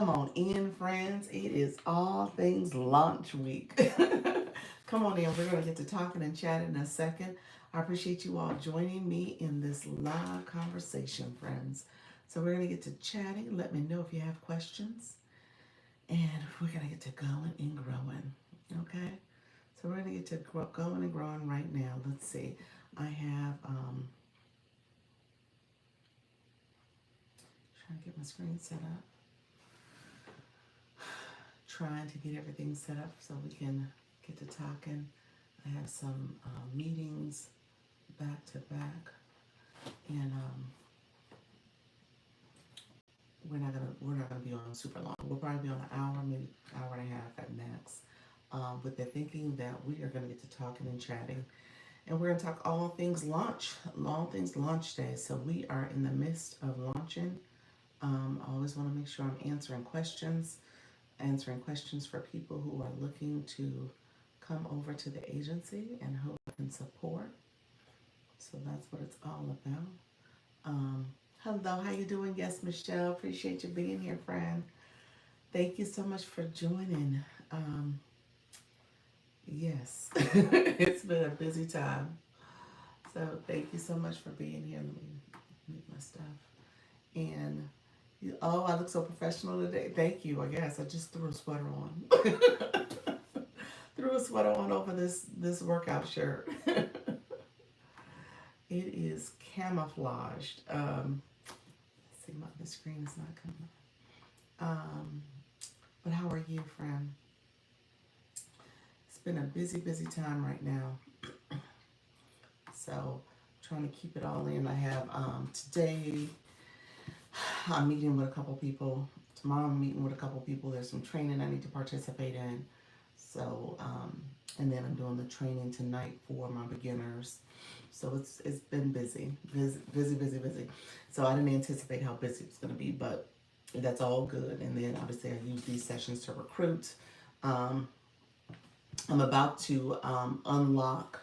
Come on in, friends. It is all things launch week. Come on in. We're going to get to talking and chatting in a second. I appreciate you all joining me in this live conversation, friends. So we're going to get to chatting. Let me know if you have questions. And we're going to get to going and growing. Okay? So we're going to get to going and growing right now. Let's see. I have, trying to get my screen set up. Trying to get everything set up so we can get to talking. I have some meetings back to back, and we're not gonna be on super long. We'll probably be on an hour, maybe hour and a half at max. But they're thinking that we are gonna get to talking and chatting, and we're gonna talk all things launch day. So we are in the midst of launching. I always want to make sure I'm answering questions for people who are looking to come over to the agency and who can support. So that's what it's all about. Um, Hello, how you doing? Yes, Michelle, appreciate you being here, friend. Thank you so much for joining. Yes, it's been a busy time. So thank you so much for being here. Let me mute my stuff. And oh, I look so professional today. Thank you. I guess I just threw a sweater on. Threw a sweater on over this workout shirt. It is camouflaged. Let's see, the screen is not coming. Um, but how are you, friend? It's been a busy time right now. So trying to keep it all in. I have today I'm meeting with a couple people. Tomorrow I'm meeting with a couple people. There's some training I need to participate in. So and then I'm doing the training tonight for my beginners. So it's been busy. So I didn't anticipate how busy it's going to be, but that's all good. And then obviously I use these sessions to recruit. Um, I'm about to unlock.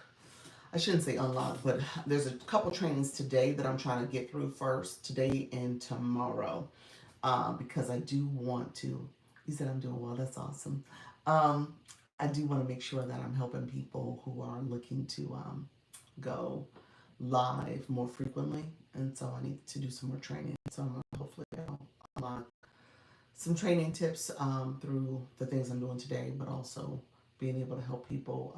I shouldn't say unlock, but there's a couple trainings today that I'm trying to get through first, today and tomorrow, because I do want to. You said I'm doing well. That's awesome. Um, I do want to make sure that I'm helping people who are looking to go live more frequently, and so I need to do some more training. So I'm gonna hopefully unlock some training tips through the things I'm doing today, but also being able to help people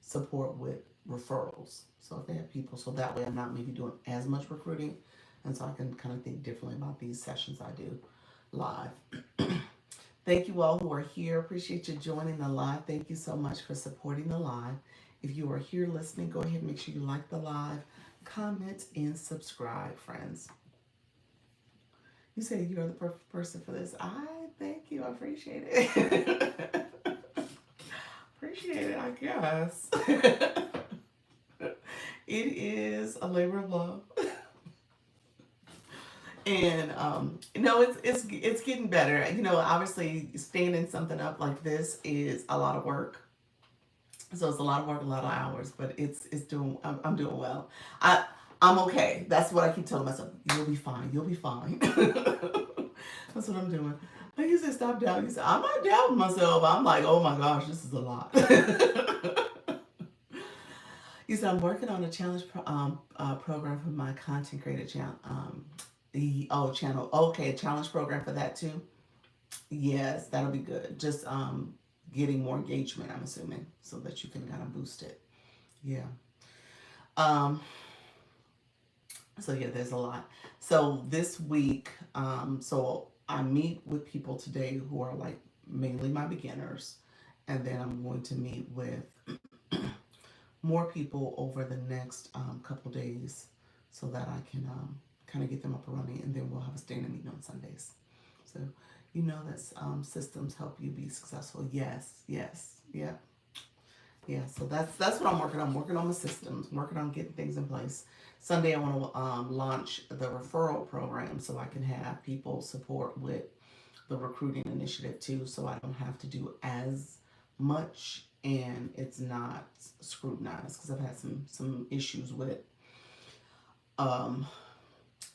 support with referrals. So if they have people, so that way I'm not maybe doing as much recruiting, and so I can kind of think differently about these sessions I do live. Thank you all who are here. Appreciate you joining the live. Thank you so much for supporting the live. If you are here listening, go ahead and make sure you like the live, comment, and subscribe, friends. You say you're the perfect person for this. I thank you. I appreciate it. Appreciate it, I guess. It is a labor of love. And it's getting better. Obviously standing something up like this is a lot of work. So it's a lot of work, a lot of hours, but it's doing. I'm doing well. I'm okay. That's what I keep telling myself. You'll be fine. You'll be fine. That's what I'm doing. Like you said, stop doubting. You said I'm not doubting myself. I'm like, oh my gosh, this is a lot. You said I'm working on a program for my content creator channel. Channel. Okay, a challenge program for that too. Yes, that'll be good. Just getting more engagement, I'm assuming, so that you can kind of boost it. Yeah. Um, so yeah, there's a lot. So this week, so I meet with people today who are like mainly my beginners, and then I'm going to meet with more people over the next couple days so that I can kind of get them up and running, and then we'll have a standing meeting on Sundays. So that systems help you be successful. Yes, yeah. So that's what I'm working on. I'm working on the systems, working on getting things in place. Sunday I want to launch the referral program so I can have people support with the recruiting initiative too, so I don't have to do as much and it's not scrutinized, because I've had some issues with um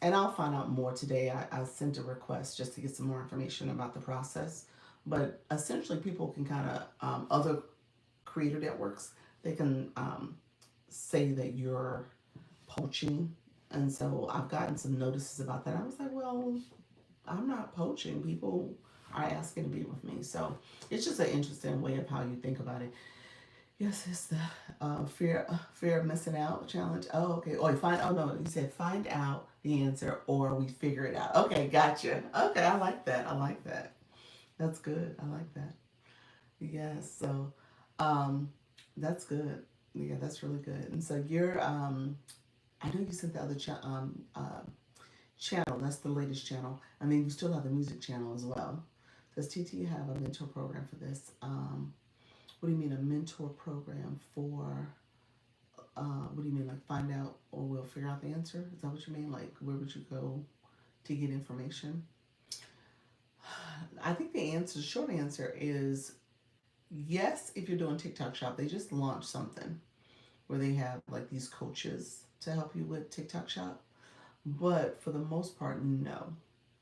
and I'll find out more today. I sent a request just to get some more information about the process. But essentially, people can kind of, other creator networks, they can say that you're poaching. And so I've gotten some notices about that. I was like, well, I'm not poaching. People are asking to be with me. So it's just an interesting way of how you think about it. Yes, it's the fear of missing out challenge. Oh, okay. Oh, you find. Oh no, you said find out the answer or we figure it out. Okay, gotcha. Okay, I like that. I like that. That's good. I like that. Yes. So, um, that's good. Yeah, that's really good. And so you're. I know you sent the other channel. That's the latest channel. And then you still have the music channel as well. Does TT have a mentor program for this? What do you mean a mentor program for? What do you mean, like find out or we'll figure out the answer? Is that what you mean? Like where would you go to get information? I think the answer, the short answer is yes. If you're doing TikTok Shop, they just launched something where they have like these coaches to help you with TikTok Shop. But for the most part, no.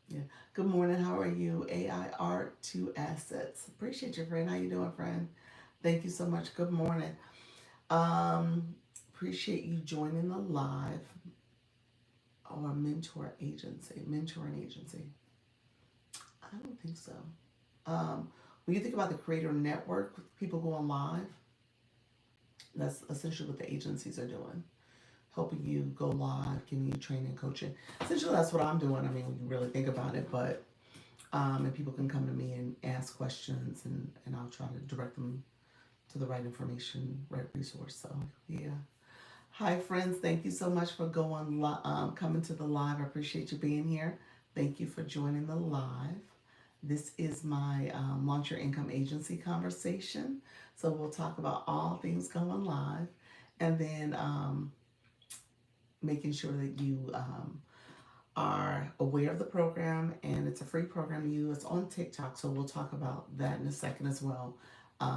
Yeah. Good morning. How are you? AI art to assets. Appreciate you, friend. How you doing, friend? Thank you so much. Good morning. Um, Appreciate you joining the live or mentoring agency. I don't think so. When you think about the creator network, people going live, that's essentially what the agencies are doing, helping you go live, giving you training, coaching. Essentially, that's what I'm doing. I mean, when you really think about it, but and people can come to me and ask questions, and I'll try to direct them to the right information, right resource. So yeah. Hi, friends. Thank you so much for coming to the live. I appreciate you being here. Thank you for joining the live. This is my Launch Your Income Agency conversation. So we'll talk about all things going live, and then making sure that you are aware of the program, and it's a free program to use. It's on TikTok, so we'll talk about that in a second as well.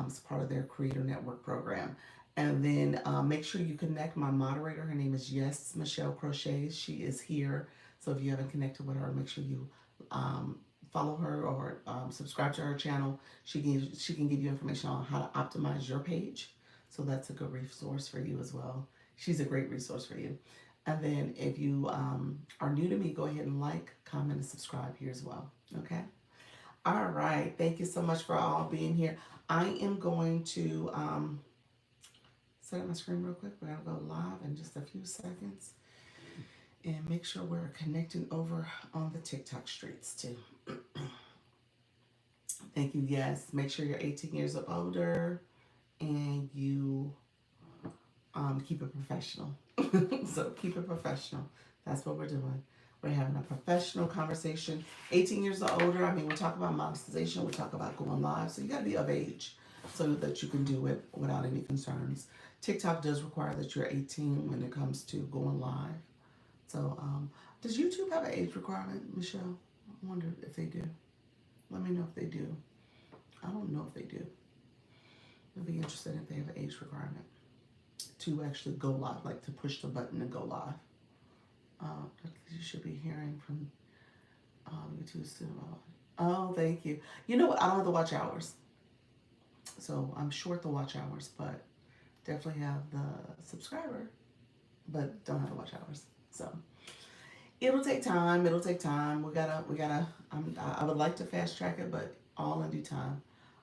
It's part of their Creator Network program. And then make sure you connect my moderator. Her name is Yes Michelle Crochet. She is here. So if you haven't connected with her, make sure you um, follow her or subscribe to her channel. She can give you information on how to optimize your page. So that's a good resource for you as well. She's a great resource for you. And then if you are new to me, go ahead and like, comment, and subscribe here as well. Okay? All right. Thank you so much for all being here. I am going to set up my screen real quick. We're going to go live in just a few seconds and make sure we're connecting over on the TikTok streets too. Thank you. Yes. Make sure you're 18 years or older and you keep it professional. So keep it professional. That's what we're doing. We're having a professional conversation. 18 years or older. I mean, we're talking about monetization. We're talking about going live. So you got to be of age so that you can do it without any concerns. TikTok does require that you're 18 when it comes to going live. So does YouTube have an age requirement, Michelle? I wonder if they do. Let me know if they do. I don't know if they do. I'd be interested if they have an age requirement to actually go live, like to push the button and go live. You should be hearing from YouTube soon. Oh, thank you. You know what? I don't have the watch hours, so I'm short the watch hours, but definitely have the subscriber, but don't have the watch hours. So it'll take time. It'll take time. We gotta. I would like to fast track it, but all in due time.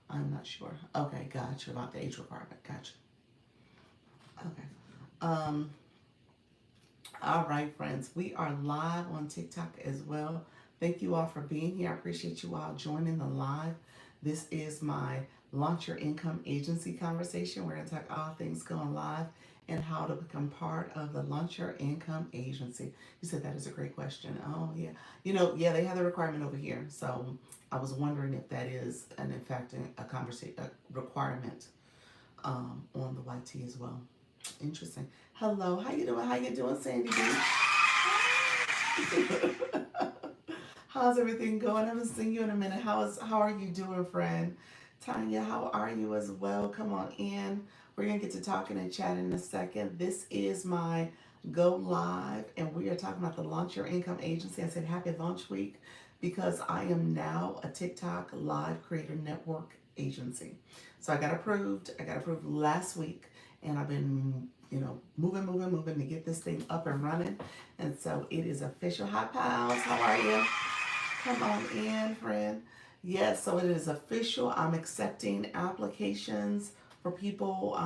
I'm not sure. Okay, gotcha about the age requirement. Gotcha. Okay. Um, all right, friends. We are live on TikTok as well. Thank you all for being here. I appreciate you all joining the live. This is my Launch Your Income Agency conversation. We're going to talk all things going live and how to become part of the Launch Your Income Agency. You said that is a great question. Oh, yeah. Yeah, they have the requirement over here. So I was wondering if that is, and in fact, a requirement on the YT as well. Interesting. Hello, how you doing? How you doing, Sandy Beach? How's everything going? I haven't seen you in a minute. How are you doing, friend? Tanya, how are you as well? Come on in. We're gonna get to talking and chatting in a second. This is my go live, and we are talking about the Launch Your Income Agency. I said happy launch week because I am now a TikTok live creator network agency. So I got approved. I got approved last week, and I've been, moving to get this thing up and running. And so it is official. Hi, pals. How are you? Come on in, friend. Yes, so it is official. I'm accepting applications for people.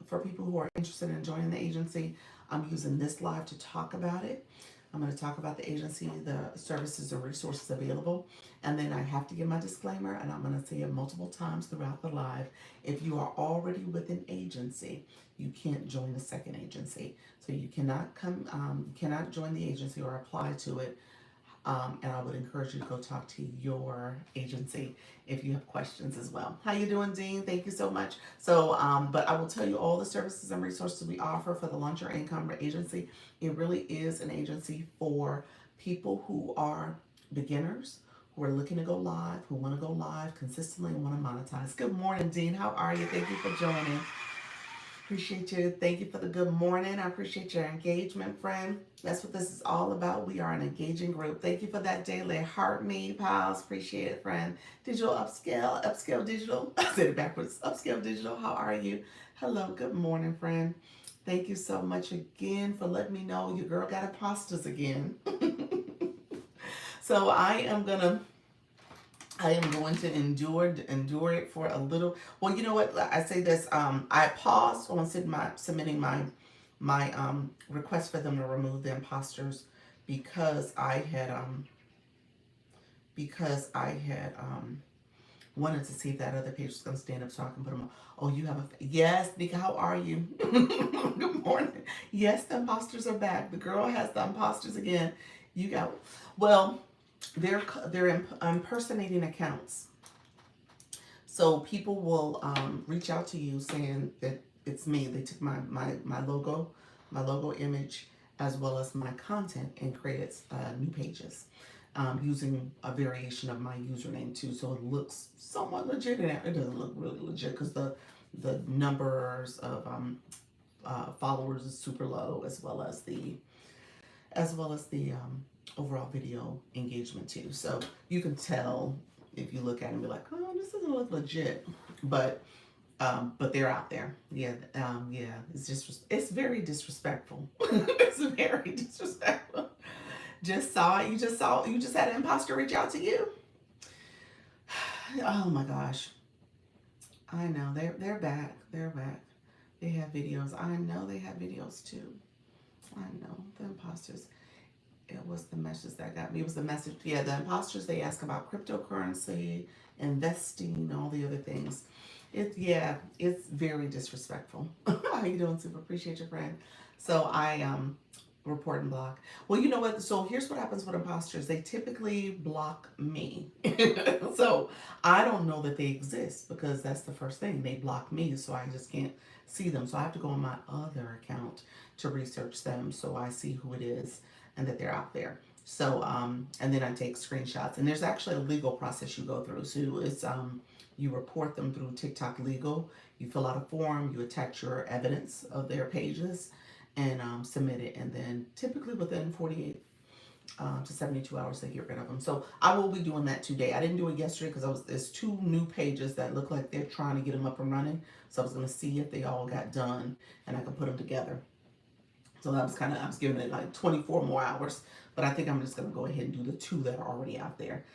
For people who are interested in joining the agency. I'm using this live to talk about it. I'm going to talk about the agency, the services and resources available. And then I have to give my disclaimer, and I'm going to say it multiple times throughout the live. If you are already with an agency, you can't join a second agency. So you cannot cannot join the agency or apply to it, and I would encourage you to go talk to your agency if you have questions as well. How you doing, Dean? Thank you so much. So, but I will tell you all the services and resources we offer for the Launch Your Income Agency. It really is an agency for people who are beginners, who are looking to go live, who want to go live consistently and want to monetize. Good morning, Dean. How are you? Thank you for joining. Appreciate you. Thank you for the good morning. I appreciate your engagement, friend. That's what this is all about. We are an engaging group. Thank you for that daily heart me, pals. Appreciate it, friend. Digital upscale digital. I said it backwards. Upscale digital. How are you? Hello. Good morning, friend. Thank you so much again for letting me know your girl got imposters again. So I am going to endure it for a little. Well, you know what? I say this. I paused on submitting my request for them to remove the imposters because I had wanted to see if that other page was going to stand up so I can put them on. Oh, you have a yes, Nika. How are you? Good morning. Yes, the imposters are back. The girl has the imposters again. You got well. They're impersonating accounts. So people will reach out to you saying that it's me. They took my logo image, as well as my content, and created new pages using a variation of my username too. So it looks somewhat legit, and it doesn't look really legit because the numbers of followers is super low, as well as the overall video engagement too. So you can tell if you look at it and be like, oh, this doesn't look legit, but they're out there. Yeah, yeah. It's very disrespectful. It's very disrespectful. You just had an imposter reach out to you. Oh my gosh. I know they're back. They're back. They have videos. I know they have videos too. I know the imposters. It was the message that got me. It was the message. Yeah, the imposters, they ask about cryptocurrency, investing, all the other things. It's very disrespectful. How you doing, Super? Appreciate your friend. So I report and block. Well, you know what? So here's what happens with imposters. They typically block me. So I don't know that they exist because that's the first thing. They block me, so I just can't see them. So I have to go on my other account to research them so I see who it is and that they're out there. So, and then I take screenshots. And there's actually a legal process you go through. So it's you report them through TikTok Legal. You fill out a form, you attach your evidence of their pages, and submit it. And then typically within 48 to 72 hours they get rid of them. So I will be doing that today. I didn't do it yesterday because there's two new pages that look like they're trying to get them up and running. So I was going to see if they all got done and I could put them together. So I was giving it like 24 more hours, but I think I'm just gonna go ahead and do the two that are already out there.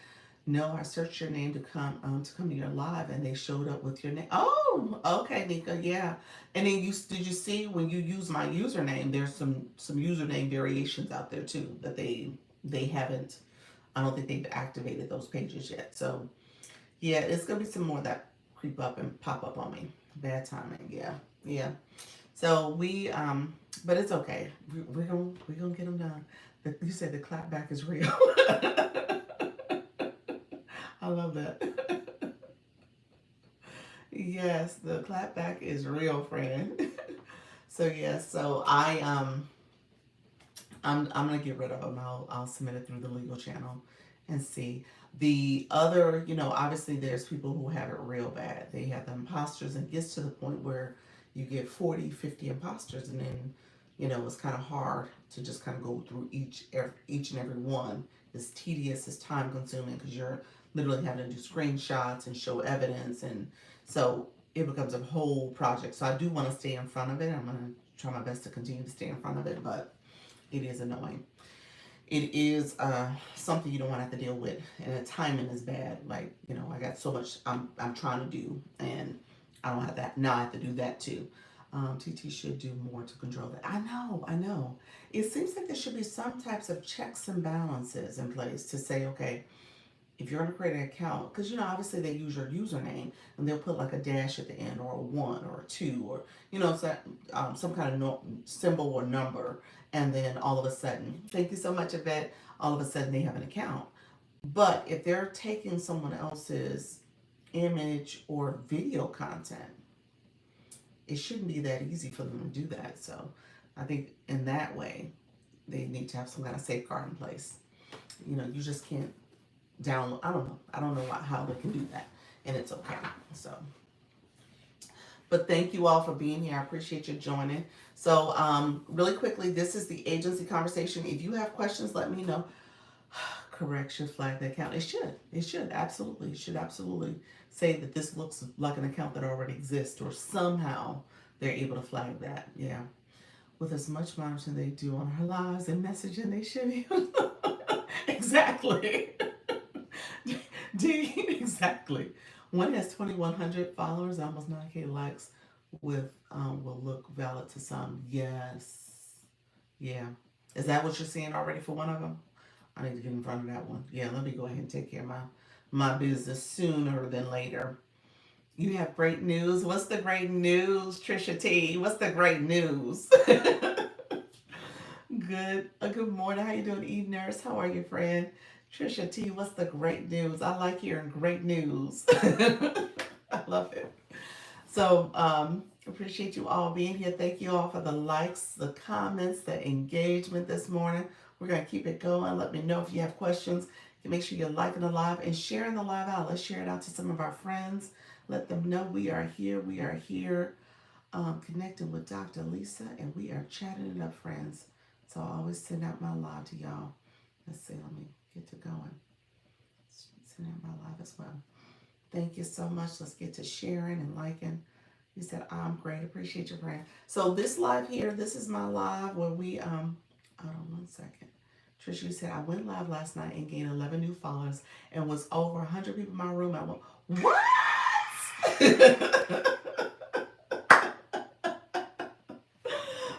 No, I searched your name to come to your live, and they showed up with your name. Oh, okay, Nika, yeah. And then did you see when you use my username? There's some username variations out there too that they haven't. I don't think they've activated those pages yet. So yeah, it's gonna be some more that creep up and pop up on me. Bad timing. Yeah, yeah. So but it's okay. We're gonna get them done. You said the clapback is real. I love that. Yes, the clapback is real, friend. So yes, so I'm gonna get rid of them. I'll submit it through the legal channel and see. The other, obviously there's people who have it real bad. They have the imposters, and it gets to the point where you get 40, 50 imposters, and then It's kind of hard to just kind of go through each and every one. It's tedious, it's time consuming because you're literally having to do screenshots and show evidence, and so it becomes a whole project. So I do want to stay in front of it. I'm going to try my best to continue to stay in front of it, but it is annoying. It is something you don't want to have to deal with, and the timing is bad. Like, I got so much I'm trying to do, and I don't have that now. I have to do that too. TT should do more to control that. I know. It seems like there should be some types of checks and balances in place to say, okay, if you're going to create an account, because obviously they use your username and they'll put like a dash at the end, or a one or a two, or so, some kind of symbol or number, and then all of a sudden, thank you so much, Yvette, all of a sudden they have an account. But if they're taking someone else's image or video content, it shouldn't be that easy for them to do that. So I think in that way, they need to have some kind of safeguard in place. You just can't download. I don't know how they can do that, and it's okay. So, but thank you all for being here. I appreciate you joining. So, really quickly, this is the agency conversation. If you have questions, let me know. Correct should flag the account. It should. It should absolutely. It should absolutely say that this looks like an account that already exists, or somehow they're able to flag that. Yeah. With as much monitoring they do on our lives and messaging, they should be. Exactly. Exactly. One has 2,100 followers, almost 9K likes, with will look valid to some. Yes. Yeah. Is that what you're seeing already for one of them? I need to get in front of that one. Yeah, let me go ahead and take care of my business sooner than later. You have great news. What's the great news, Trisha T? What's the great news? Good. Good morning. How you doing, Eve Nurse? How are you, friend? Trisha T, what's the great news? I like hearing great news. I love it. So, appreciate you all being here. Thank you all for the likes, the comments, the engagement this morning. We're going to keep it going. Let me know if you have questions. Make sure you're liking the live and sharing the live out. Let's share it out to some of our friends. Let them know we are here. We are here, connecting with Dr. Lisa, and we are chatting it up, friends. So I always send out my live to y'all. Let's see. Let me get to going. Send out my live as well. Thank you so much. Let's get to sharing and liking. You said, I'm great. Appreciate your friend. So this live here, this is my live where we, hold on one second. Trisha, you said, I went live last night and gained 11 new followers and was over 100 people in my room. I went, what?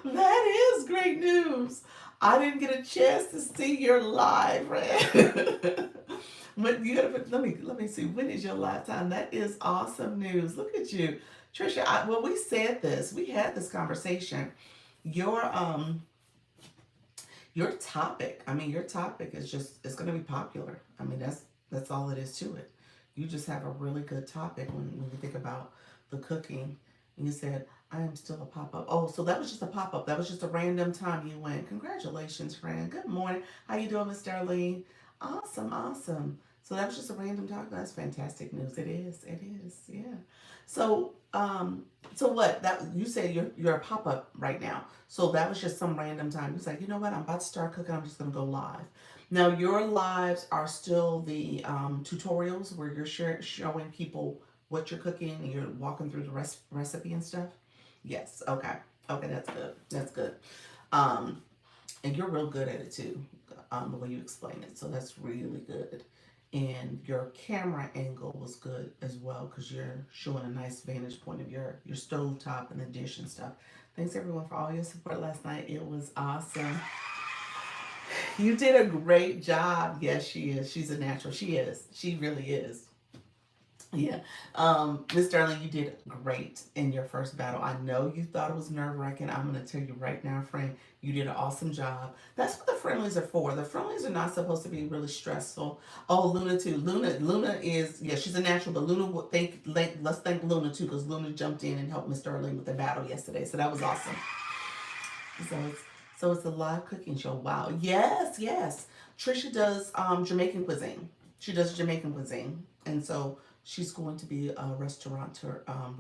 That is great news. I didn't get a chance to see your live, right? When you gotta put, let me see. When is your live time? That is awesome news. Look at you, Trisha. Well, we said this. We had this conversation. Your topic. I mean, your topic is just, it's gonna be popular. I mean, that's all it is to it. You just have a really good topic when you think about the cooking. And you said, I am still a pop-up. Oh, so that was just a pop-up. That was just a random time you went. Congratulations, friend. Good morning. How you doing, Miss Darlene? Awesome, awesome. So that was just a random talk. That's fantastic news. It is. It is. Yeah. So, so what? That you said you're a pop-up right now. So that was just some random time. You was like, you know what? I'm about to start cooking. I'm just gonna go live. Now your lives are still the tutorials where you're showing people what you're cooking and you're walking through the recipe and stuff. Yes. Okay. Okay. That's good. That's good. And you're real good at it too, the way you explain it. So that's really good. And your camera angle was good as well because you're showing a nice vantage point of your stove top and the dish and stuff. Thanks everyone for all your support last night. It was awesome. You did a great job. Yes, she is. She's a natural. She is. She really is. Yeah. Miss Darling, you did great in your first battle. I know you thought it was nerve-wracking. I'm going to tell you right now, friend, you did an awesome job. That's what the friendlies are for. The friendlies are not supposed to be really stressful. Oh, Luna too. Luna is, yeah, she's a natural, but Luna would let's thank Luna too, because Luna jumped in and helped Miss Darling with the battle yesterday. So that was awesome. So it's a live cooking show. Wow. Yes, yes. Trisha does Jamaican cuisine. She does Jamaican cuisine. And so she's going to be a restaurateur. I don't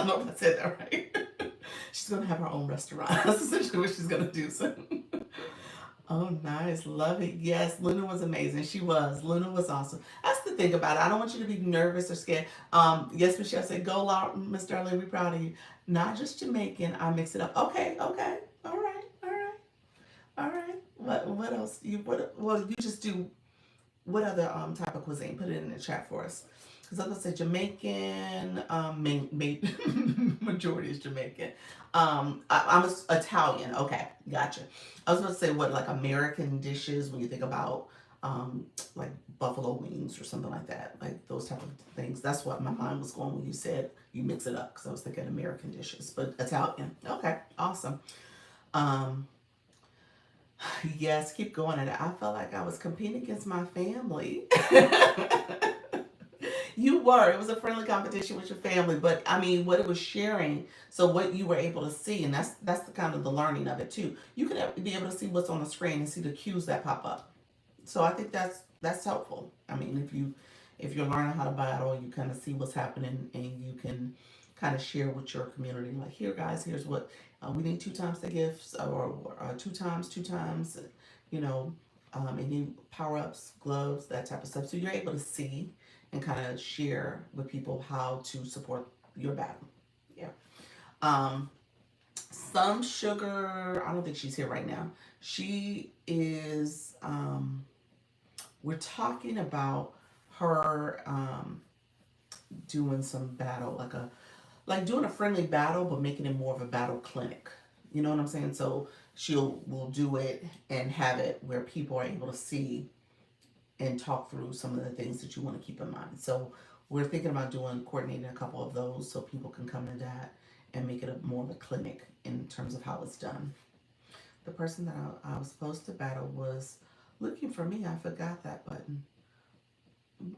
know if I said that right. She's gonna have her own restaurant. That's essentially what she's gonna do. So, oh, nice, love it. Yes, Luna was amazing. She was. Luna was awesome. That's the thing about it. I don't want you to be nervous or scared. Yes, Michelle said, "Go, Laura, Miss Darlene. We proud of you." Not just Jamaican. I mix it up. Okay, okay, all right, all right, all right. What else? Well, you just do what other type of cuisine? Put it in the chat for us. Because like I said, Jamaican, majority is Jamaican. I'm Italian. Okay, gotcha. I was about to say what like American dishes when you think about um, like buffalo wings or something like that, like those type of things. That's what my mind was going when you said you mix it up because I was thinking American dishes, but Italian. Okay, awesome. Um, Yes, keep going at it. I felt like I was competing against my family. You were. It was a friendly competition with your family, but I mean, what it was sharing. So what you were able to see, and that's the kind of the learning of it too. You could be able to see what's on the screen and see the cues that pop up. So I think that's helpful. I mean, if you're learning how to battle, you kind of see what's happening, and you can kind of share with your community. Like, here, guys, here's what we need two times the gifts, or two times, you know, any power ups, gloves, that type of stuff. So you're able to see and kind of share with people how to support your battle. Yeah. Um, some sugar. I don't think she's here right now. She is. We're talking about her doing some battle, like doing a friendly battle, but making it more of a battle clinic. You know what I'm saying? So she'll will do it and have it where people are able to see and talk through some of the things that you want to keep in mind. So we're thinking about coordinating a couple of those so people can come to that and make it more of a clinic in terms of how it's done. The person that I was supposed to battle was looking for me. I forgot that button.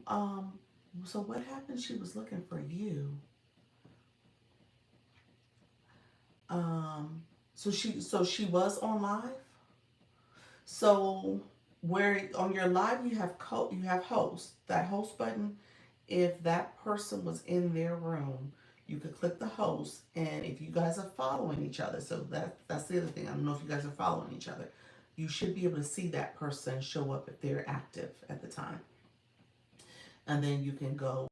Um, so what happened? She was looking for you. Um, so she was on live. So where on your live you have host. That host button. If that person was in their room, you could click the host, and if you guys are following each other, so that's the other thing. I don't know if you guys are following each other. You should be able to see that person show up if they're active at the time, and then you can go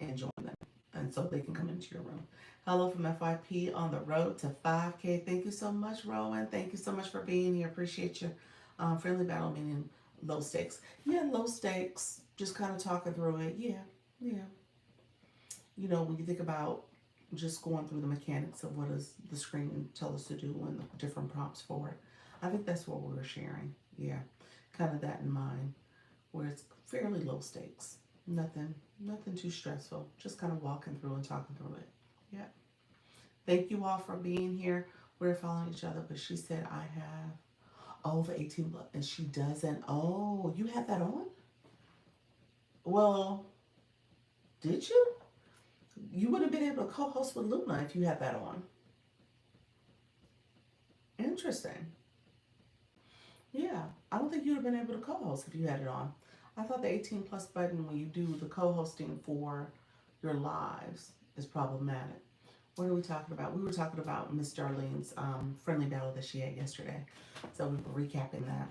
and join them, and so they can come into your room. Hello from FYP on the road to 5K. Thank you so much, Rowan. Thank you so much for being here. Appreciate you. Friendly battle meaning low stakes. Yeah, low stakes. Just kind of talking through it. Yeah, yeah. You know, when you think about just going through the mechanics of what does the screen tell us to do and the different prompts for it. I think that's what we were sharing. Yeah, kind of that in mind, where it's fairly low stakes. Nothing too stressful. Just kind of walking through and talking through it. Yeah. Thank you all for being here. We're following each other, but she said I have over 18 blood, and she doesn't. Oh, you had that on? Well, did you? You would have been able to co-host with Luna if you had that on. Interesting. Yeah, I don't think you'd have been able to co-host if you had it on. I thought the 18 plus button when you do the co-hosting for your lives is problematic. What are we talking about? We were talking about Miss Darlene's friendly battle that she had yesterday. So we were recapping that.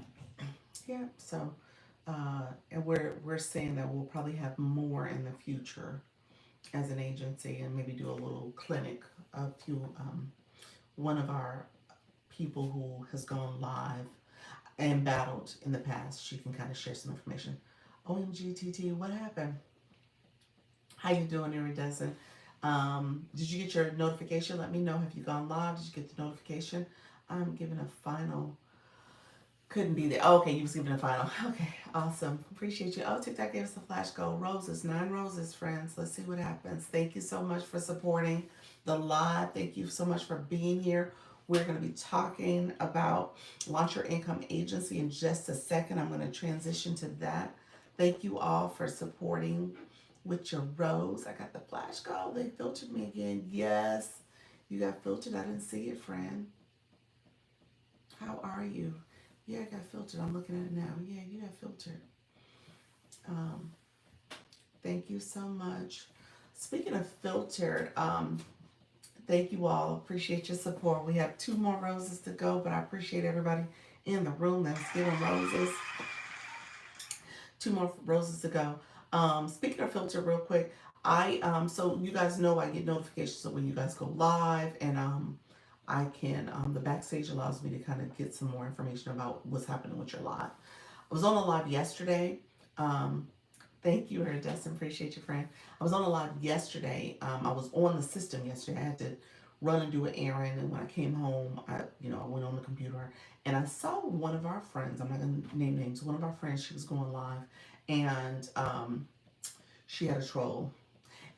Yeah. So, and we're saying that we'll probably have more in the future as an agency, and maybe do a little clinic. A few one of our people who has gone live and battled in the past, she can kind of share some information. OMG TT, what happened? How you doing, Iridescent? Did you get your notification? Let me know. Have you gone live? Did you get the notification? I'm giving a final. Couldn't be there. Oh, okay, you was giving a final. Okay, awesome. Appreciate you. Oh, TikTok gave us a flash goal. Roses, 9 roses, friends. Let's see what happens. Thank you so much for supporting the live. Thank you so much for being here. We're going to be talking about Launch Your Income Agency in just a second. I'm going to transition to that. Thank you all for supporting with your rose. I got the flash goal. They filtered me again. Yes, you got filtered. I didn't see it, friend. How are you? Yeah, I got filtered. I'm looking at it now. Yeah, you got filtered. Um, Thank you so much. Speaking of filtered, Thank you all. Appreciate your support. We have two more roses to go, but I appreciate everybody in the room that's giving roses. Two more roses to go. Speaking of filter, real quick, so you guys know I get notifications of when you guys go live, and I can the backstage allows me to kind of get some more information about what's happening with your live. I was on a live yesterday. Um, Thank you, Destin. Appreciate you, friend. I was on a live yesterday. I was on the system yesterday. I had to run and do an errand, and when I came home, I went on the computer and I saw one of our friends. I'm not gonna name names. One of our friends. She was going live, and she had a troll.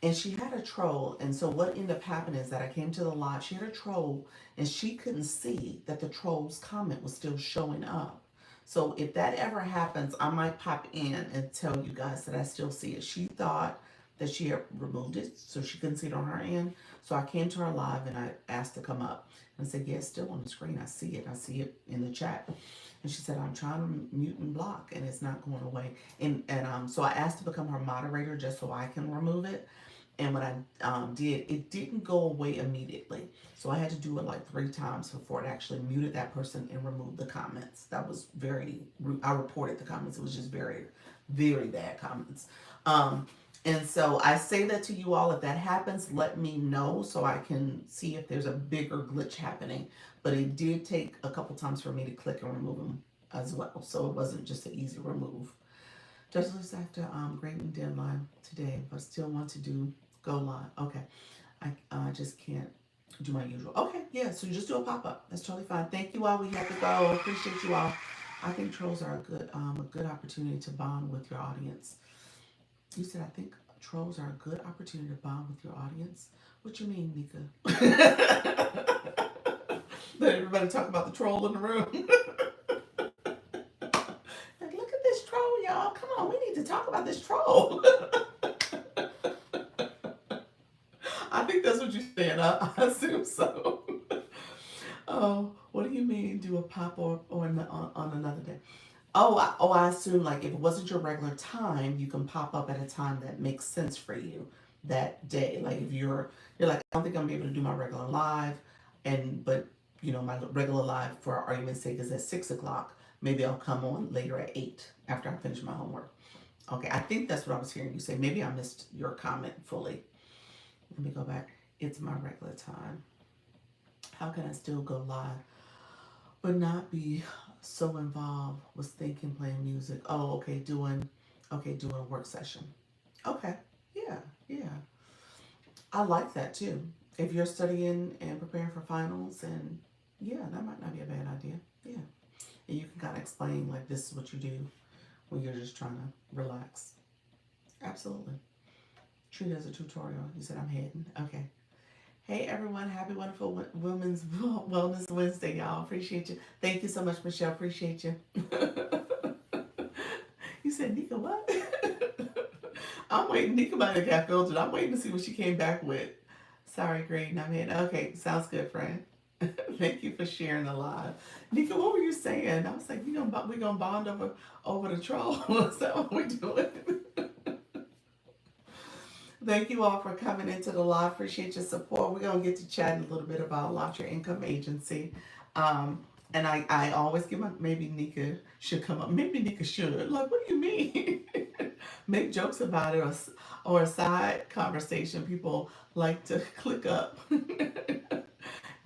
And she had a troll, and so what ended up happening is that I came to the live. She had a troll, and she couldn't see that the troll's comment was still showing up. So if that ever happens, I might pop in and tell you guys that I still see it. She thought that she had removed it, so she couldn't see it on her end. So I came to her live and I asked to come up and said, "Yeah, it's still on the screen. I see it. I see it in the chat." And she said, "I'm trying to mute and block, and it's not going away." And so I asked to become her moderator just so I can remove it. And when I did, it didn't go away immediately. So I had to do it like 3 times before it actually muted that person and removed the comments. That was very rude. I reported the comments. It was just very, very bad comments. Um, and so I say that to you all. If that happens, let me know so I can see if there's a bigger glitch happening. But it did take a couple times for me to click and remove them as well. So it wasn't just an easy remove. Just looks after grading deadline today, but still want to do go live. Okay, I just can't do my usual. Okay, yeah, so you just do a pop up. That's totally fine. Thank you all. We have to go. Appreciate you all. I think trolls are a good opportunity to bond with your audience. You said I think trolls are a good opportunity to bond with your audience. What you mean, Nika? Let everybody talk about the troll in the room. Like, look at this troll, y'all. Come on, we need to talk about this troll. I think that's what you're saying. I assume so. Oh, what do you mean do a pop or on another day? I assume like if it wasn't your regular time, you can pop up at a time that makes sense for you that day. Like if you're like, I don't think I'm gonna be able to do my regular live, but my regular live for argument's sake is at 6 o'clock. Maybe I'll come on later at 8 after I finish my homework. Okay, I think that's what I was hearing you say. Maybe I missed your comment fully. Let me go back. It's my regular time. How can I still go live but not be so involved with thinking, playing music? Oh, doing a work session. Okay, yeah, yeah. I like that too. If you're studying and preparing for finals, and yeah, that might not be a bad idea. Yeah, and you can kind of explain like this is what you do when you're just trying to relax. Absolutely. Treat it as a tutorial. You said I'm heading. Okay. Hey everyone, happy wonderful Women's Wellness Wednesday, y'all. Appreciate you. Thank you so much, Michelle. Appreciate you. You said Nika what? I'm waiting. Nika might have got filtered. I'm waiting to see what she came back with. Sorry, Green. I'm in. Okay, sounds good, friend. Thank you for sharing the live. Nika, what were you saying? I was like, we gonna bond over the troll. Is that what we doing? Thank you all for coming into the live. Appreciate your support. We're going to get to chatting a little bit about Launch Your Income Agency. Um, and I always give maybe Nika should come up. Maybe Nika should. Like, what do you mean? Make jokes about it or a side conversation. People like to click up.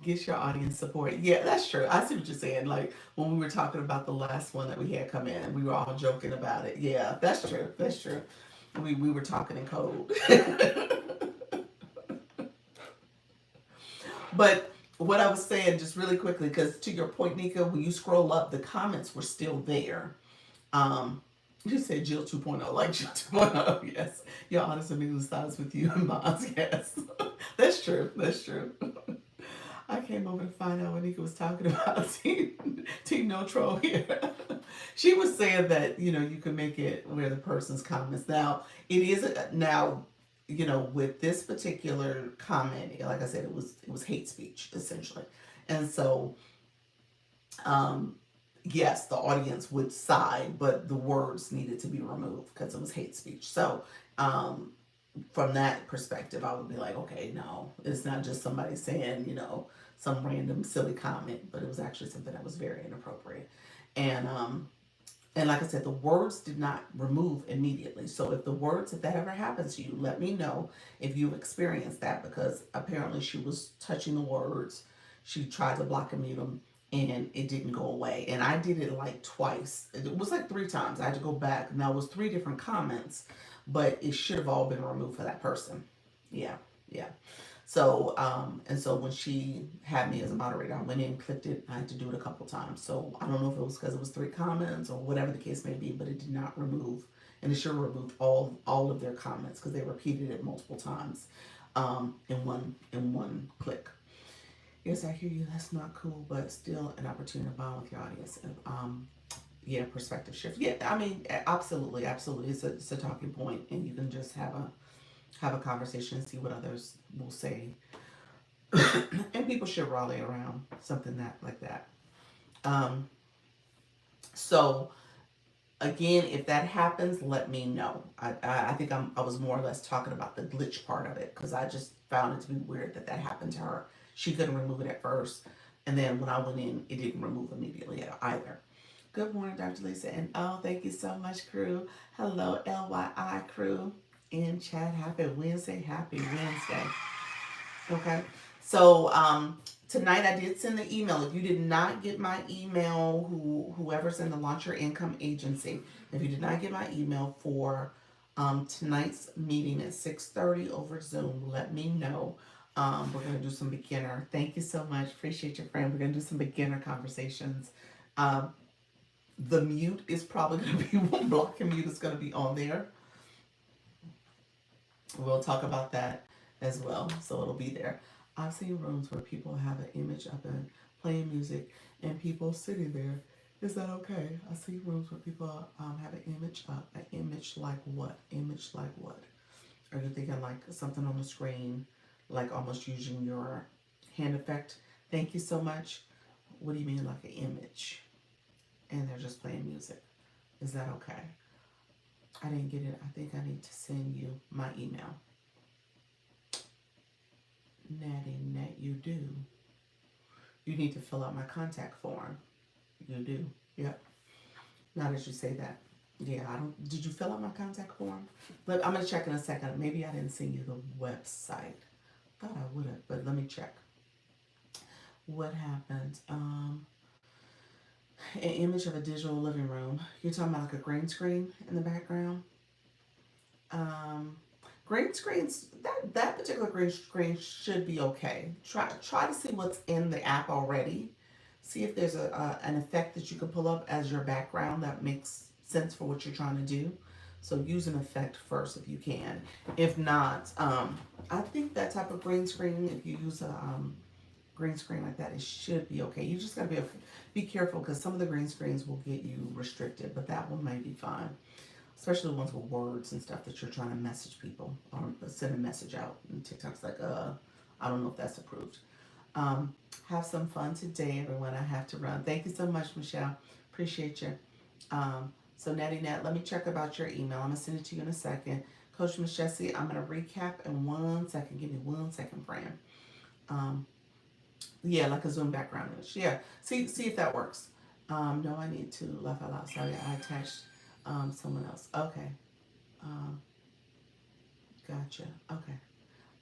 Get your audience support. Yeah, that's true. I see what you're saying. Like when we were talking about the last one that we had come in, we were all joking about it. Yeah, that's true. That's true. We were talking in code. But what I was saying, just really quickly, because to your point, Nika, when you scroll up, the comments were still there. Um, you said Jill 2.0, like Jill 2.0. Yes, your honest and news sides with you and Moz. Yes, that's true. That's true. I came over to find out what Nika was talking about. Team No Troll here. She was saying that you can make it where the person's comments. Now it is now with this particular comment, like I said, it was hate speech essentially, and so yes, the audience would side, but the words needed to be removed because it was hate speech. So from that perspective, I would be like, okay, no, it's not just somebody saying, some random silly comment, but it was actually something that was very inappropriate. And like I said, the words did not remove immediately. So if that ever happens to you, let me know if you've experienced that, because apparently she was touching the words. She tried to block and mute them, and it didn't go away. And I did it like twice. It was like three times. I had to go back. Now it was three different comments, but it should have all been removed for that person. Yeah, yeah. So, and so when she had me as a moderator, I went in, clicked it. I had to do it a couple times. So I don't know if it was because it was three comments or whatever the case may be, but it did not remove, and it should have removed all of their comments because they repeated it multiple times, in one click. Yes, I hear you. That's not cool, but still an opportunity to bond with your audience. Yeah, perspective shift. Yeah, I mean, absolutely, absolutely. It's a talking point, and you can just have a conversation and see what others will say. And people should rally around something that like that. Um, so again, if that happens, let me know. I think I was more or less talking about the glitch part of it, because I just found it to be weird that that happened to her. She couldn't remove it at first, and then when I went in, it didn't remove immediately either. Good morning, Dr. Lisa, and oh, thank you so much, crew. Hello, LYI crew in chat. Happy Wednesday. Happy Wednesday. Okay. So tonight I did send the email. If you did not get my email, whoever's in the Launch Your Income Agency, if you did not get my email for tonight's meeting at 6:30 over Zoom, let me know. We're gonna do some beginner. Thank you so much. Appreciate your friend. We're gonna do some beginner conversations. Um, the mute is probably gonna be one block and mute is gonna be on there. We'll talk about that as well, so it'll be there. I've seen rooms where people have an image up and playing music and people sitting there. Is that okay? I see rooms where people have an image up. An image like what? Image like what? Are you thinking like something on the screen, like almost using your hand effect? Thank you so much. What do you mean like an image? And they're just playing music. Is that okay? I didn't get it. I think I need to send you my email. Natty Nat, you do. You need to fill out my contact form. You do. Yep. Now that you say that. Yeah, I don't. Did you fill out my contact form? But I'm gonna check in a second. Maybe I didn't send you the website. Thought I would have, but let me check. What happened? An image of a digital living room. You're talking about like a green screen in the background. Um, Green screens, that particular green screen should be okay. Try to see what's in the app already. See if there's an effect that you can pull up as your background that makes sense for what you're trying to do. So use an effect first if you can. If not, I think that type of green screen, if you use a green screen like that, it should be okay. You just gotta be careful, because some of the green screens will get you restricted, but that one may be fine, especially the ones with words and stuff that you're trying to message people or send a message out. And TikTok's like, I don't know if that's approved. Have some fun today, everyone. I have to run. Thank you so much, Michelle. Appreciate you. So Natty Nat, let me check about your email. I'm gonna send it to you in a second. Coach Miss Jessie, I'm gonna recap in 1 second. Give me 1 second, friend. Um, yeah, like a Zoom background image. Yeah. See if that works. No, I need to laugh out loud. Sorry, I attached someone else. Okay. Um, gotcha. Okay.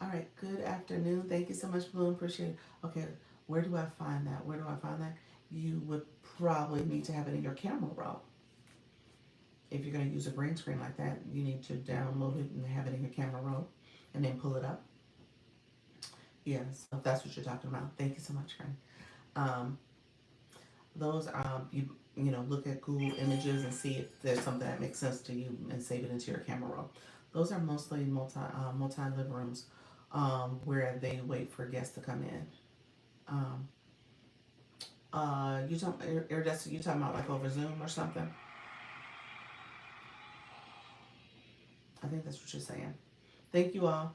All right. Good afternoon. Thank you so much, Bloom. Appreciate it. Okay. Where do I find that? Where do I find that? You would probably need to have it in your camera roll. If you're going to use a green screen like that, you need to download it and have it in your camera roll and then pull it up. Yeah, so if that's what you're talking about. Thank you so much, friend. Um, those look at Google Images and see if there's something that makes sense to you and save it into your camera roll. Those are mostly multi living rooms where they wait for guests to come in. Um, you talking Iridescent? You talking about like over Zoom or something? I think that's what you're saying. Thank you all.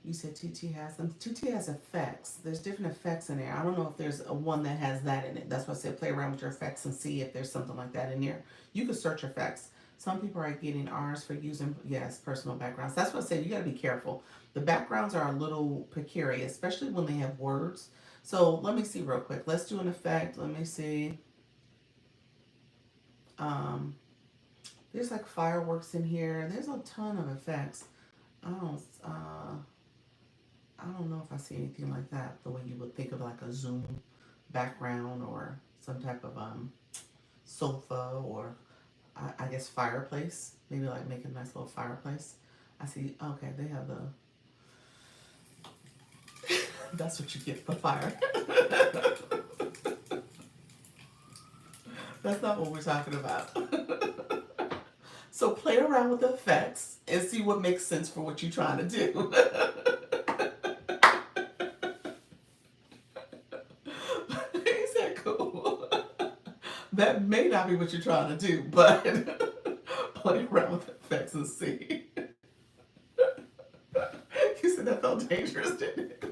You said TT has them. TT has effects. There's different effects in there. I don't know if there's a one that has that in it. That's why I said play around with your effects and see if there's something like that in there. You could search effects. Some people are getting ours for using, yes, personal backgrounds. That's what I said. You got to be careful. The backgrounds are a little precarious, especially when they have words. So let me see real quick. Let's do an effect. Let me see. Um, there's like fireworks in here. There's a ton of effects. I don't, uh, I don't know if I see anything like that. The way you would think of like a Zoom background or some type of sofa or I guess fireplace. Maybe like make a nice little fireplace. I see. Okay, they have the. That's what you get for fire. That's not what we're talking about. So play around with the effects and see what makes sense for what you're trying to do. Is that cool? That may not be what you're trying to do, but play around with the effects and see. You said that felt dangerous, didn't it?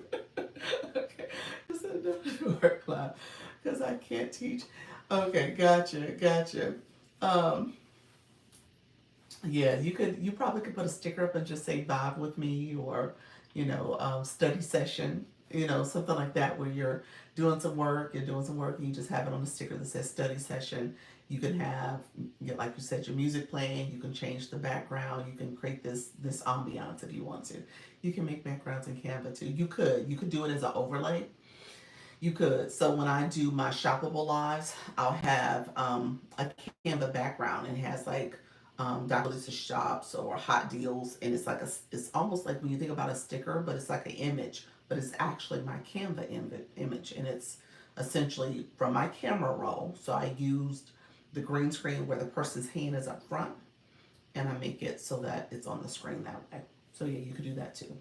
Okay. You said it doesn't work, Cloud, because I can't teach. Okay, gotcha. Um, Yeah, you probably could put a sticker up and just say vibe with me or, study session, something like that where you're doing some work and you just have it on a sticker that says study session. You can have, like you said, your music playing, you can change the background, you can create this ambiance if you want to. You can make backgrounds in Canva too. You could do it as an overlay. You could. So when I do my shoppable lives, I'll have a Canva background and it has like Dr. Lisa shops or hot deals, and it's almost like when you think about a sticker, but it's like an image, but it's actually my Canva image, and it's essentially from my camera roll. So I used the green screen where the person's hand is up front, and I make it so that it's on the screen that way. So yeah, you could do that too.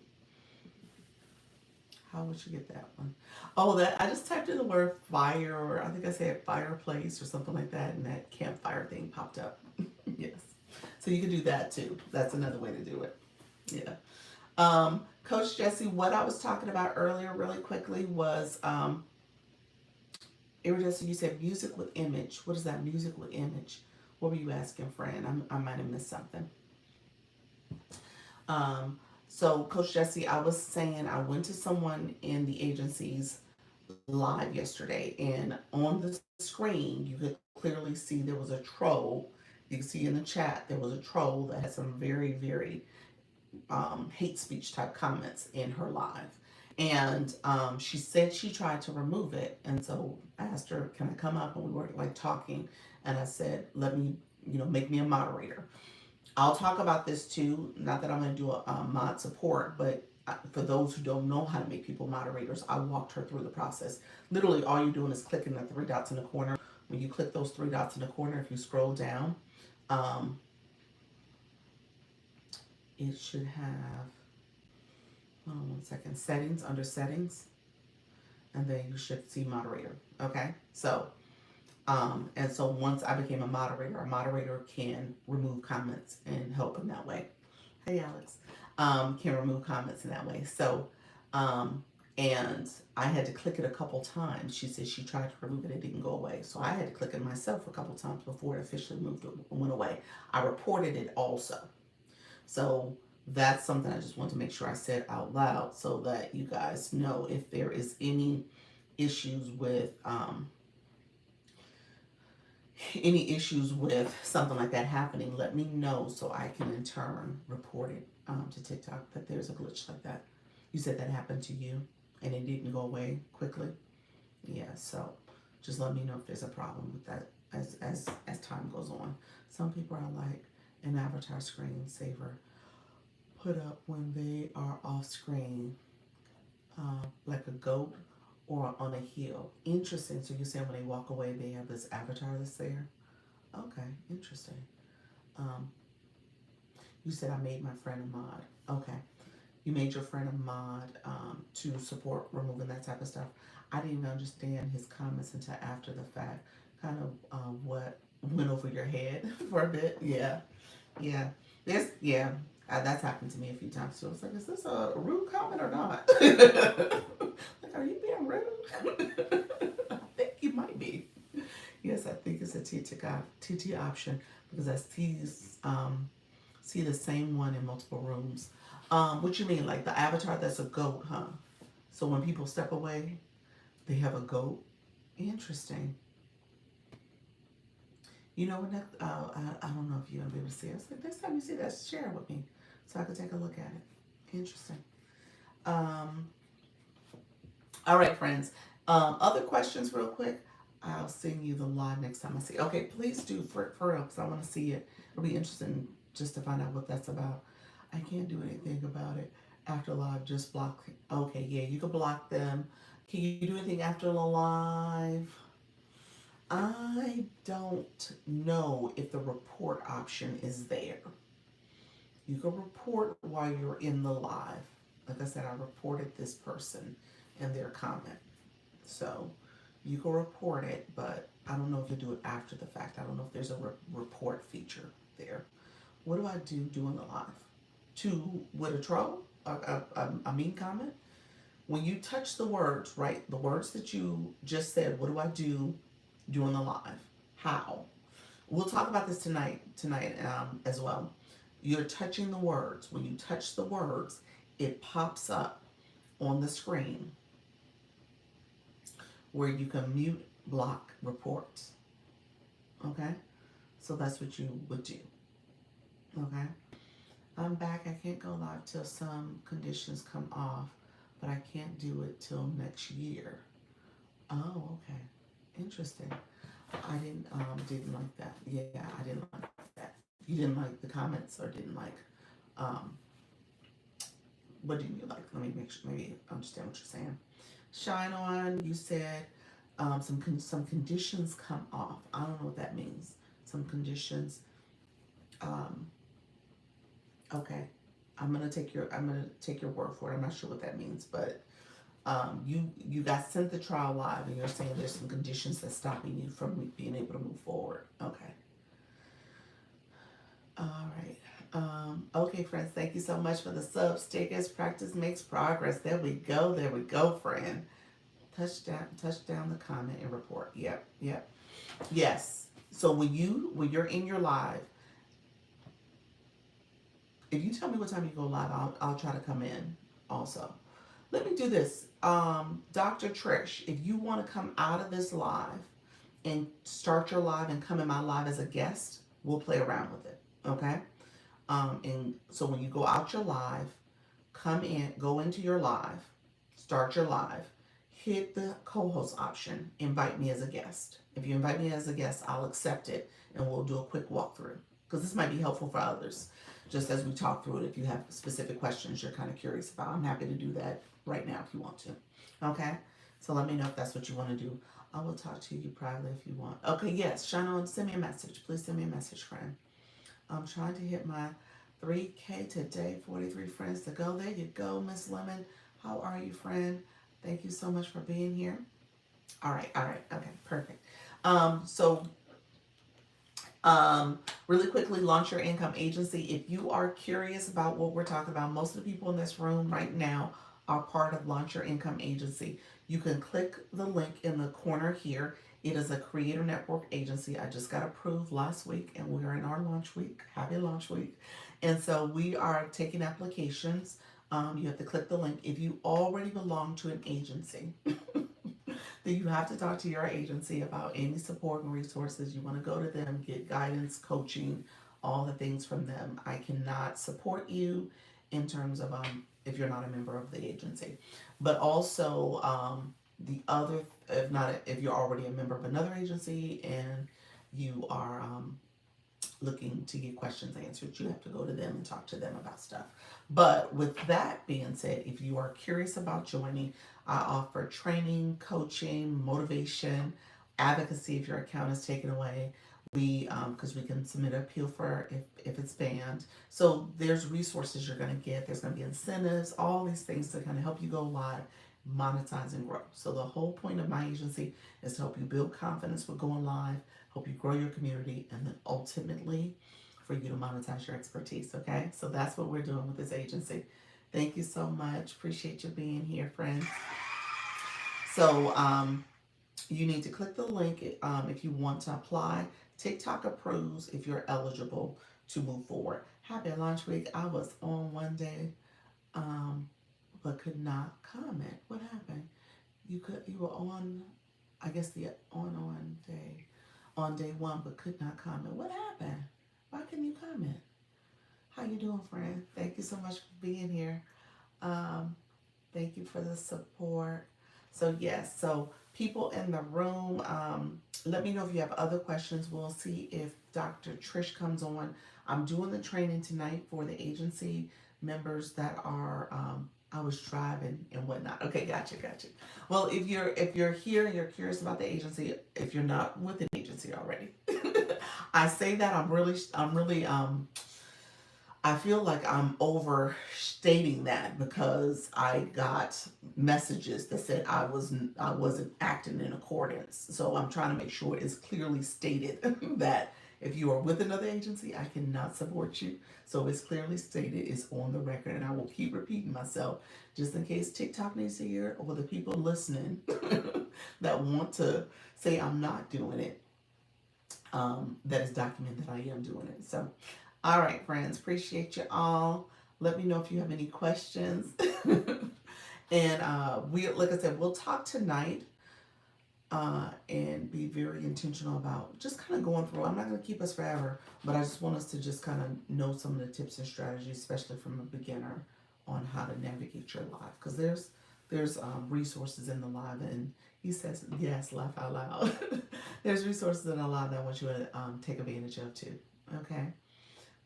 How would you get that one? Oh, that I just typed in the word fire, or I think I said fireplace or something like that, and that campfire thing popped up. Yes. So you can do that too. That's another way to do it. Yeah. Coach Jesse, what I was talking about earlier, really quickly, was iridescent. You said music with image. What is that? Music with image. What were you asking, friend? I might have missed something. Um, so, Coach Jesse, I was saying I went to someone in the agency's live yesterday, and on the screen, you could clearly see there was a troll. You can see in the chat there was a troll that had some very, very hate speech type comments in her live. And she said she tried to remove it. And so I asked her, can I come up? And we were like talking. And I said, let me, make me a moderator. I'll talk about this too. Not that I'm going to do a mod support, but for those who don't know how to make people moderators, I walked her through the process. Literally, all you're doing is clicking the three dots in the corner. When you click those three dots in the corner, if you scroll down, um, it should have, hold on one second, settings, under settings, and then you should see moderator. Okay, so and so once I became a moderator can remove comments and help in that way. Hey, Alex. Can remove comments in that way. So, and I had to click it a couple times. She said she tried to remove it, it didn't go away. So I had to click it myself a couple times before it officially went away. I reported it also. So that's something I just want to make sure I said out loud so that you guys know if there is issues with um, any issues with something like that happening, let me know so I can in turn report it to TikTok that there's a glitch like that. You said that happened to you and it didn't go away quickly. Yeah, so just let me know if there's a problem with that as time goes on. Some people are like an avatar screensaver put up when they are off screen, like a goat or on a hill. Interesting. So you're saying when they walk away, they have this avatar that's there? Okay, interesting. Um, you said I made my friend a mod. Okay. You made your friend a mod to support removing that type of stuff. I didn't even understand his comments until after the fact. Kind of what went over your head for a bit. Yeah, yeah. That's happened to me a few times too. It's like, is this a rude comment or not? Like, are you being rude? I think you might be. Yes, I think it's a TT option because I see the same one in multiple rooms. What you mean, like the avatar that's a goat, huh? So when people step away, they have a goat. Interesting. You know what? I don't know if you're gonna be able to see it. I was like, next time you see that, share it with me so I can take a look at it. Interesting. Um, all right, friends. Other questions, real quick. I'll send you the live next time I see it. Okay, please do for real, because I want to see it. It'll be interesting just to find out what that's about. I can't do anything about it after live. Just block. Okay, yeah, you can block them. Can you do anything after the live? I don't know if the report option is there. You can report while you're in the live. Like I said, I reported this person and their comment. So you can report it, but I don't know if you do it after the fact. I don't know if there's a report feature there. What do I do doing the live? To with a troll, a mean comment. When you touch the words, right? The words that you just said. What do I do doing the live? How? We'll talk about this tonight as well. You're touching the words. When you touch the words, it pops up on the screen where you can mute, block reports. Okay? So that's what you would do. Okay? I'm back. I can't go live till some conditions come off, but I can't do it till next year. Oh, okay. Interesting. I didn't like that. Yeah, I didn't like that. You didn't like the comments or didn't like um what didn't you like? Let me make sure maybe understand what you're saying. Shine on, you said some conditions come off. I don't know what that means. Some conditions. Um, okay, I'm gonna take your word for it. I'm not sure what that means, but you got sent the trial live, and you're saying there's some conditions that's stopping you from being able to move forward. Okay, all right. Okay, friends, thank you so much for the sub stickers. Practice makes progress. There we go. There we go, friend. Touch down the comment and report. Yep, yep. Yes. So when you're in your live, if you tell me what time you go live, I'll try to come in also. Let me do this. Dr. Trish, if you want to come out of this live and start your live and come in my live as a guest, we'll play around with it. Okay? And so when you go out your live, come in, go into your live, start your live, hit the co-host option, invite me as a guest. If you invite me as a guest, I'll accept it and we'll do a quick walkthrough because this might be helpful for others. Just as we talk through it, if you have specific questions you're kind of curious about, I'm happy to do that right now if you want to. Okay? So let me know if that's what you want to do. I will talk to you privately if you want. Okay, yes, Shannon, send me a message. Please send me a message, friend. I'm trying to hit my 3K today, 43 friends to go. There you go, Miss Lemon. How are you, friend? Thank you so much for being here. All right, okay, perfect. So really quickly, launch your income agency. If you are curious about what we're talking about, most of the people in this room right now are part of Launch Your Income Agency. You can click the link in the corner here. It is a creator network agency. I just got approved last week and we're in our launch week. Happy launch week. And so we are taking applications. You have to click the link. If you already belong to an agency, then you have to talk to your agency about any support and resources. You want to go to them, get guidance, coaching, all the things from them. I cannot support you in terms of if you're not a member of the agency, but also the other, if you're already a member of another agency and you are looking to get questions answered, you have to go to them and talk to them about stuff. But with that being said, if you are curious about joining, I offer training, coaching, motivation, advocacy if your account is taken away. Because we can submit an appeal for if it's banned. So there's resources you're going to get. There's going to be incentives, all these things to kind of help you go live, monetize, and grow. So the whole point of my agency is to help you build confidence with going live, help you grow your community, and then ultimately for you to monetize your expertise. Okay, so that's what we're doing with this agency. Thank you so much. Appreciate you being here, friends. So You need to click the link if you want to apply. TikTok approves if you're eligible to move forward. Happy launch week. I was on one day, um, but could not comment. What happened? You were on, I guess the on day one, but could not comment. What happened? Why couldn't you comment? How you doing, friend? Thank you so much for being here. Um, Thank you for the support. So yes, so people in the room, let me know if you have other questions. We'll see if Dr. Trish comes on. I'm doing the training tonight for the agency members that are. I was driving and whatnot. Okay, gotcha. Well, if you're here and you're curious about the agency, if you're not with an agency already, I say that I'm really I feel like I'm overstating that because I got messages that said I wasn't acting in accordance. So I'm trying to make sure it's clearly stated that if you are with another agency, I cannot support you. So it's clearly stated, it's on the record, and I will keep repeating myself just in case TikTok needs to hear it, or the people listening that want to say I'm not doing it, that is documented that I am doing it. So all right, friends, appreciate you all. Let me know if you have any questions. And like I said, we'll talk tonight and be very intentional about just kind of going through. I'm not going to keep us forever, but I just want us to just kind of know some of the tips and strategies, especially from a beginner, on how to navigate your life. Because there's resources in the live, and he says, yes, laugh out loud. There's resources in the live that I want you to take advantage of too. Okay.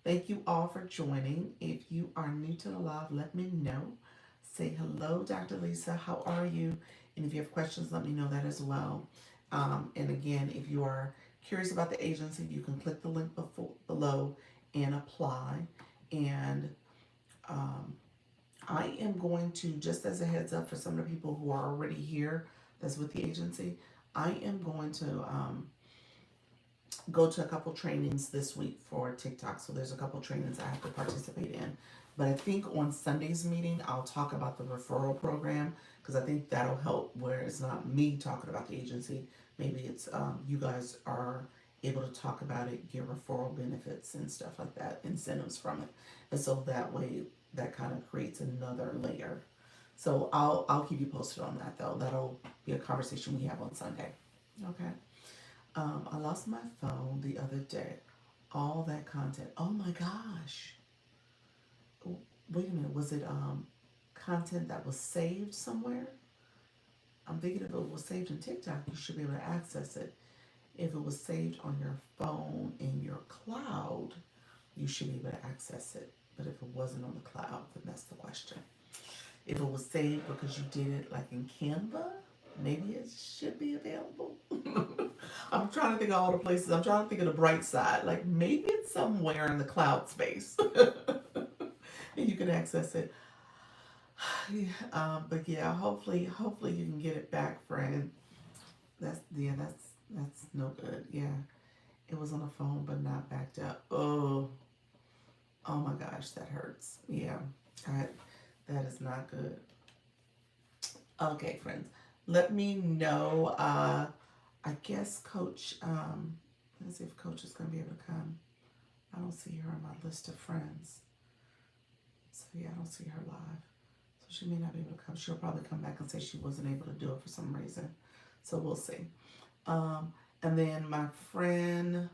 Thank you all for joining. If you are new to the live, let me know. Say hello, Dr. Lisa. How are you? And if you have questions, let me know that as well. And again, if you are curious about the agency, you can click the link below and apply. And um, I am going to, just as a heads up for some of the people who are already here that's with the agency, I am going to go to a couple trainings this week for TikTok. So there's a couple trainings I have to participate in. But I think on Sunday's meeting, I'll talk about the referral program, because I think that'll help where it's not me talking about the agency. Maybe it's you guys are able to talk about it, get referral benefits and stuff like that, incentives from it. And so that way, that kind of creates another layer. So I'll keep you posted on that though. That'll be a conversation we have on Sunday. Okay. I lost my phone the other day. All that content. Oh my gosh. Wait a minute. Was it content that was saved somewhere? I'm thinking if it was saved in TikTok, you should be able to access it. If it was saved on your phone in your cloud, you should be able to access it. But if it wasn't on the cloud, then that's the question. If it was saved because you did it like in Canva, maybe it should be available. I'm trying to think of all the places. I'm trying to think of the bright side. Like maybe it's somewhere in the cloud space and you can access it. Yeah, but yeah, hopefully you can get it back, friend. That's no good. Yeah, it was on the phone but not backed up. Oh my gosh, that hurts. Yeah, that is not good. Okay, friends, let me know. I guess Coach. Let's see if Coach is going to be able to come. I don't see her on my list of friends. So yeah, I don't see her live. So she may not be able to come. She'll probably come back and say she wasn't able to do it for some reason. So we'll see. And then my friend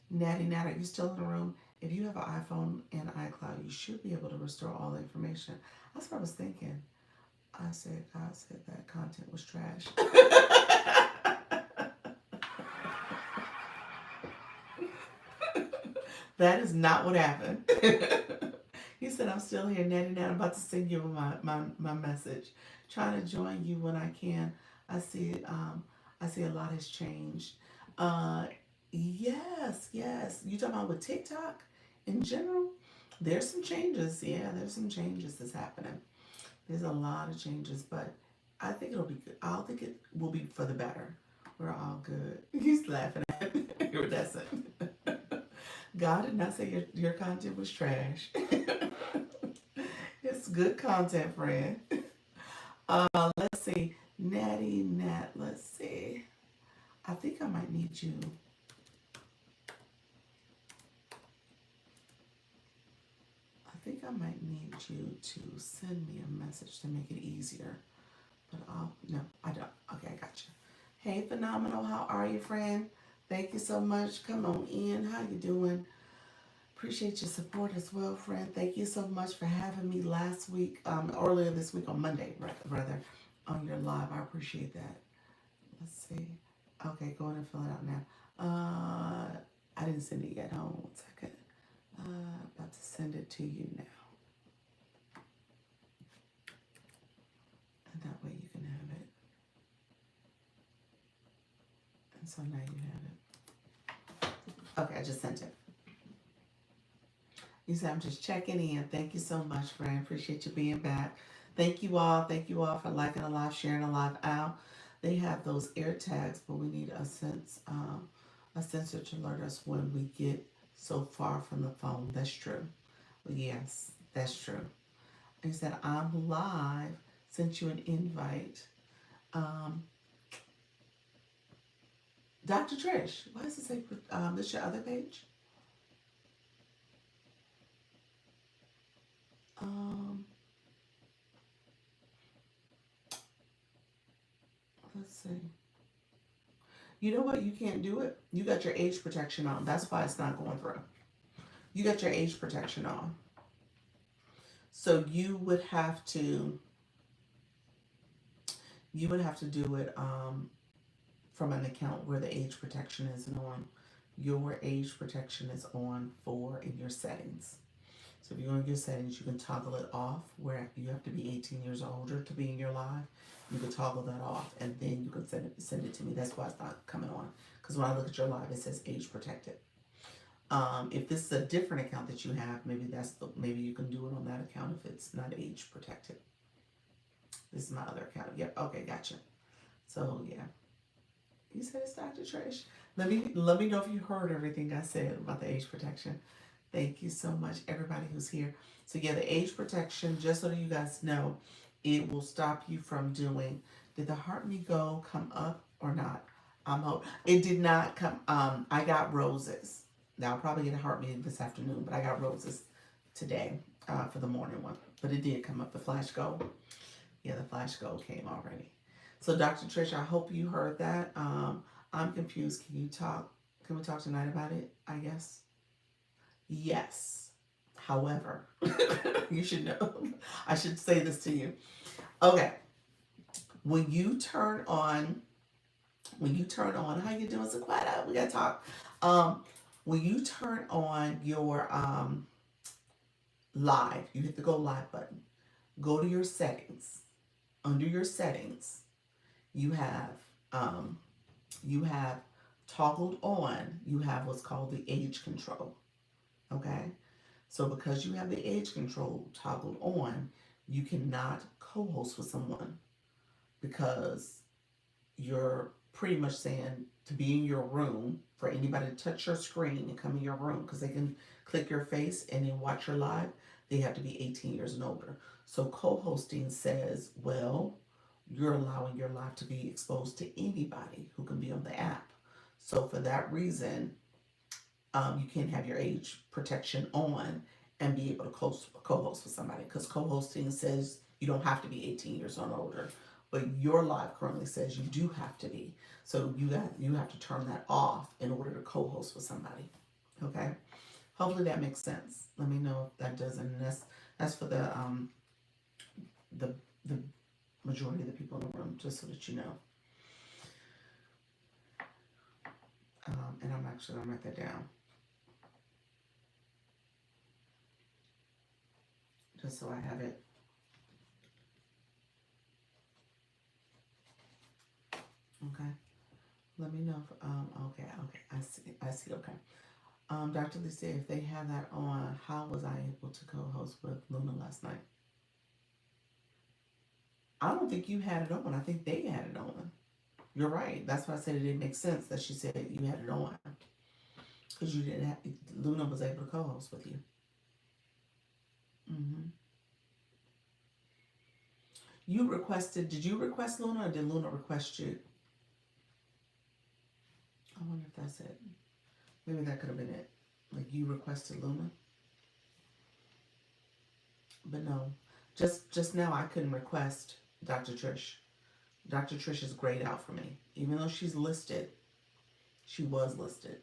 Natty, are you still in the room? If you have an iPhone and iCloud, you should be able to restore all the information. That's what I was thinking. God said that content was trash. That is not what happened. He said, I'm still here, Natty. I'm about to send you my message. Trying to join you when I can. I see a lot has changed. Yes. You talking about with TikTok in general? There's some changes. Yeah, there's some changes that's happening. There's a lot of changes, but I think it'll be good. I think it will be for the better. We're all good. He's laughing at me. Iridescent. God did not say your content was trash. It's good content, friend. Let's see. Natty Nat, let's see. I think I might need you. I think I might need you to send me a message to make it easier. But no, I don't. Okay, I got you. Hey, Phenomenal, how are you, friend? Thank you so much. Come on in. How you doing? Appreciate your support as well, friend. Thank you so much for having me last week, earlier this week on Monday, rather, on your live. I appreciate that. Let's see. Okay, go ahead and fill it out now. I didn't send it yet. Hold on 1 second. About to send it to you now. And that way you can have it. And so now you have it. Okay, I just sent it. You said I'm just checking in. Thank you so much, friend. Appreciate you being back. Thank you all. Thank you all for liking a live, sharing a live out. They have those air tags, but we need a sensor to alert us when we get so far from the phone. That's true. Yes, that's true. He said I'm live. Sent you an invite. Um, Dr. Trish, why does it say this your other page? Um, let's see. You know what? You can't do it. You got your age protection on. That's why it's not going through. You got your age protection on. So you would have to do it from an account where the age protection isn't on. Your age protection is on for in your settings. So if you go in your settings, you can toggle it off where you have to be 18 years or older to be in your live. You can toggle that off and then you can send it to me. That's why it's not coming on. Because when I look at your live, it says age protected. If this is a different account that you have, maybe you can do it on that account if it's not age protected. This is my other account. Yep. Okay, gotcha. So yeah, you said it's Dr. Trish. Let me know if you heard everything I said about the age protection. Thank you so much, everybody who's here. So yeah, the age protection, just so you guys know, it will stop you from doing. Did the Heart Me Go come up or not? It did not come. I got roses. Now I'll probably get a Heart Me this afternoon, but I got roses today for the morning one. But it did come up. The Flash Go. Yeah, the Flash Go came already. So Dr. Trish, I hope you heard that. I'm confused. Can you talk? Can we talk tonight about it? I guess. Yes. However, you should know. I should say this to you. Okay. When you turn on, how you doing, Sequetta? We gotta talk. When you turn on your live, you hit the go live button. Go to your settings. Under your settings, you have um, you have toggled on. You have what's called the age control. Okay. So because you have the age control toggled on, you cannot co-host with someone because you're pretty much saying to be in your room for anybody to touch your screen and come in your room because they can click your face and then watch your live. They have to be 18 years and older. So co-hosting says, well, you're allowing your live to be exposed to anybody who can be on the app. So for that reason, you can't have your age protection on and be able to co-host with somebody because co-hosting says you don't have to be 18 years or older, but your live currently says you do have to be. So you have to turn that off in order to co-host with somebody. Okay. Hopefully that makes sense. Let me know if that doesn't. And that's for the majority of the people in the room, just so that you know. And I'm actually gonna write that down. Just so I have it. Okay. Let me know if, okay, I see, okay. Dr. Lisa, if they have that on, how was I able to co-host with Luna last night? I don't think you had it on. I think they had it on. You're right. That's why I said it didn't make sense that she said you had it on. Because you didn't have, Luna was able to co-host with you. Mm-hmm. Did you request Luna or did Luna request you? that's it. Maybe that could have been it. Like you requested Luna, but no. Just now I couldn't request Dr. Trish. Dr. Trish is grayed out for me. Even though she's listed, she was listed.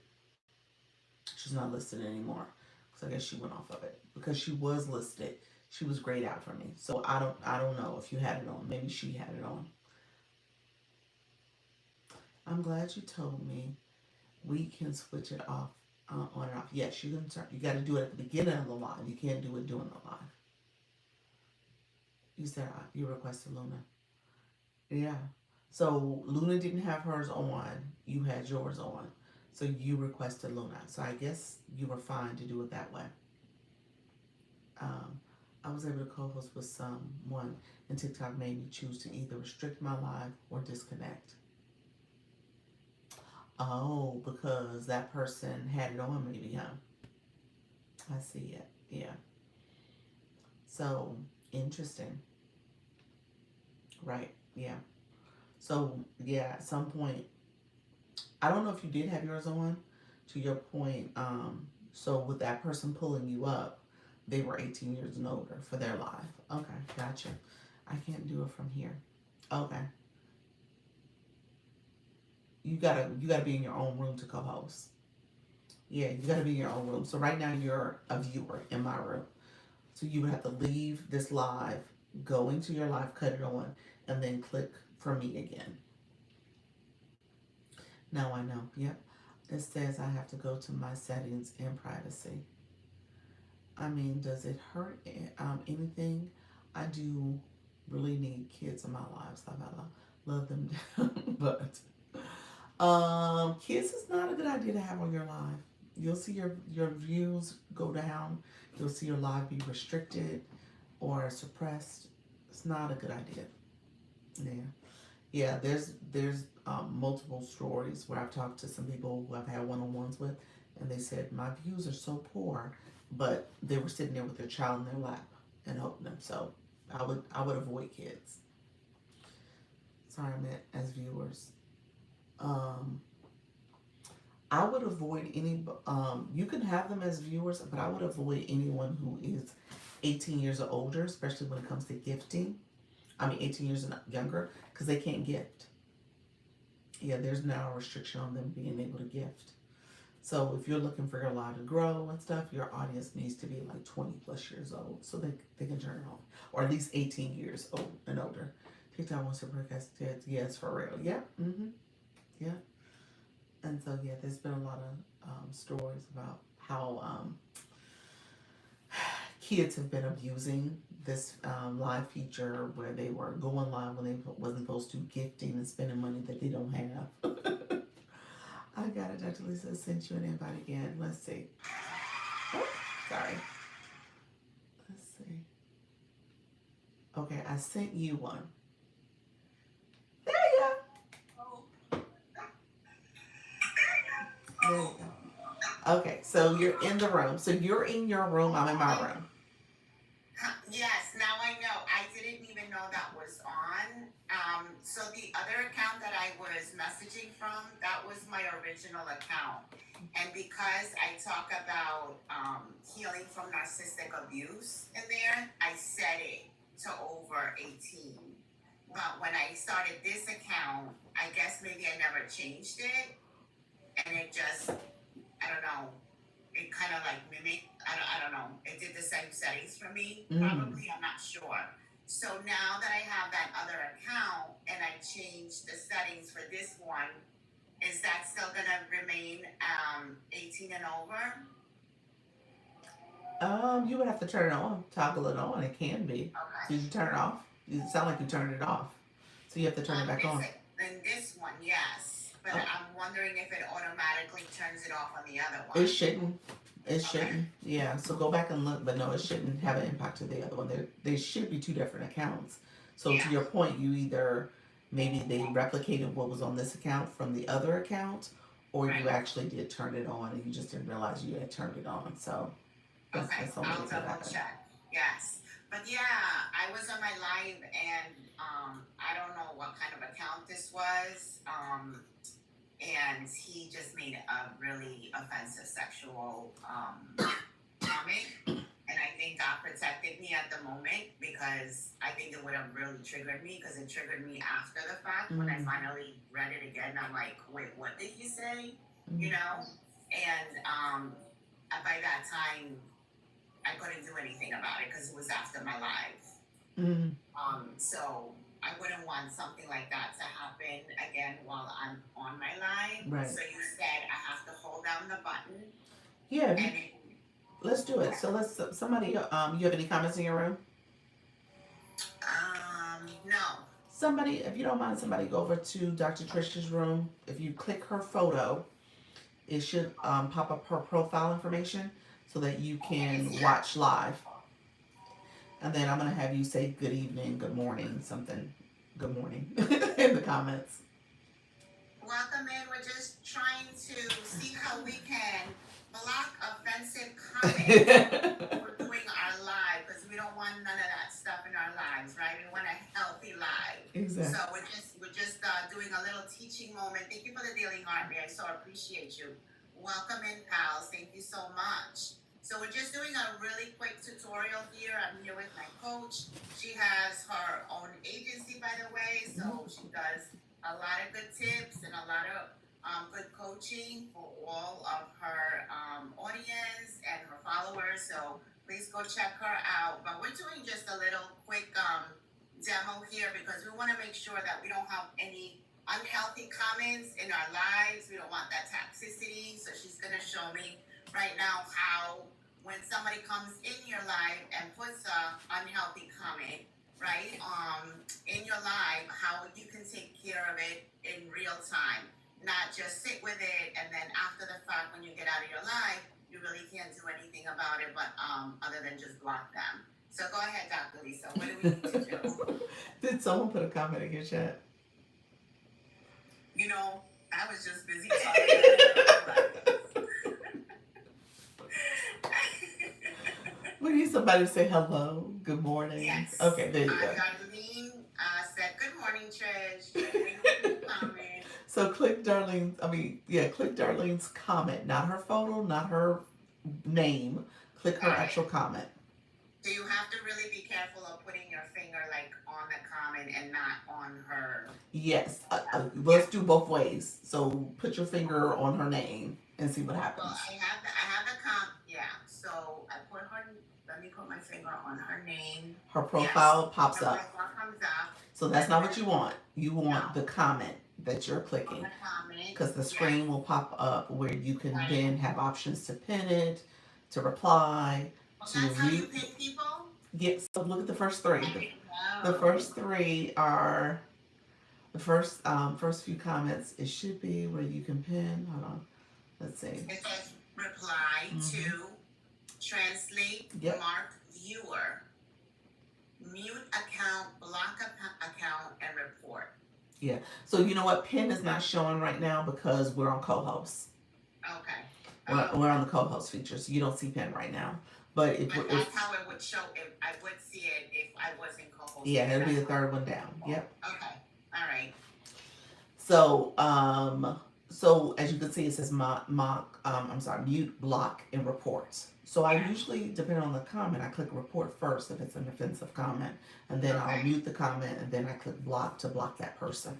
She's not listed anymore. So I guess she went off of it. Because she was listed, she was grayed out for me. So I don't know if you had it on. Maybe she had it on. I'm glad you told me we can switch it off on and off. Yes, you can turn. You got to do it at the beginning of the live. You can't do it during the live. You said you requested Luna. Yeah. So Luna didn't have hers on. You had yours on. So you requested Luna. So I guess you were fine to do it that way. Um, I was able to co-host with someone, and TikTok made me choose to either restrict my live or disconnect. Oh, because that person had it on, maybe, huh? I see it. Yeah. So interesting. Right. Yeah. So yeah, at some point, I don't know if you did have yours on. To your point, so with that person pulling you up, they were 18 years and older for their live. Okay, gotcha. I can't do it from here. Okay, you gotta be in your own room to co-host. Yeah, you gotta be in your own room. So right now you're a viewer in my room. So you would have to leave this live, go into your live, cut it on, and then click for me again. Now I know. Yep. It says I have to go to my settings and privacy. I mean, does it hurt anything? I do really need kids in my lives. I love them, but kids is not a good idea to have on your live. You'll see your views go down. You'll see your live be restricted or suppressed. It's not a good idea. Yeah, yeah. There's multiple stories where I've talked to some people who I've had one-on-ones with, and they said my views are so poor, but they were sitting there with their child in their lap and holding them. So I would avoid kids. Sorry, I meant as viewers. Um, I would avoid any. You can have them as viewers, but I would avoid anyone who is 18 years or older, especially when it comes to gifting. I mean, 18 years and younger, because they can't gift. Yeah, there's now a restriction on them being able to gift. So if you're looking for your live to grow and stuff, your audience needs to be like 20 plus years old so they can turn it on, or at least 18 years old and older. TikTok wants to broadcast kids. Yes, for real. Yeah. Yeah. And so yeah, there's been a lot of stories about how kids have been abusing this live feature where they were going live when they wasn't supposed to, gifting and spending money that they don't have. I got it. Dr. Lisa sent you an invite again. Let's see. Oh, sorry. Let's see. Okay, I sent you one. There you go. There you go. Okay, so you're in the room. So you're in your room. I'm in my room. Yes, now I know. I didn't even know that was on. So the other account that I was messaging from, that was my original account. And because I talk about healing from narcissistic abuse in there, I set it to over 18. But when I started this account, I guess maybe I never changed it. And it just, I don't know, it kind of like mimicked. I don't know. It did the same settings for me. Probably, I'm not sure. So now that I have that other account and I changed the settings for this one, is that still gonna remain 18 and over? You would have to turn it on, toggle it on. It can be. Okay. Did you turn it off? You sound like you turned it off. So you have to turn it back on. In this one, yes. But Oh, I'm wondering if it automatically turns it off on the other one. it shouldn't. It shouldn't. Yeah. So go back and look, but no, it shouldn't have an impact to the other one. They should be two different accounts. So to Yeah. your point, you either maybe they replicated what was on this account from the other account, or you Right. actually did turn it on and you just didn't realize you had turned it on. So Okay, that's the only I'll way it could double happen. check. Yes. But yeah, I was on my live and I don't know what kind of account this was. and he just made a really offensive sexual comment. And I think God protected me at the moment, because I think it would have really triggered me, because it triggered me after the fact. When I finally read it again, I'm like, wait, what did he say? You know? And by that time, I couldn't do anything about it because it was after my life. So I wouldn't want something like that to happen again while I'm on my live. Right. So you said I have to hold down the button. Yeah. And let's do it. So let's somebody. You have any comments in your room? no. Somebody, if you don't mind, somebody go over to Dr. Trish's room. If you click her photo, it should pop up her profile information so that you can watch live. And then I'm going to have you say good evening, good morning, something, good morning in the comments. Welcome in. We're just trying to see how we can block offensive comments. We're doing our live because we don't want none of that stuff in our lives, right? We want a healthy live. Exactly. So we're just doing a little teaching moment. Thank you for the Daily Heart, I so appreciate you. Welcome in, pals. Thank you so much. So we're just doing a really quick tutorial here. I'm here with my coach. She has her own agency, by the way, so she does a lot of good tips and a lot of good coaching for all of her audience and her followers. So please go check her out. But we're doing just a little quick demo here because we want to make sure that we don't have any unhealthy comments in our lives. We don't want that toxicity. So she's going to show me right now how, when somebody comes in your life and puts a unhealthy comment, right, in your life, how you can take care of it in real time, not just sit with it and then after the fact, when you get out of your life, you really can't do anything about it, but other than just block them. So go ahead, Dr. Lisa. What do we need to do? Did someone put a comment in your chat? You know, I was just busy talking. We need somebody to say hello, good morning. Yes. Okay, there you go. Darlene said, good morning, Trish. Comment. So click click Darlene's comment, not her photo, not her name. Click her actual comment. So you have to really be careful of putting your finger like on the comment and not on her. Yes, let's do both ways. So put your finger on her name and see what happens. Well, I have the comment. Yeah. So I put her. Let me put my finger on her name. Her profile pops her up. Profile comes up. So that's not what you want. You want the comment that you're clicking, because the screen will pop up where you can then have options to pin it, to reply, to that's how you pin people? Yeah, so look at the first three. The first three are the first few comments. It should be where you can pin. Hold on. Let's see. It says reply to, translate, mark viewer, mute account, block account, and report. Yeah. So you know what? Pin is not showing right now because we're on co-host. Okay. We're on the co-host feature, so you don't see pin right now. But that's how it would show. If I would see it if I wasn't co-hosting. Yeah, it'll be the third one down. Yep. Okay. All right. So as you can see, it says mute, block, and report. So I usually, depending on the comment, I click report first if it's an offensive comment, and then I'll mute the comment, and then I click block to block that person.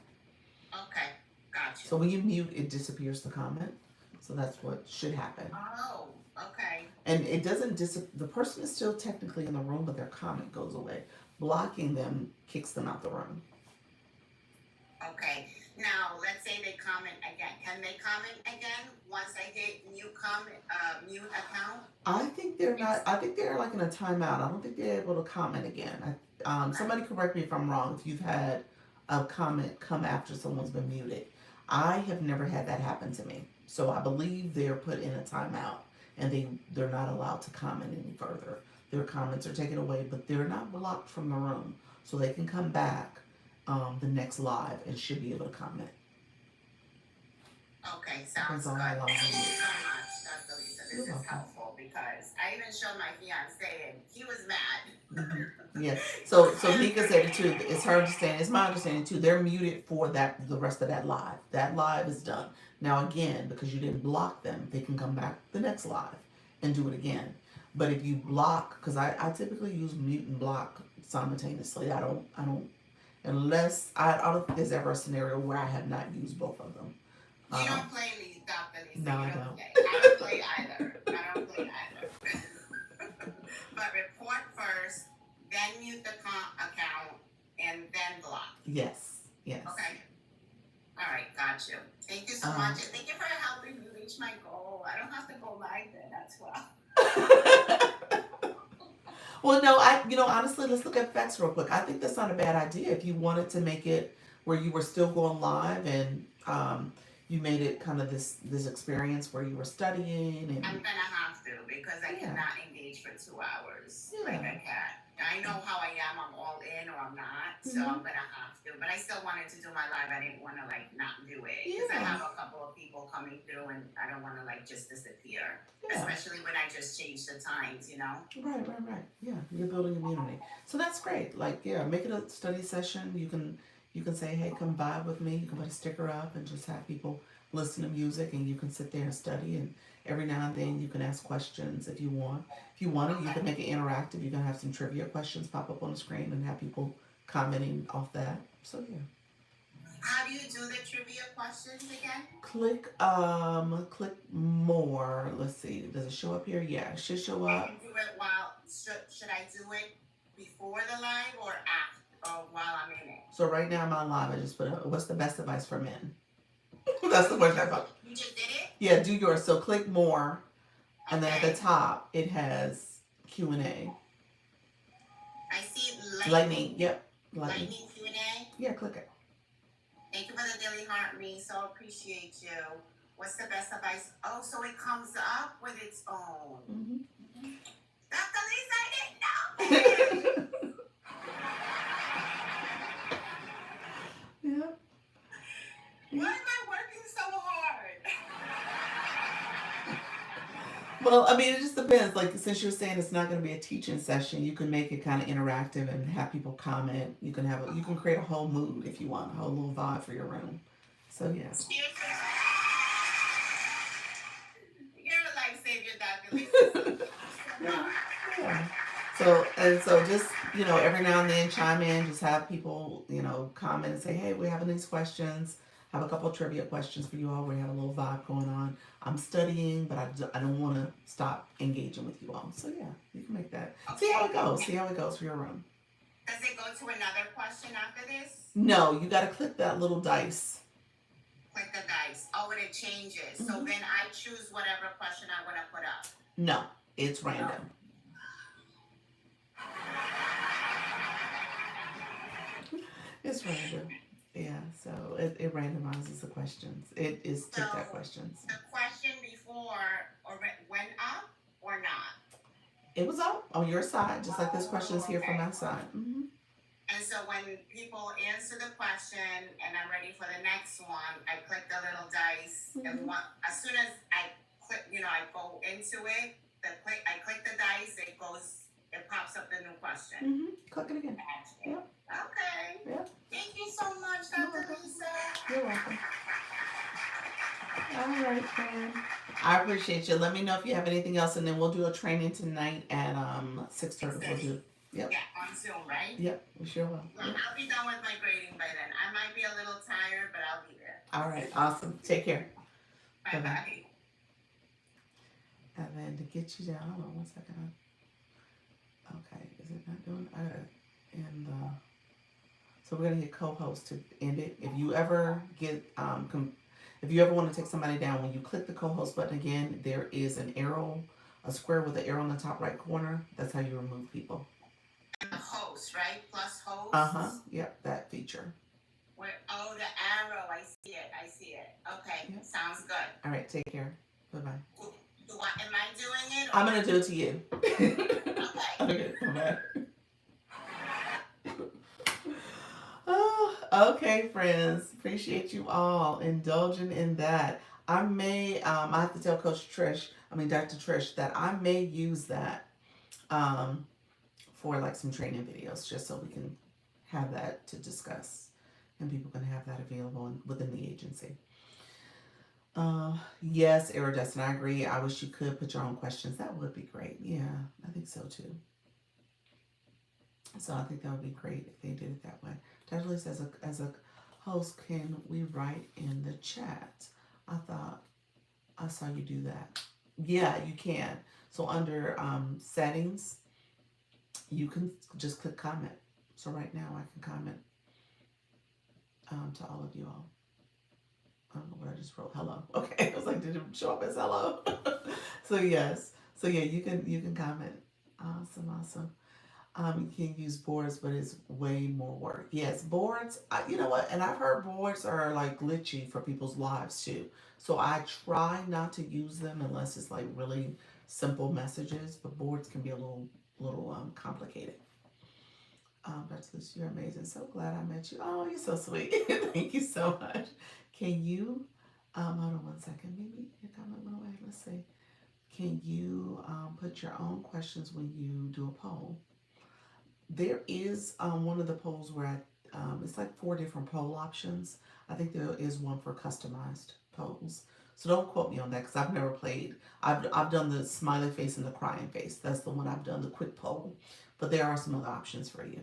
Okay, gotcha. So when you mute, it disappears the comment. So that's what should happen. Oh, okay. And it doesn't the person is still technically in the room, but their comment goes away. Blocking them kicks them out the room. Okay. Now, let's say they comment again. Can they comment again once I hit mute account? I think they're not. I think they're like in a timeout. I don't think they're able to comment again. Somebody correct me if I'm wrong. If you've had a comment come after someone's been muted, I have never had that happen to me. So I believe they're put in a timeout and they're not allowed to comment any further. Their comments are taken away, but they're not blocked from the room, so they can come back the next live and should be able to comment. Okay, sounds good. Thank you so much, Dr. Lisa. This is helpful. because I even showed my fiance and he was mad. Yeah. So Nika said it too. It's her understanding. It's my understanding too. They're muted for the rest of that live. That live is done. Now again, because you didn't block them, they can come back the next live and do it again. But if you block, because I typically use mute and block simultaneously. I don't I don't think there's ever a scenario where I have not used both of them. You don't play Dr. Lisa. No, I don't. play. I don't play either. I don't play either. But report first, then mute the account, and then block. Yes. Yes. Okay. All right, got you. Thank you so much. And thank you for helping me reach my goal. I don't have to go live then as well. Well, no, honestly, let's look at facts real quick. I think that's not a bad idea. If you wanted to make it where you were still going live and you made it kind of this experience where you were studying and I'm gonna have to because I cannot engage for 2 hours like I can. I know how I am. I'm all in or I'm not, so I'm gonna have to. But I still wanted to do my live. I didn't want to like not do it because I have a couple of people coming through, and I don't want to like just disappear. Especially when I just changed the times, you know. Right. Yeah, you're building immunity, so that's great. Like, yeah, make it a study session. You can say, hey, come vibe with me. You can put a sticker up and just have people listen to music, and you can sit there and study. And every now and then, you can ask questions if you want. If you want it, you can make it interactive. You can have some trivia questions pop up on the screen and have people commenting off that. So yeah. How do you do the trivia questions again? Click more. Let's see. Does it show up here? Yeah, it should show up. I can do it while. Should I do it before the live or after, or while I'm in it? So right now I'm on live. I just put what's the best advice for men? That's the question I put. You just did it? Yeah, do yours. So click more, and then at the top it has Q&A. I see lightning. Yep. Lightning Q&A. Yeah, click it. Thank you for the daily heart, me. So appreciate you. What's the best advice? Oh, so it comes up with its own. Mm-hmm. Dr. Lisa, I didn't know that. Yep. Why am I working so hard? Well, I mean, it just depends. Like, since you're saying it's not going to be a teaching session, you can make it kind of interactive and have people comment. You can you can create a whole mood if you want, a whole little vibe for your room. So yeah. You're a lifesaver, Dr. Lisa. Yeah. So just, every now and then chime in, just have people, comment and say, hey, we're having these questions. Have a couple of trivia questions for you all. We have a little vibe going on. I'm studying, but I don't want to stop engaging with you all. So yeah, you can make that. Okay. See how it goes. See how it goes for your room. Does it go to another question after this? No, you got to click that little dice. Click the dice. Oh, and it changes. Mm-hmm. So then I choose whatever question I want to put up. No, it's random. It's random. Yeah, so it randomizes the questions. It is tic-tac questions. The question before went up or not? It was up on your side, just like this question is here from my side. Mm-hmm. And so when people answer the question and I'm ready for the next one, I click the little dice. Mm-hmm. And as soon as I click, I go into it, I click the dice, it pops up the new question. Mm-hmm. Click it again. Yep. Okay. Yep. Thank you so much, Dr. Lisa. You're welcome. All right, friend. I appreciate you. Let me know if you have anything else, and then we'll do a training tonight at 6:30. We'll do. Yep. Yeah, on Zoom, right? Yep, we sure will. Well, yep. I'll be done with my grading by then. I might be a little tired, but I'll be there. All right, awesome. Take care. Bye-bye. And then to get you down, hold on 1 second. Okay, is it not doing? So we're gonna hit co-host to end it. If you ever get if you ever want to take somebody down, when you click the co-host button again, there is an arrow, a square with an arrow in the top right corner. That's how you remove people. And the host, right? Plus host. Yep, that feature. The arrow. I see it. Okay, yep. Sounds good. All right, take care. Bye-bye. Am I doing it? I'm gonna do it to you. Okay. Okay. Bye-bye. Oh, okay, friends. Appreciate you all indulging in that. I may, I have to tell Coach Trish, Dr. Trish, that I may use that um, for like some training videos, just so we can have that to discuss, and people can have that available within the agency. Yes, Iridescent, I agree. I wish you could put your own questions. That would be great. Yeah, I think so too. So I think that would be great if they did it that way. Dr. Lisa, as a host, can we write in the chat? I thought I saw you do that. Yeah, you can. So under settings, you can just click comment. So right now I can comment to all of you all. I don't know what I just wrote. Hello. Okay. I was like, did it show up as hello? So yes. So yeah, you can comment. Awesome, awesome. You can use boards, but it's way more work. Yes, boards. You know what? And I've heard boards are like glitchy for people's lives too. So I try not to use them unless it's like really simple messages. But boards can be a little complicated. Dr. Lucy, you're amazing. So glad I met you. Oh, you're so sweet. Thank you so much. Can you, hold on one second. Maybe your comment went away. Let's see. Can you put your own questions when you do a poll? There is one of the polls where it's like four different poll options. I think there is one for customized polls. So don't quote me on that because I've never played. I've done the smiley face and the crying face. That's the one I've done, the quick poll. But there are some other options for you.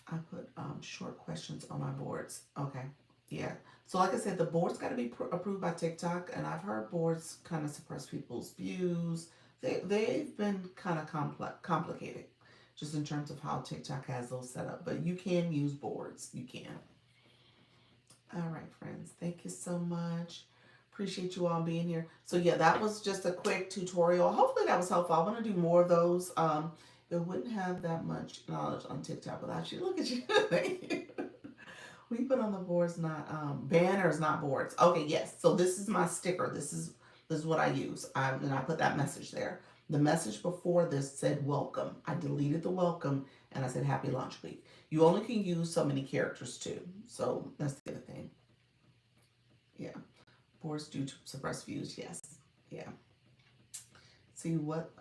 I put short questions on my boards. Okay. Yeah. So like I said, the board's got to be approved by TikTok, and I've heard boards kind of suppress people's views. They've been kind of complicated, just in terms of how TikTok has those set up. But you can use boards. You can. All right, friends. Thank you so much. Appreciate you all being here. So yeah, that was just a quick tutorial. Hopefully that was helpful. I want to do more of those. It wouldn't have that much knowledge on TikTok without you. Look at you. Thank you. We put on the boards, not banners, not boards. Okay, yes. So this is my sticker. This is what I use. And I put that message there. The message before this said welcome. I deleted the welcome and I said happy launch week. You only can use so many characters too. So that's the other thing. Yeah. Boards do suppress views. Yes. Yeah. See what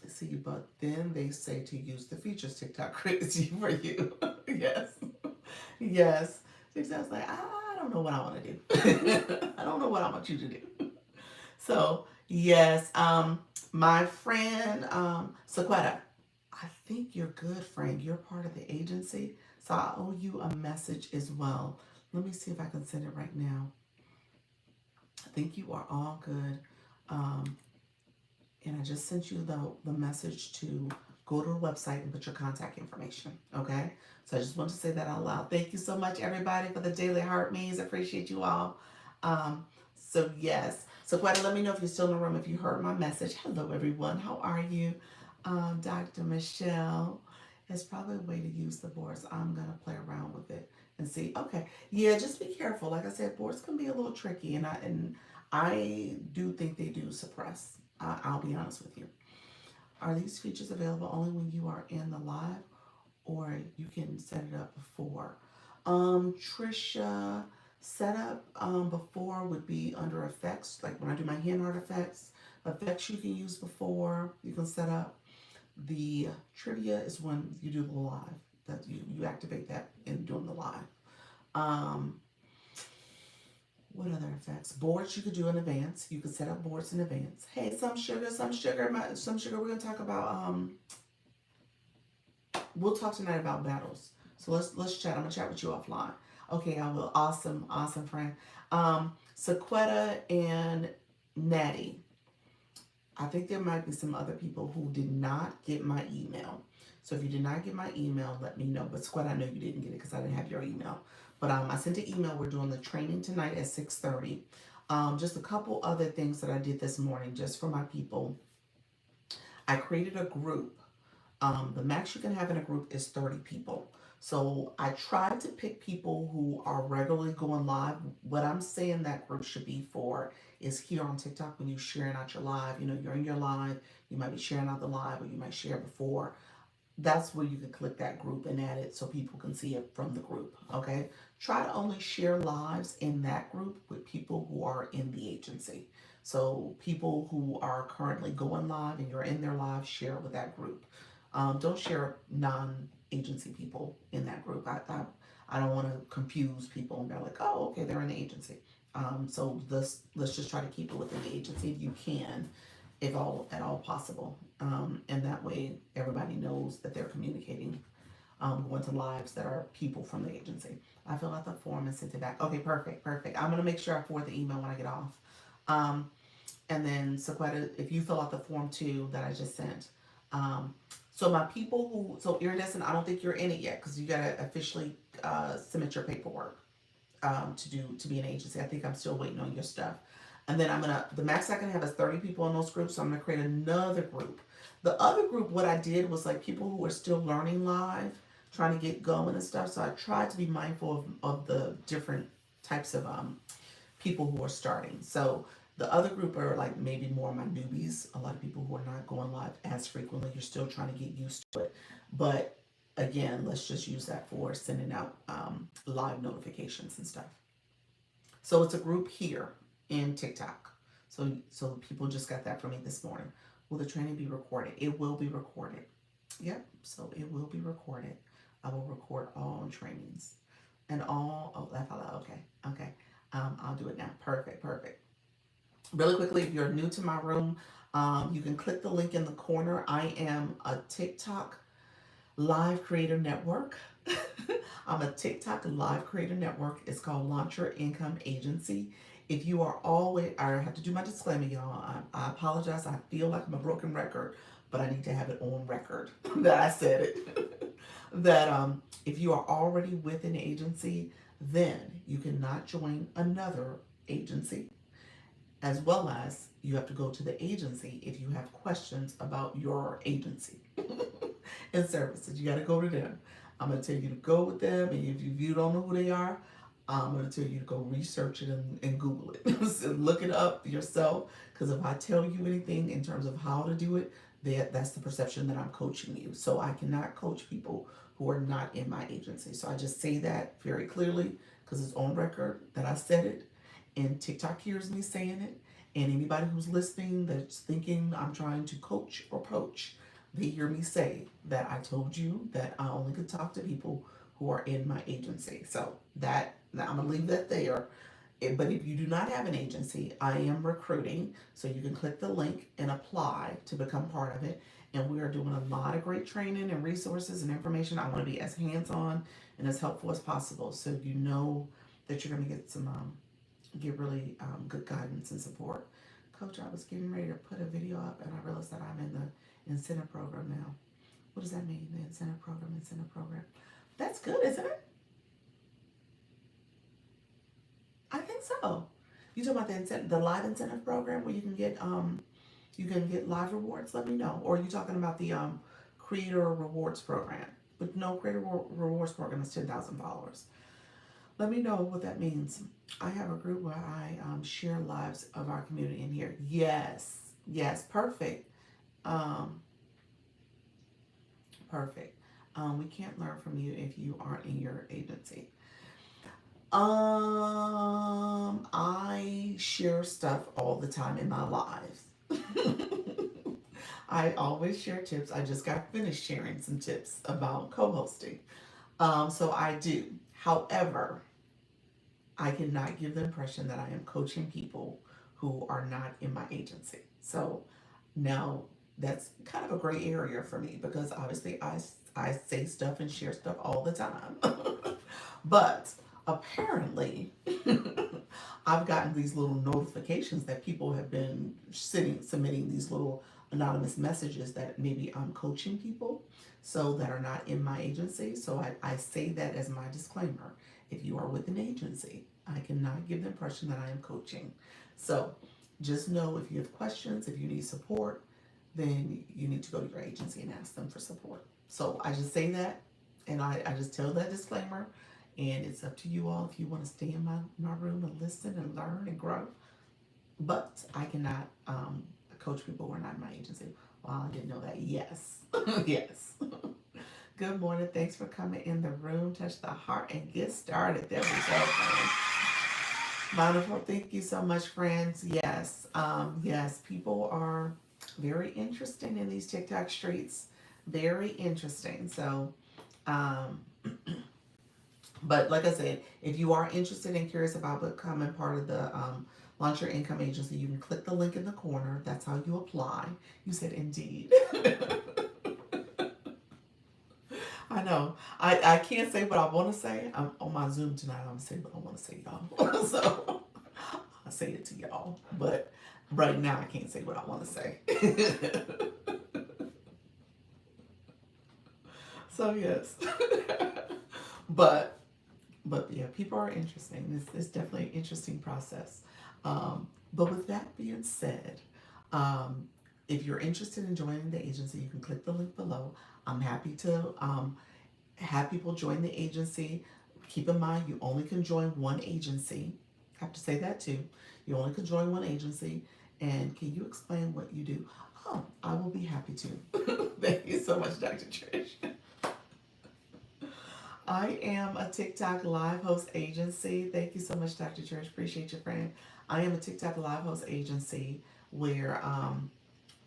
see, but then they say to use the features TikTok creates you for you. Yes. Yes. TikTok's like, I don't know what I want to do. I don't know what I want you to do. So yes, my friend Sequetta, I think you're good, friend. You're part of the agency, so I owe you a message as well. Let me see if I can send it right now. I think you are all good. Um, and I just sent you the message to go to the website and put your contact information. Okay. So I just want to say that out loud. Thank you so much, everybody, for the daily heart means. Appreciate you all. Um, so yes. So Quetta, let me know if you're still in the room. If you heard my message. Hello, everyone. How are you? Dr. Michelle. It's probably a way to use the boards. I'm gonna play around with it and see. Okay. Yeah, just be careful. Like I said, boards can be a little tricky, and I do think they do suppress. I'll be honest with you. Are these features available only when you are in the live, or you can set it up before? Trisha, setup before would be under effects, like when I do my hand art effects. Effects you can use before, you can set up. The trivia is when you do the live, that you activate that in doing the live. Um, What other effects? Boards you could do in advance. You could set up boards in advance. Hey, some sugar, some sugar, some sugar. We're gonna talk about. We'll talk tonight about battles. So let's chat. I'm gonna chat with you offline. Okay, I will. Awesome, awesome friend. Sequetta and Natty. I think there might be some other people who did not get my email. So if you did not get my email, let me know. But Squad, I know you didn't get it because I didn't have your email. But I sent an email. We're doing the training tonight at 6:30. Just a couple other things that I did this morning just for my people. I created a group. The max you can have in a group is 30 people. So I tried to pick people who are regularly going live. What I'm saying that group should be for is here on TikTok when you're sharing out your live. You know, you're in your live, you might be sharing out the live, or you might share before. that's where you can click that group and add it so people can see it from the group. Okay. Try to only share lives in that group with people who are in the agency. So people who are currently going live and you're in their live, share it with that group. Don't share non-agency people in that group. I don't want to confuse people and they're like, oh, okay, they're in the agency. So let's just try to keep it within the agency if you can, if all at all possible. And that way everybody knows that they're communicating, going to lives that are people from the agency. I fill out the form and sent it back. Okay, perfect, perfect. I'm gonna make sure I forward the email when I get off. Um, and then Sequetta, if you fill out the form too that I just sent. Um, so my people who, so Iridescent, I don't think you're in it yet because you gotta officially submit your paperwork to be an agency. I think I'm still waiting on your stuff. And then the max I can have is 30 people in those groups. So I'm gonna create another group. The other group, what I did was like people who are still learning live, trying to get going and stuff. So I tried to be mindful of the different types of people who are starting. So the other group are like maybe more my newbies, a lot of people who are not going live as frequently. You're still trying to get used to it. But again, let's just use that for sending out live notifications and stuff. So it's a group here in TikTok. So people just got that from me this morning. Will the training be recorded? It will be recorded. Yep. So it will be recorded. I will record all trainings and all. Oh, that fell out. Okay. Okay. I'll do it now. Perfect. Perfect. Really quickly, if you're new to my room, you can click the link in the corner. I am a TikTok live creator network. I'm a TikTok live creator network. It's called Launch Your Income Agency. If you are always, I have to do my disclaimer, y'all. I apologize. I feel like I'm a broken record, but I need to have it on record that I said it. That if you are already with an agency, then you cannot join another agency, as well as you have to go to the agency if you have questions about your agency and services. You got to go to them. I'm going to tell you to go with them, and if you don't know who they are, I'm going to tell you to go research it and Google it. So look it up yourself, because if I tell you anything in terms of how to do it, that's the perception that I'm coaching you. So I cannot coach people who are not in my agency. So I just say that very clearly because it's on record that I said it, and TikTok hears me saying it. And anybody who's listening that's thinking I'm trying to coach or poach, they hear me say that I told you that I only could talk to people who are in my agency. So that I'm gonna leave that there. But if you do not have an agency, I am recruiting. So you can click the link and apply to become part of it. And we are doing a lot of great training and resources and information. I want to be as hands-on and as helpful as possible, so you know that you're going to get really good guidance and support. Coach, I was getting ready to put a video up and I realized that I'm in the incentive program now. What does that mean? The incentive program. That's good, isn't it? I think so. You talking about the live incentive program where you can get live rewards? Let me know. Or are you talking about the creator rewards program? But no, creator rewards program is $10,000. Let me know what that means. I have a group where I share lives of our community in here. Yes, yes, perfect, um, perfect. We can't learn from you if you aren't in your agency. I share stuff all the time in my lives. I always share tips. I just got finished sharing some tips about co-hosting. So I do. However, I cannot give the impression that I am coaching people who are not in my agency. So now that's kind of a gray area for me because obviously I say stuff and share stuff all the time. But apparently, I've gotten these little notifications that people have been submitting these little anonymous messages that maybe I'm coaching people so that are not in my agency. So I say that as my disclaimer. If you are with an agency, I cannot give the impression that I am coaching. So just know if you have questions, if you need support, then you need to go to your agency and ask them for support. So I just say that, and I just tell that disclaimer, and it's up to you all if you want to stay in my room and listen and learn and grow. But I cannot coach people who are not in my agency. Well, I didn't know that. Yes. Yes. Good morning. Thanks for coming in the room. Touch the heart and get started. There we go, friends. Wonderful. Thank you so much, friends. Yes. Yes, people are very interesting in these TikTok streets. Very interesting. So, um, but like I said, if you are interested and curious about becoming part of the Launch Your Income Agency, you can click the link in the corner. That's how you apply. You said indeed. I know. I can't say what I want to say. I'm on my Zoom tonight. I'm going to say what I want to say, y'all. So I'll say it to y'all. But right now, I can't say what I want to say. So, yes. but but yeah, people are interesting. It's definitely an interesting process. But with that being said, um, if you're interested in joining the agency, you can click the link below. I'm happy to have people join the agency. Keep in mind, you only can join one agency. I have to say that too. You only can join one agency. And can you explain what you do? Oh, I will be happy to. Thank you so much, Dr. Trish. I am a TikTok live host agency. Thank you so much, Dr. Trish. Appreciate your friend. I am a TikTok live host agency where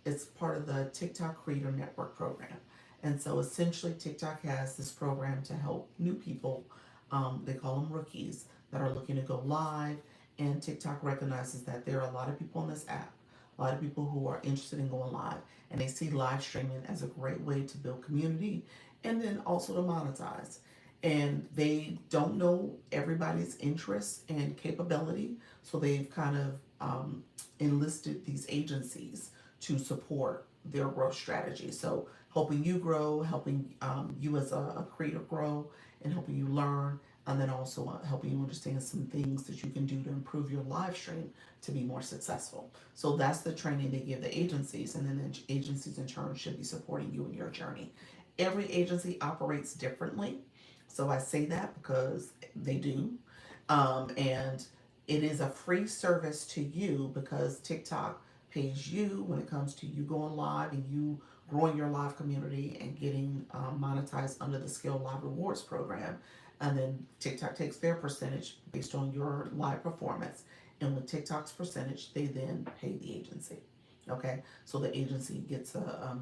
it's part of the TikTok Creator Network program. And so essentially, TikTok has this program to help new people. They call them rookies that are looking to go live. And TikTok recognizes that there are a lot of people on this app, a lot of people who are interested in going live. And they see live streaming as a great way to build community and then also to monetize. And they don't know everybody's interests and capability. So they've kind of enlisted these agencies to support their growth strategy. So helping you grow, helping you as a creator grow, and helping you learn, and then also helping you understand some things that you can do to improve your live stream to be more successful. So that's the training they give the agencies, and then the agencies in turn should be supporting you in your journey. Every agency operates differently. So I say that because they do. And it is a free service to you because TikTok pays you when it comes to you going live and you growing your live community and getting monetized under the Skill Live Rewards program. And then TikTok takes their percentage based on your live performance. And with TikTok's percentage, they then pay the agency. Okay, so the agency gets a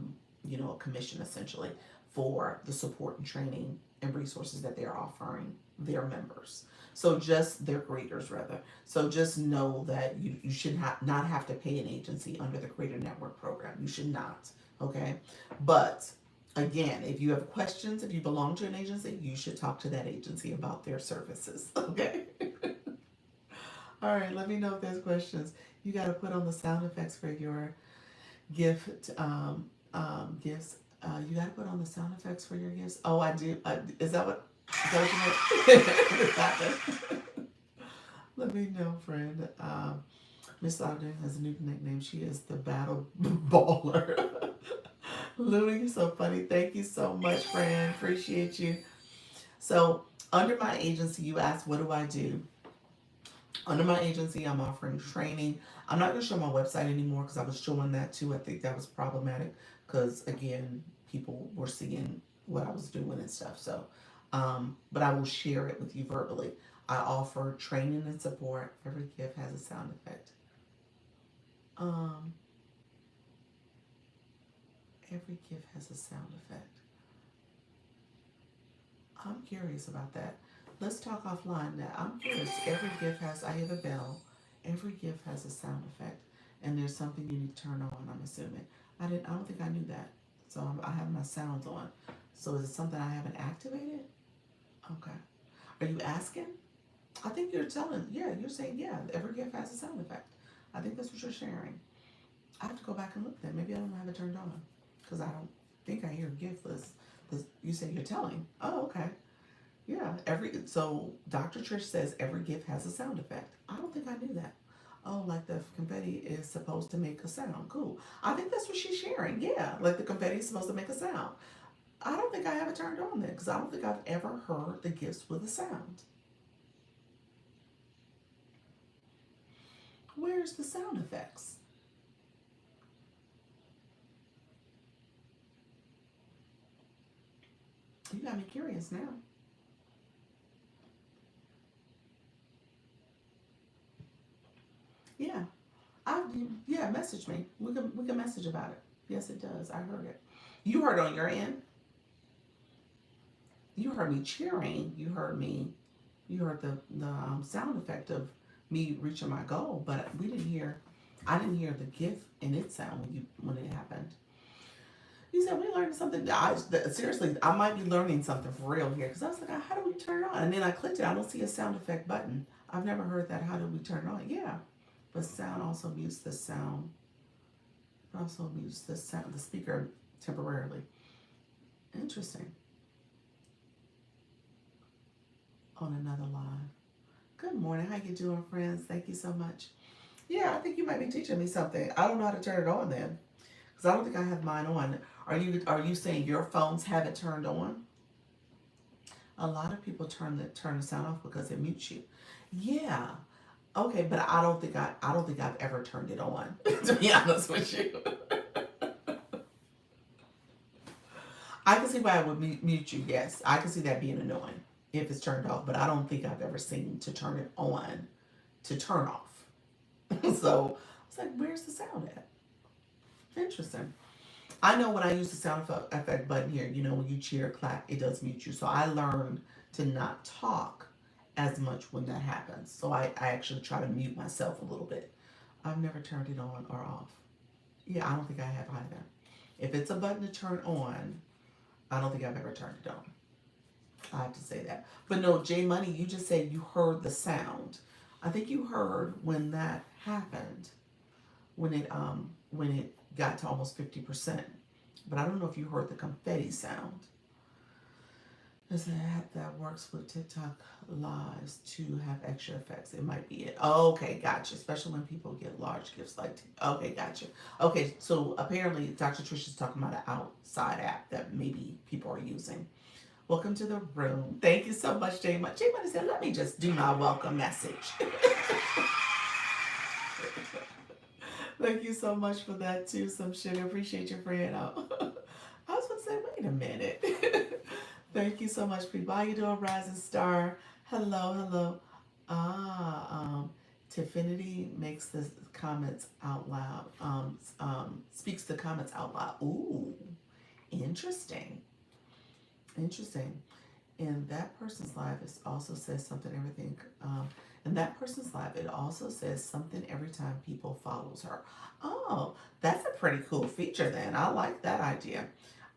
commission essentially for the support and training and resources that they're offering their members. So just their creators rather. So just know that you should not have to pay an agency under the Creator Network program. You should not. Okay. But again, if you have questions, if you belong to an agency, you should talk to that agency about their services. Okay. All right. Let me know if there's questions. You got to put on the sound effects for your gift gifts. You got to put on the sound effects for your gifts. Oh, I do. Is that what you meant? Let me know, friend. Miss Ogden has a new nickname. She is the Battle Baller. Luna, you're so funny. Thank you so much, friend. Appreciate you. So, under my agency, you asked, what do I do? Under my agency, I'm offering training. I'm not going to show my website anymore because I was showing that too. I think that was problematic because, again, people were seeing what I was doing and stuff. So, but I will share it with you verbally. I offer training and support. Every gift has a sound effect. Um, every gift has a sound effect. I'm curious about that. Let's talk offline now. I'm curious. Every gift has, I hear the bell. Every gift has a sound effect. And there's something you need to turn on, I'm assuming. I don't think I knew that. So I have my sounds on. So is it something I haven't activated? Okay. Are you asking? I think you're telling, yeah, you're saying, yeah, every gift has a sound effect. I think that's what you're sharing. I have to go back and look then. Maybe I don't have it turned on. Because I don't think I hear gift list. You say you're telling. Oh, okay. Yeah, so Dr. Trish says every gift has a sound effect. I don't think I knew that. Oh, like the confetti is supposed to make a sound. Cool. I think that's what she's sharing. Yeah, like the confetti is supposed to make a sound. I don't think I have it turned on then because I don't think I've ever heard the gifts with a sound. Where's the sound effects? You got me curious now. Yeah, I yeah. Message me. We can message about it. Yes, it does. I heard it. You heard on your end. You heard me cheering. You heard me. You heard the sound effect of me reaching my goal, but we didn't hear. I didn't hear the gift in its sound when it happened. You said we learned something. Seriously, I might be learning something for real here because I was like, how do we turn it on? And then I clicked it. I don't see a sound effect button. I've never heard that. How do we turn it on? Yeah, but sound also mutes the sound. It also mutes the sound, the speaker temporarily. Interesting. On another live. Good morning. How you doing, friends? Thank you so much. Yeah, I think you might be teaching me something. I don't know how to turn it on then, because I don't think I have mine on. Are you saying your phones have it turned on? A lot of people turn the sound off because it mutes you. Yeah. Okay, but I don't think I've ever turned it on. To be honest with you, I can see why it would mute you. Yes, I can see that being annoying if it's turned off. But I don't think I've ever seen to turn it on to turn off. So it's like, where's the sound at? Interesting. I know when I use the sound effect button here, when you cheer, clap, it does mute you. So I learned to not talk as much when that happens. So I actually try to mute myself a little bit. I've never turned it on or off. Yeah, I don't think I have either. If it's a button to turn on, I don't think I've ever turned it on. I have to say that. But no, J Money, you just said you heard the sound. I think you heard when that happened, when it got to almost 50%. But I don't know if you heard the confetti sound. There's an app that works with TikTok lives to have extra effects. It might be it. Oh, okay, gotcha. Especially when people get large gifts like. Okay, gotcha. Okay, so apparently Dr. Trish is talking about an outside app that maybe people are using. Welcome to the room. Thank you so much, J Money. J Money said, "Let me just do my welcome message." Thank you so much for that too, some sugar. Appreciate your friend. Oh, I was going to say, wait a minute. Thank you so much, people. How you doing, Rising Star? Hello, hello. Tiffany makes the comments out loud. Speaks the comments out loud. Ooh, interesting. Interesting. In that person's live, it also says something, everything. In that person's live, it also says something every time people follows her. Oh, that's a pretty cool feature then. I like that idea.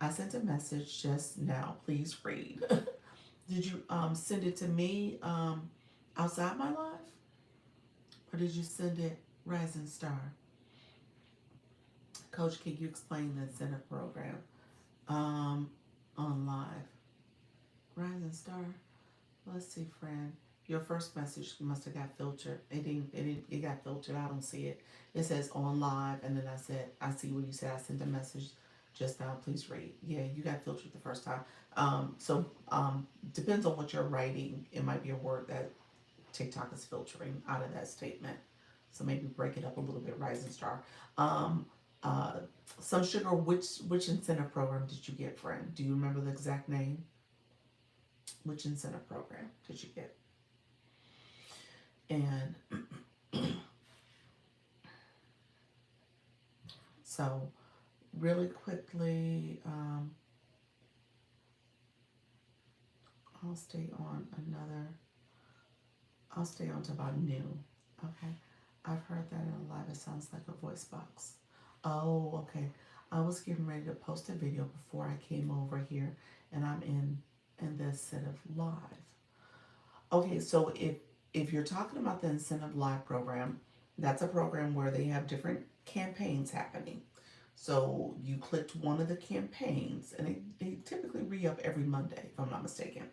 I sent a message just now. Please read. Did you send it to me outside my live? Or did you send it Rising Star? Coach, can you explain the incentive program on live? Rising Star. Let's see, friend. Your first message must have got filtered. It got filtered. I don't see it. It says on live, and then I said, I see what you said. I sent a message just now. Please read. Yeah, you got filtered the first time. So depends on what you're writing. It might be a word that TikTok is filtering out of that statement. So maybe break it up a little bit. Rising Star. Um, uh, some sugar. Which incentive program did you get, friend? Do you remember the exact name? Which incentive program did you get? And so, really quickly, I'll stay on another. I'll stay on to about noon. Okay. I've heard that in a live. It sounds like a voice box. Oh, okay. I was getting ready to post a video before I came over here, and I'm in this set of live. Okay, so if you're talking about the Incentive Live program, that's a program where they have different campaigns happening. So you clicked one of the campaigns, and they typically re-up every Monday, if I'm not mistaken.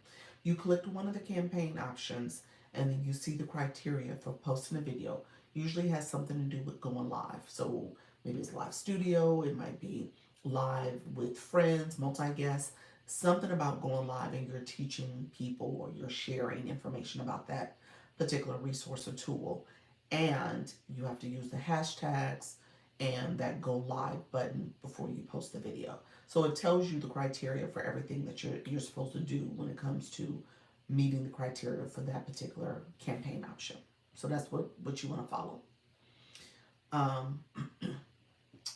You clicked one of the campaign options, and then you see the criteria for posting a video. Usually has something to do with going live. So maybe it's live studio, it might be live with friends, multi-guest, something about going live and you're teaching people or you're sharing information about that particular resource or tool. And you have to use the hashtags and that go live button before you post the video. So it tells you the criteria for everything that you're supposed to do when it comes to meeting the criteria for that particular campaign option. So that's what you want to follow. Um,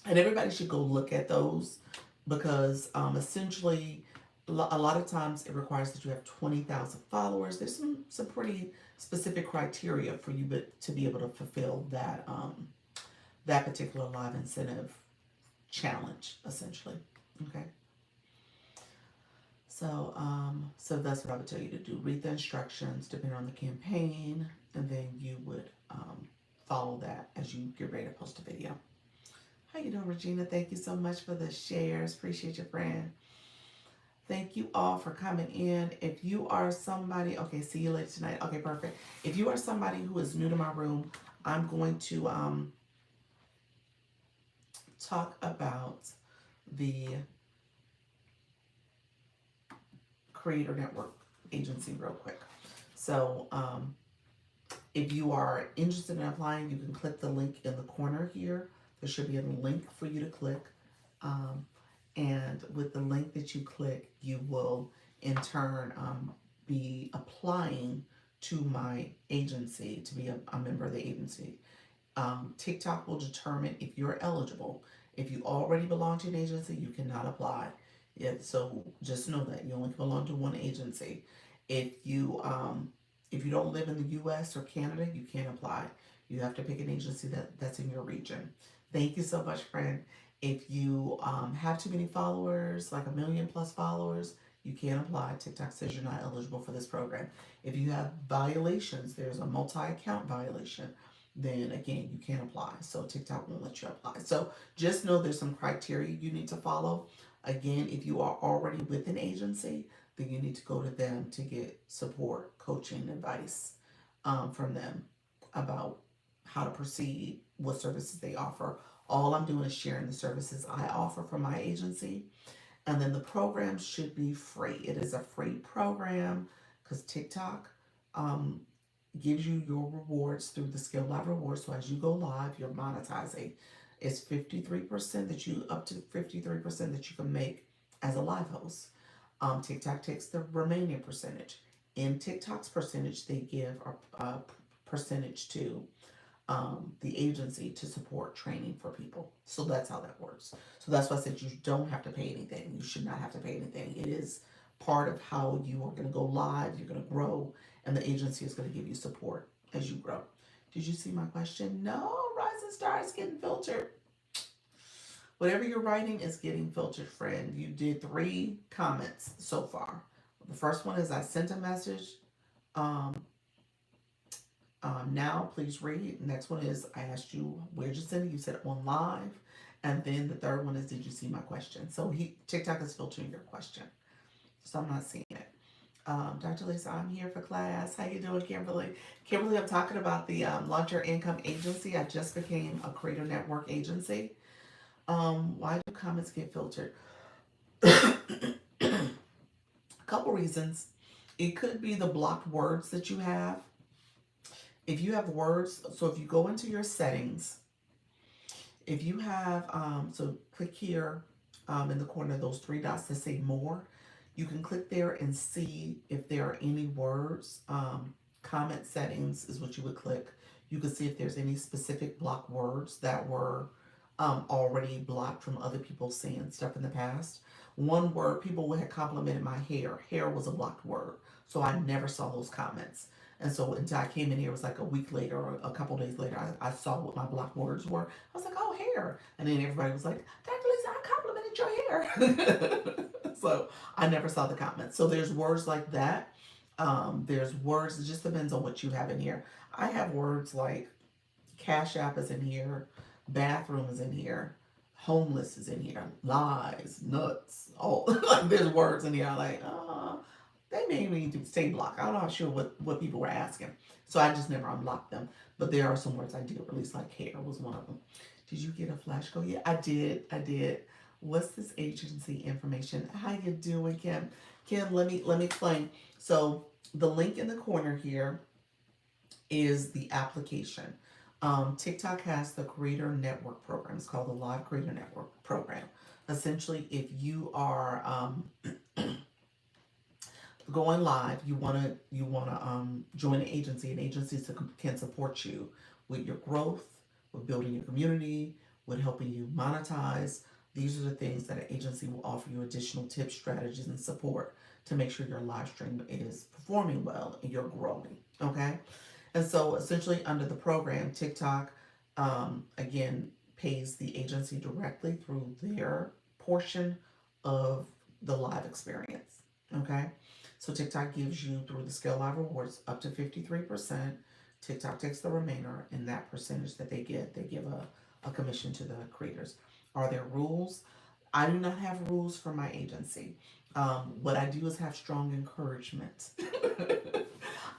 and everybody should go look at those because essentially a lot of times it requires that you have 20,000 followers. There's some pretty specific criteria for you to be able to fulfill that particular live incentive challenge, essentially. Okay. So that's what I would tell you to do. Read the instructions depending on the campaign, and then you would follow that as you get ready to post a video. How you doing, Regina? Thank you so much for the shares. Appreciate your friend. Thank you all for coming in. If you are somebody, okay, see you later tonight. Okay, perfect. If you are somebody who is new to my room, I'm going to talk about the Creator Network Agency real quick. So if you are interested in applying, you can click the link in the corner here. There should be a link for you to click. And with the link that you click, you will in turn be applying to my agency to be a member of the agency. TikTok will determine if you're eligible. If you already belong to an agency, you cannot apply. Yeah, so just know that you only belong to one agency. If you don't live in the U.S. or Canada, you can't apply. You have to pick an agency that's in your region. Thank you so much, friend. If you have too many followers, like 1 million plus followers, you can't apply. TikTok says you're not eligible for this program. If you have violations, there's a multi-account violation, then again, you can't apply. So TikTok won't let you apply. So just know there's some criteria you need to follow. Again, if you are already with an agency, then you need to go to them to get support, coaching, advice from them about how to proceed, what services they offer. All I'm doing is sharing the services I offer from my agency. And then the program should be free. It is a free program because TikTok gives you your rewards through the Skill Live rewards. So as you go live, you're monetizing. It's 53% that you up to 53% that you can make as a live host. TikTok takes the remaining percentage. In TikTok's percentage, they give a percentage to the agency to support training for people. So that's how that works. So that's why I said you don't have to pay anything. You should not have to pay anything. It is part of how you are going to go live, you're going to grow, and the agency is going to give you support as you grow. Did you see my question? No, Rising Star is getting filtered. Whatever you're writing is getting filtered, friend. You did 3 comments so far. The first one is I sent a message. Now, please read. Next one is I asked you where'd you send it. You said on live. And then the third one is did you see my question? So TikTok is filtering your question. So I'm not seeing it. Dr. Lisa, I'm here for class. How you doing, Kimberly? Kimberly, I'm talking about the Launch Your Income Agency. I just became a Creator Network agency. Why do comments get filtered? A couple reasons. It could be the blocked words that you have. If you have words, so if you go into your settings, if you have, so click here in the corner, those 3 dots that say more, you can click there and see if there are any words. Comment settings is what you would click. You can see if there's any specific blocked words that were already blocked from other people saying stuff in the past. One word, people had complimented my hair. Hair was a blocked word. So I never saw those comments. And so until I came in here, it was like a week later or a couple days later, I saw what my blocked words were. I was like, oh, hair. And then everybody was like, Dr. Lisa, I complimented your hair. So I never saw the comments. So there's words like that. There's words, it just depends on what you have in here. I have words like Cash App is in here, bathroom is in here, homeless is in here, lies, nuts, all like there's words in here. I'm like, they may need to stay blocked. I'm not sure what people were asking. So I just never unblocked them. But there are some words I did release, like hair was one of them. Did you get a flash code? Yeah, I did. What's this agency information? How you doing, Kim? Kim, let me explain. So the link in the corner here is the application. TikTok has the Creator Network program. It's called the Live Creator Network program. Essentially, if you are going live, you wanna join an agency, and agencies can support you with your growth, with building your community, with helping you monetize. These are the things that an agency will offer you additional tips, strategies, and support to make sure your live stream is performing well and you're growing. Okay, and so essentially under the program, TikTok again pays the agency directly through their portion of the live experience. Okay, so TikTok gives you through the Scale Live Rewards up to 53%. TikTok takes the remainder, and that percentage that they give a commission to the creators. Are there rules? I do not have rules for my agency. What I do is have strong encouragement.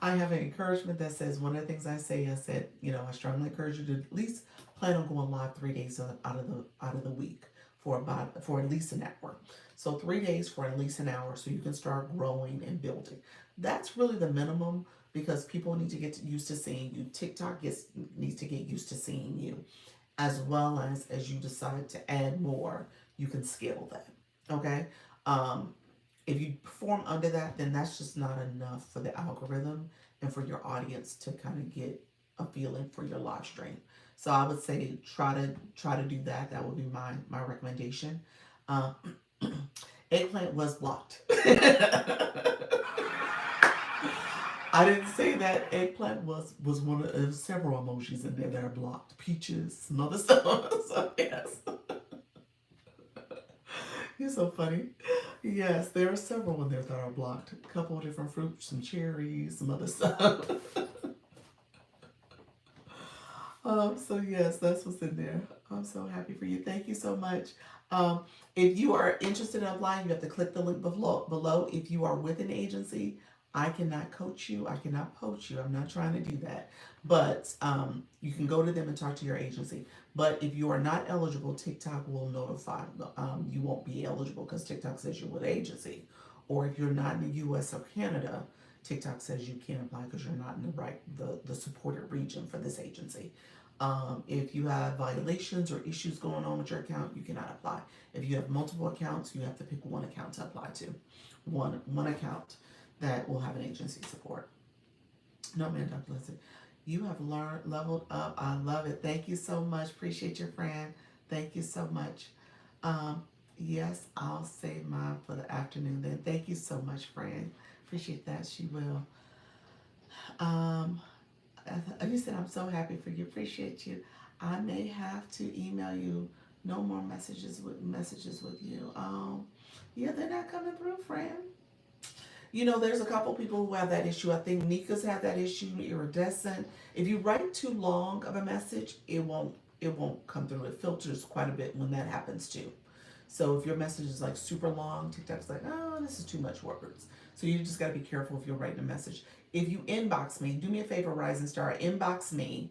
I have an encouragement that says one of the things I said, I strongly encourage you to at least plan on going live 3 days out of the week for at least an hour. So 3 days for at least an hour, so you can start growing and building. That's really the minimum because people need to get used to seeing you. Needs to get used to seeing you, as well as you decide to add more, you can scale that. Okay. Um, if you perform under that, then that's just not enough for the algorithm and for your audience to kind of get a feeling for your live stream. So I would say try to do that. That would be my recommendation. Um, Eggplant was blocked. I didn't say that. Eggplant was one of several emojis in there that are blocked. Peaches, some other stuff. So yes, you're so funny. Yes, there are several in there that are blocked. A couple of different fruits, some cherries, some other stuff. So yes, that's what's in there. I'm so happy for you. Thank you so much. Um, if you are interested in applying, you have to click the link below. If you are with an agency, I cannot coach you. I cannot poach you. I'm not trying to do that. But you can go to them and talk to your agency. But if you are not eligible, TikTok will notify. You won't be eligible because TikTok says you're with an agency. Or if you're not in the U.S. or Canada, TikTok says you can't apply because you're not in the supported region for this agency. If you have violations or issues going on with your account, you cannot apply. If you have multiple accounts, you have to pick one account to apply to. One account that will have an agency support. No, man, Dr. Listen. You have leveled up. I love it. Thank you so much. Appreciate your friend. Thank you so much. Um, yes, I'll save mine for the afternoon then. Thank you so much, friend. Appreciate that. She will. Um, you said I'm so happy for you. Appreciate you. I may have to email you. No more messages with you. Yeah, they're not coming through, friend. There's a couple people who have that issue. I think Nika's had that issue, iridescent. If you write too long of a message, it won't come through. It filters quite a bit when that happens too. So if your message is like super long, TikTok's like, oh, this is too much words. So you just gotta be careful if you're writing a message. If you inbox me, do me a favor, Rising Star, inbox me.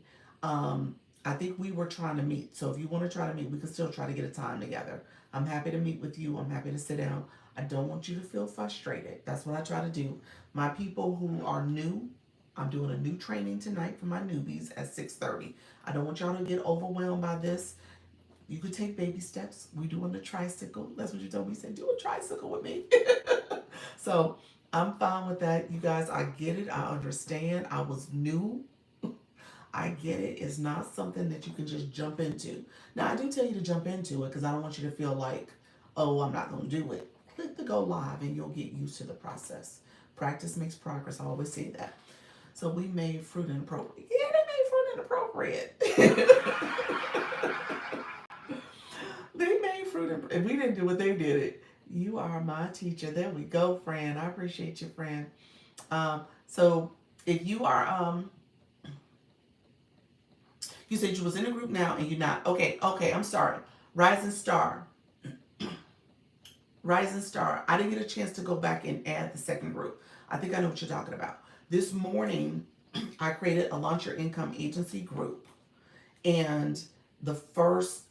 I think we were trying to meet. So if you want to try to meet, we can still try to get a time together. I'm happy to meet with you. I'm happy to sit down. I don't want you to feel frustrated. That's what I try to do. My people who are new, I'm doing a new training tonight for my newbies at 6:30. I don't want y'all to get overwhelmed by this. You could take baby steps. We doing the tricycle. That's what you told me. You said, do a tricycle with me. So I'm fine with that. You guys, I get it. I understand. I was new. I get it. It's not something that you can just jump into. Now, I do tell you to jump into it because I don't want you to feel like, oh, I'm not going to do it. Click the go live and you'll get used to the process. Practice makes progress. I always say that. So we made fruit inappropriate. Yeah, they made fruit inappropriate. They made fruit inappropriate. If we didn't do it, they did it. You are my teacher. There we go, friend. I appreciate you, friend. So if you are you said you was in a group now and you're not. Okay, I'm sorry. Rising Star. Rising Star. I didn't get a chance to go back and add the second group. I think I know what you're talking about. This morning, I created a Launch Your Income Agency group. And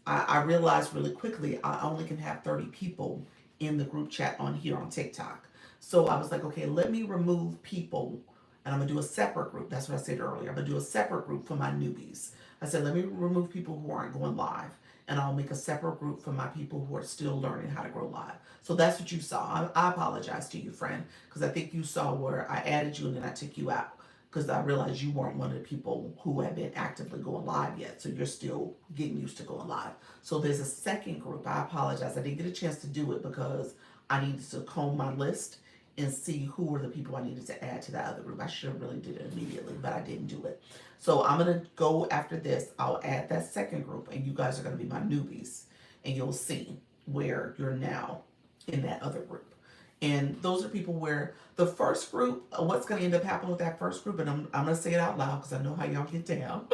I realized really quickly, I only can have 30 people in the group chat on here on TikTok. So I was like, okay, let me remove people and I'm gonna do a separate group. That's what I said earlier. I'm gonna do a separate group for my newbies. I said, let me remove people who aren't going live, and I'll make a separate group for my people who are still learning how to grow live. So that's what you saw. I apologize to you, friend, because I think you saw where I added you and then I took you out because I realized you weren't one of the people who had been actively going live yet. So you're still getting used to going live. So there's a second group. I apologize. I didn't get a chance to do it because I needed to comb my list and see who were the people I needed to add to that other group. I should have really did it immediately, but I didn't do it. So I'm gonna go after this. I'll add that second group, and you guys are gonna be my newbies, and you'll see where you're now in that other group. And those are people where the first group, what's going to end up happening with that first group, and I'm going to say it out loud because I know how y'all get down.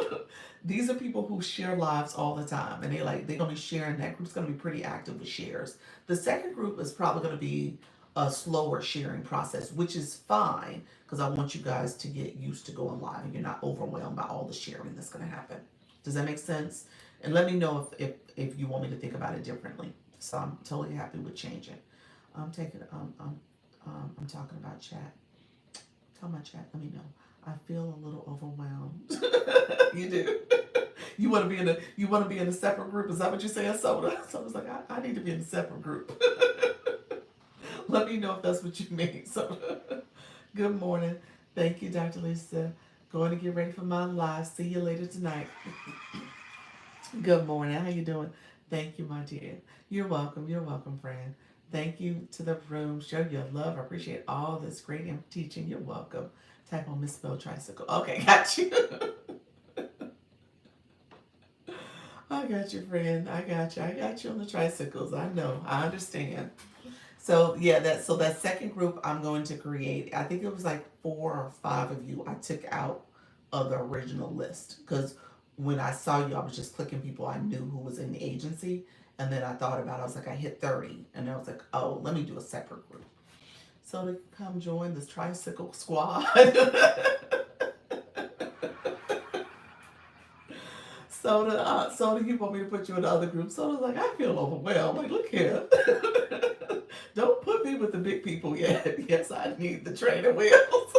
These are people who share lives all the time, and they're going to be sharing. That group's going to be pretty active with shares. The second group is probably going to be a slower sharing process, which is fine because I want you guys to get used to going live and you're not overwhelmed by all the sharing that's going to happen. Does that make sense? And let me know if you want me to think about it differently. So I'm totally happy with changing. I'm taking I'm talking about chat. Tell my chat. Let me know. I feel a little overwhelmed. You do. You want to be in a separate group. Is that what you're saying, Soda? So I was like, I need to be in a separate group. Let me know if that's what you mean, Soda. Good morning. Thank you, Dr. Lisa. Going to get ready for my live. See you later tonight. Good morning. How you doing? Thank you, my dear. You're welcome. You're welcome, friend. Thank you to the room. Show your love. I appreciate all this great teaching. You're welcome. Type on misspelled tricycle. Okay, got you. I got you, friend. I got you. I got you on the tricycles. I know. I understand. So yeah, that second group I'm going to create. I think it was like 4 or 5 of you I took out of the original list because when I saw you, I was just clicking people I knew who was in the agency, and then I thought about it. I was like, I hit 30, and I was like, oh, let me do a separate group. So to come join this tricycle squad. So you want me to put you in the other group? Soda's like, I feel overwhelmed. Like, look here. Don't put me with the big people yet. Yes, I need the training wheels.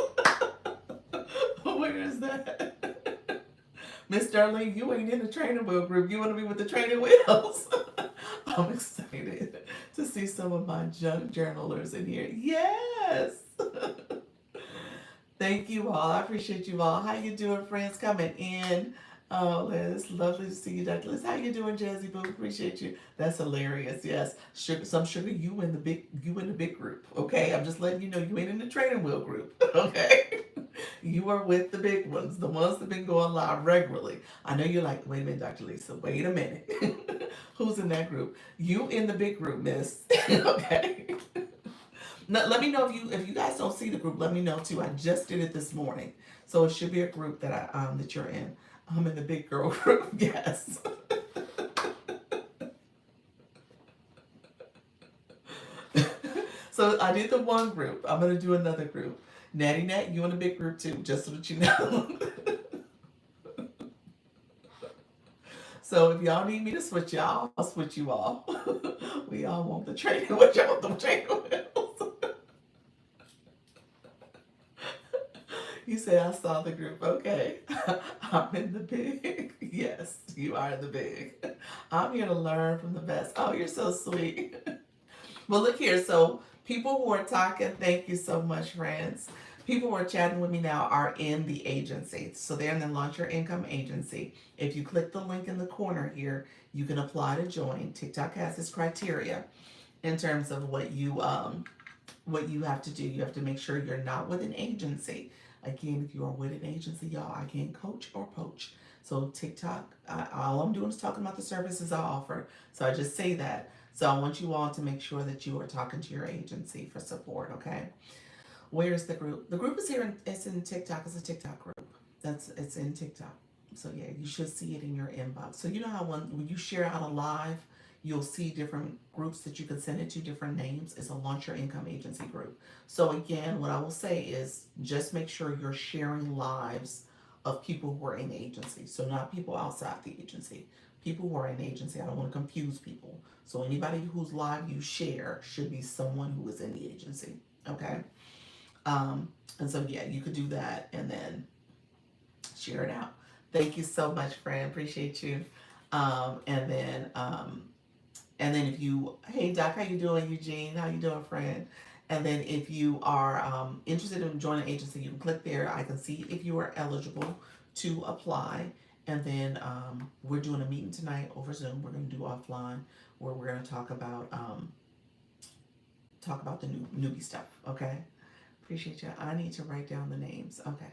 Where is that? Miss Darlene, you ain't in the training wheel group. You want to be with the training wheels? I'm excited to see some of my junk journalers in here. Yes. Thank you all. I appreciate you all. How you doing, friends? Coming in. Oh, it's lovely to see you, Dr. Liz. How you doing, Jazzy Boo? Appreciate you. That's hilarious. Yes, sugar. Some sugar. You in the big group. Okay, I'm just letting you know you ain't in the training wheel group. Okay, you are with the big ones, the ones that been going live regularly. I know you're like, wait a minute, Dr. Lisa. Wait a minute. Who's in that group? You in the big group, Miss. Okay. Now, let me know if you guys don't see the group. Let me know too. I just did it this morning, so it should be a group that you're in. I'm in the big girl group. Yes. So I did the one group. I'm gonna do another group. Natty Nat, you in the big group too, just so that you know. So if y'all need me to switch y'all, I'll switch you all. We all want the training. What y'all want them training wheels? You say I saw the group. Okay. I'm in the big. Yes, you are in the big. I'm here to learn from the best. Oh, you're so sweet. Well, look here. So, people who are talking, thank you so much, friends. People who are chatting with me now are in the agency. So, they're in the Launch Your Income agency. If you click the link in the corner here, you can apply to join. TikTok has this criteria in terms of what you have to do. You have to make sure you're not with an agency. Again, if you are with an agency, y'all, I can't coach or poach. So TikTok, all I'm doing is talking about the services I offer. So I just say that. So I want you all to make sure that you are talking to your agency for support. Okay. Where's the group? The group is here. It's in TikTok. It's a TikTok group. It's in TikTok. So yeah, you should see it in your inbox. So you know how when you share out a live, you'll see different groups that you can send it to, different names. It's a Launch Your Income Agency group. So again, what I will say is just make sure you're sharing lives of people who are in the agency. So not people outside the agency. People who are in the agency. I don't want to confuse people. So anybody whose live you share should be someone who is in the agency. Okay. And so, yeah, you could do that and then share it out. Thank you so much, friend. Appreciate you. Um, and then, um, and then if you, hey Doc, how you doing, Eugene? How you doing, friend? And then if you are interested in joining an agency, you can click there. I can see if you are eligible to apply. And then we're doing a meeting tonight over Zoom. We're going to do offline where we're going to talk about the newbie stuff. Okay. Appreciate you. I need to write down the names. Okay.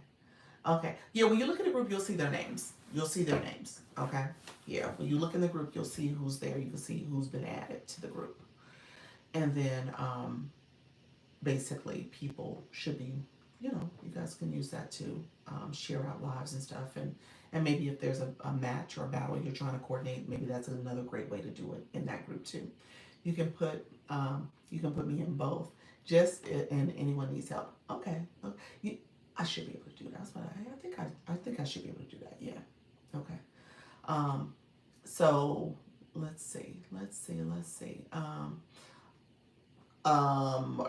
Okay. Yeah, when you look at the group, you'll see their names. You'll see their names. Okay. Yeah. When you look in the group, you'll see who's there. You can see who's been added to the group. And then basically people should be, you guys can use that to share out lives and stuff. And maybe if there's a match or a battle you're trying to coordinate, maybe that's another great way to do it in that group too. You can put me in both. Just and anyone needs help. Okay. You, I should be able to do that. I think I should be able to do that. Yeah. Okay. Um, so let's see. Um,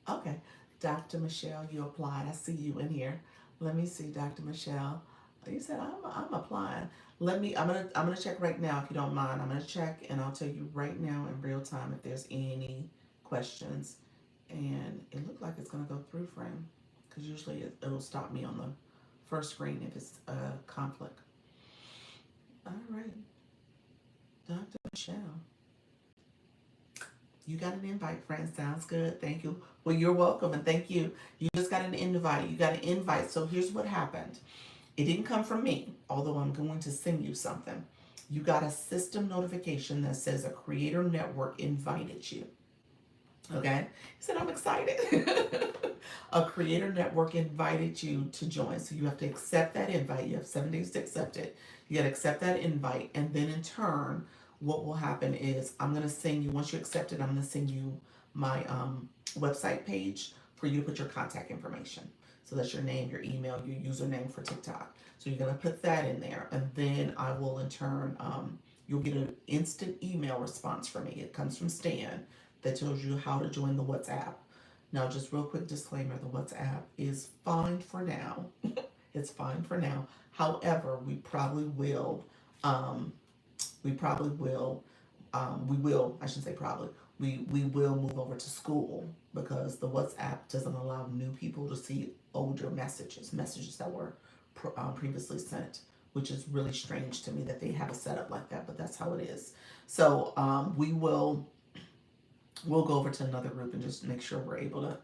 okay. Dr. Michelle, you applied. I see you in here. Let me see, Dr. Michelle. You said I'm applying. I'm gonna check right now if you don't mind. I'm gonna check and I'll tell you right now in real time if there's any questions. And it looked like it's gonna go through, friend, because usually it'll stop me on the first screen if it's a conflict. All right, Dr. Michelle, you got an invite, friend. Sounds good. Thank you. Well, you're welcome and thank you. You just got an invite. You got an invite. So here's what happened. It didn't come from me, although I'm going to send you something. You got a system notification that says a creator network invited you. Okay? He said, I'm excited. A creator network invited you to join. So you have to accept that invite. You have 7 days to accept it. You got to accept that invite. And then in turn, what will happen is I'm going to send you, once you accept it, I'm going to send you my website page for you to put your contact information. So that's your name, your email, your username for TikTok. So you're going to put that in there. And then I will in turn, you'll get an instant email response from me. It comes from Stan that tells you how to join the WhatsApp. Now, just real quick disclaimer, the WhatsApp is fine for now. It's fine for now. However, we probably will, I shouldn't say probably, we will move over to school because the WhatsApp doesn't allow new people to see older messages that were previously sent, which is really strange to me that they have a setup like that, but that's how it is. So we'll go over to another group and just make sure we're able to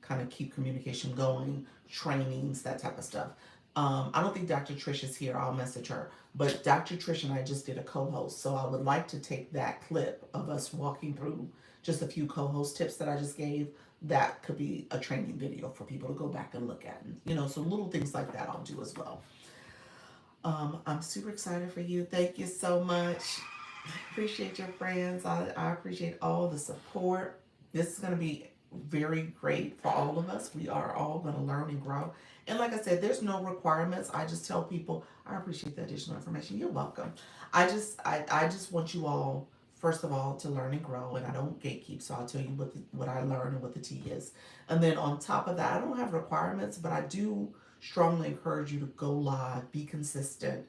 kind of keep communication going, trainings, that type of stuff. I don't think Dr. Trish is here. I'll message her. But Dr. Trish and I just did a co-host, so I would like to take that clip of us walking through just a few co-host tips that I just gave. That could be a training video for people to go back and look at. And, so little things like that I'll do as well. I'm super excited for you. Thank you so much. Appreciate your friends. I appreciate all the support. This is going to be very great for all of us. We are all going to learn and grow. And like I said, there's no requirements. I just tell people I appreciate the additional information. You're welcome. I just want you all, first of all, to learn and grow. And I don't gatekeep, so I'll tell you what I learned and what the tea is. And then on top of that, I don't have requirements, but I do strongly encourage you to go live, be consistent,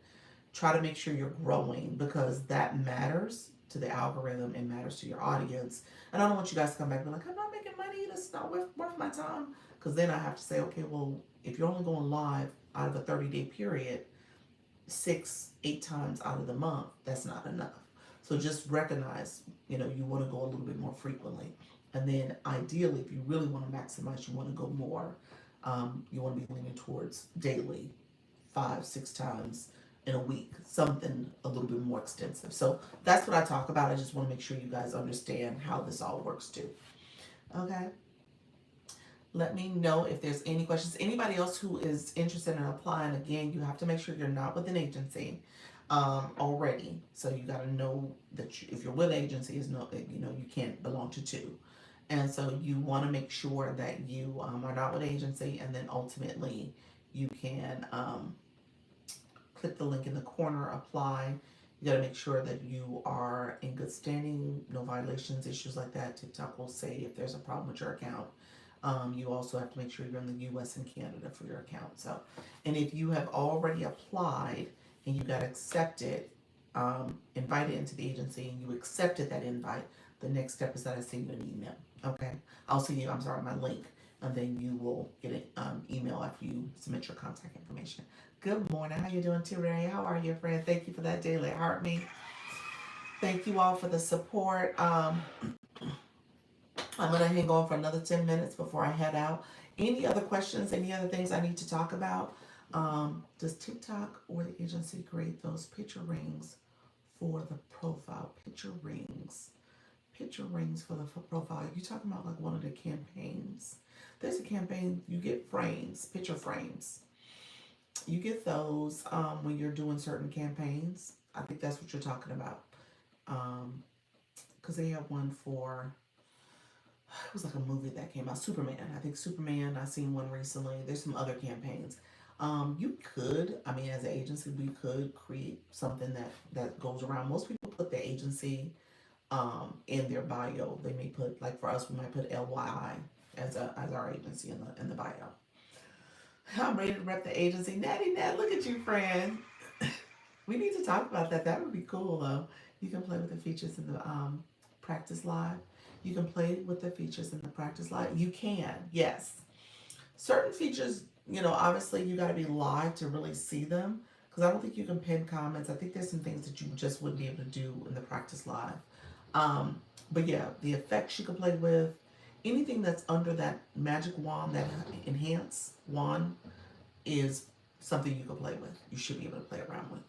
try to make sure you're growing because that matters to the algorithm. It matters to your audience. And I don't want you guys to come back and be like, I'm not making money. That's not worth my time. Because then I have to say, okay, well, if you're only going live out of a 30-day period, 6-8 times out of the month, that's not enough. So just recognize, you want to go a little bit more frequently. And then ideally, if you really want to maximize, you want to go more. You want to be leaning towards daily, 5-6 times in a week, something a little bit more extensive. So that's what I talk about. I just want to make sure you guys understand how this all works too. Okay. Let me know if there's any questions. Anybody else who is interested in applying, again, you have to make sure you're not with an agency already. So you got to know that if you're with an agency, you can't belong to two. And so you want to make sure that you are not with an agency, and then ultimately you can click the link in the corner, apply. You got to make sure that you are in good standing, no violations, issues like that. TikTok will say if there's a problem with your account. You also have to make sure you're in the US and Canada for your account. So, and if you have already applied and you got accepted, invited into the agency and you accepted that invite, the next step is that I send you an email. Okay. I'll send you, I'm sorry, my link. And then you will get an email after you submit your contact information. Good morning. How you doing, Ray? How are you, friend? Thank you for that daily heart me. Thank you all for the support. I'm going to hang on for another 10 minutes before I head out. Any other questions, any other things I need to talk about? Does TikTok or the agency create those picture rings for the profile? Picture rings. Picture rings for the profile. You talking about like one of the campaigns? There's a campaign, you get frames, picture frames. You get those when you're doing certain campaigns. I think that's what you're talking about. Because they have one for, it was like a movie that came out, Superman. I think Superman, I seen one recently. There's some other campaigns. You could, I mean, as an agency, we could create something that goes around. Most people put the agency in their bio. They may put, like for us, we might put LYI as our agency in the bio. I'm ready to rep the agency. Natty Nat, look at you, friend. We need to talk about that. That would be cool, though. You can play with the features in the practice live. You can play with the features in the practice live. You can, yes. Certain features, obviously you got to be live to really see them. Because I don't think you can pin comments. I think there's some things that you just wouldn't be able to do in the practice live. But yeah, the effects you can play with, anything that's under that magic wand, that enhance wand, is something you can play with. You should be able to play around with.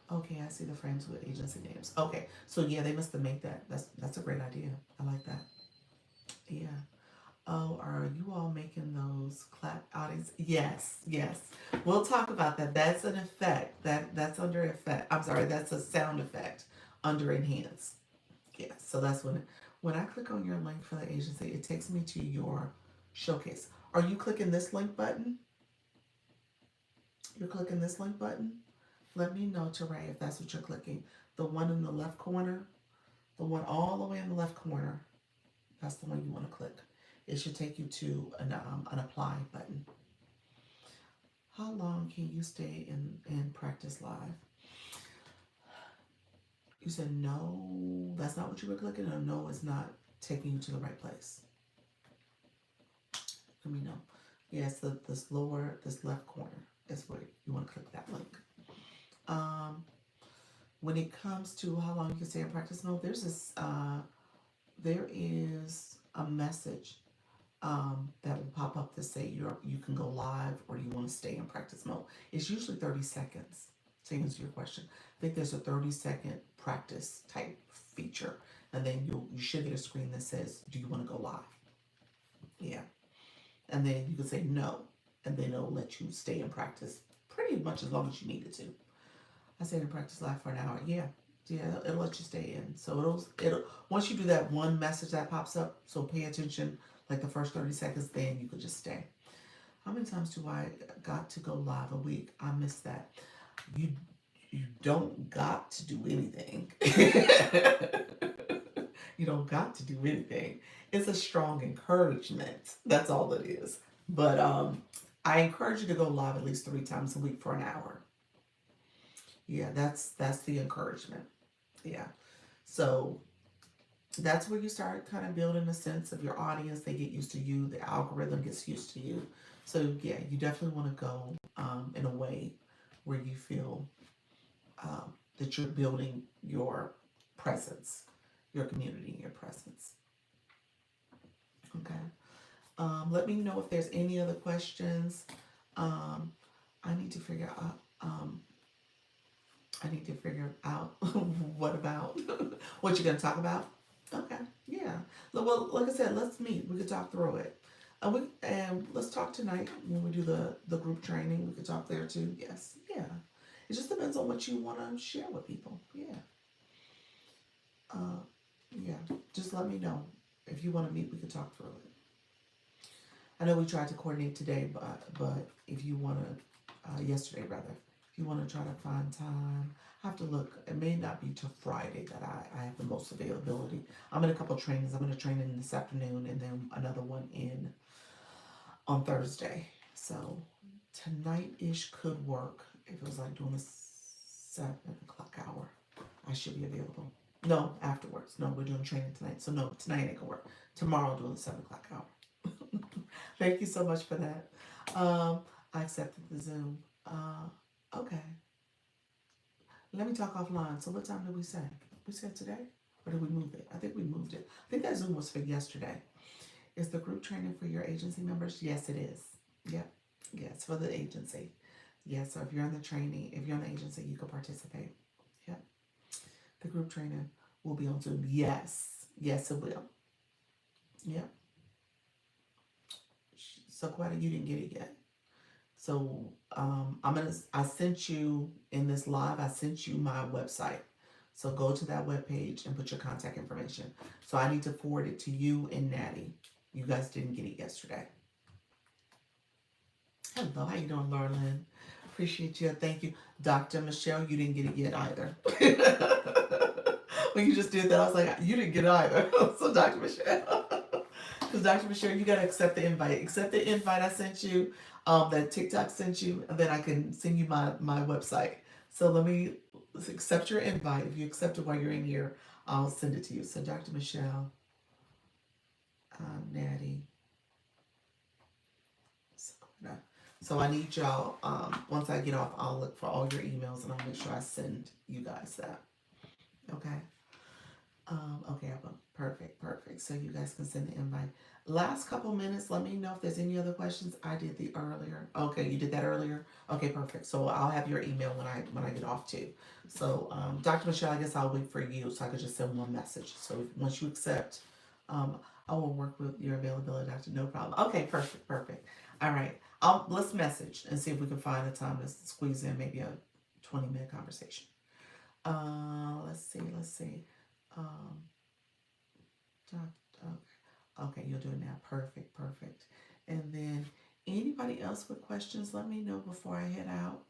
Okay, I see the frames with agency names. Okay, so yeah, they must have made that. That's a great idea. I like that. Yeah. Oh, are you all making those clap outings? Yes, yes. We'll talk about that. That's an effect. That's under effect. I'm sorry, that's a sound effect under enhance. Yeah. So that's when I click on your link for the agency, it takes me to your showcase. Are you clicking this link button? You're clicking this link button? Let me know, Teray, if that's what you're clicking. The one in the left corner, the one all the way in the left corner, that's the one you want to click. It should take you to an apply button. How long can you stay in practice live? You said no, that's not what you were clicking, or no, it's not taking you to the right place. Let me know. Yes, this left corner is where you want to click that link. When it comes to how long you can stay in practice mode, there is a message that will pop up to say you can go live or you want to stay in practice mode. It's usually 30 seconds to answer your question. I think there's a 30-second practice type feature, and then you should get a screen that says, do you want to go live? Yeah. And then you can say no, and then it'll let you stay in practice pretty much as long as you need it to. I stayed in practice live for an hour. Yeah, it'll let you stay in. So it'll once you do that one message that pops up, so pay attention, like the first 30 seconds, then you could just stay. How many times do I got to go live a week? I missed that. You don't got to do anything. You don't got to do anything. It's a strong encouragement. That's all it is. But I encourage you to go live at least 3 times a week for an hour. Yeah, that's the encouragement. Yeah. So that's where you start kind of building a sense of your audience. They get used to you. The algorithm gets used to you. So yeah, you definitely want to go in a way where you feel that you're building your presence, your community, your presence. Okay. Let me know if there's any other questions. I need to figure out. What about what you're gonna talk about. Okay, yeah. Well, like I said, let's meet. We could talk through it. And let's talk tonight when we do the group training. We could talk there too. Yes, yeah. It just depends on what you want to share with people. Yeah. Yeah. Just let me know if you want to meet. We could talk through it. I know we tried to coordinate today, but if you want to, yesterday rather, you want to try to find time. I have to look. It may not be till Friday that I have the most availability. I'm in a couple trainings. I'm in a training this afternoon and then another one in on Thursday. So tonight ish could work. If it was like doing the 7 o'clock hour, I should be available. No, afterwards. No, we're doing training tonight. So no, tonight ain't gonna work. Tomorrow I'll do the 7 o'clock hour. Thank you so much for that. I accepted the Zoom. Okay. Let me talk offline. So what time did we say? We said today? Or did we move it? I think we moved it. I think that Zoom was for yesterday. Is the group training for your agency members? Yes, it is. Yep. Yes, for the agency. Yes, so if you're in the training, if you're in the agency, you can participate. Yep. The group training will be on Zoom. Yes. Yes, it will. Yep. So Quetta, you didn't get it yet. So I sent you in this live, I sent you my website. So go to that webpage and put your contact information. So I need to forward it to you and Natty. You guys didn't get it yesterday. Hello, how you doing, Lauren? Appreciate you. Thank you. Dr. Michelle, you didn't get it yet either. When you just did that, I was like, you didn't get it either. So Dr. Michelle. Because Dr. Michelle, you gotta accept the invite. Accept the invite I sent you, that TikTok sent you, and then I can send you my website. So let me accept your invite. If you accept it while you're in here, I'll send it to you. So Dr. Michelle, Natty, Sakuna. So I need y'all. Once I get off, I'll look for all your emails and I'll make sure I send you guys that. Okay. Okay, perfect, perfect. So you guys can send the invite. Last couple minutes, let me know if there's any other questions. I did the earlier. Okay, you did that earlier. Okay, perfect. So I'll have your email when I get off too. So Dr. Michelle, I guess I'll wait for you so I could just send one message. So once you accept, I will work with your availability, Doctor. No problem. Okay, perfect, perfect. All right. Let's message and see if we can find a time to squeeze in maybe a 20-minute conversation. Let's see, let's see. Um, okay, okay, you'll do it now. Perfect, perfect. And then anybody else with questions, let me know before I head out.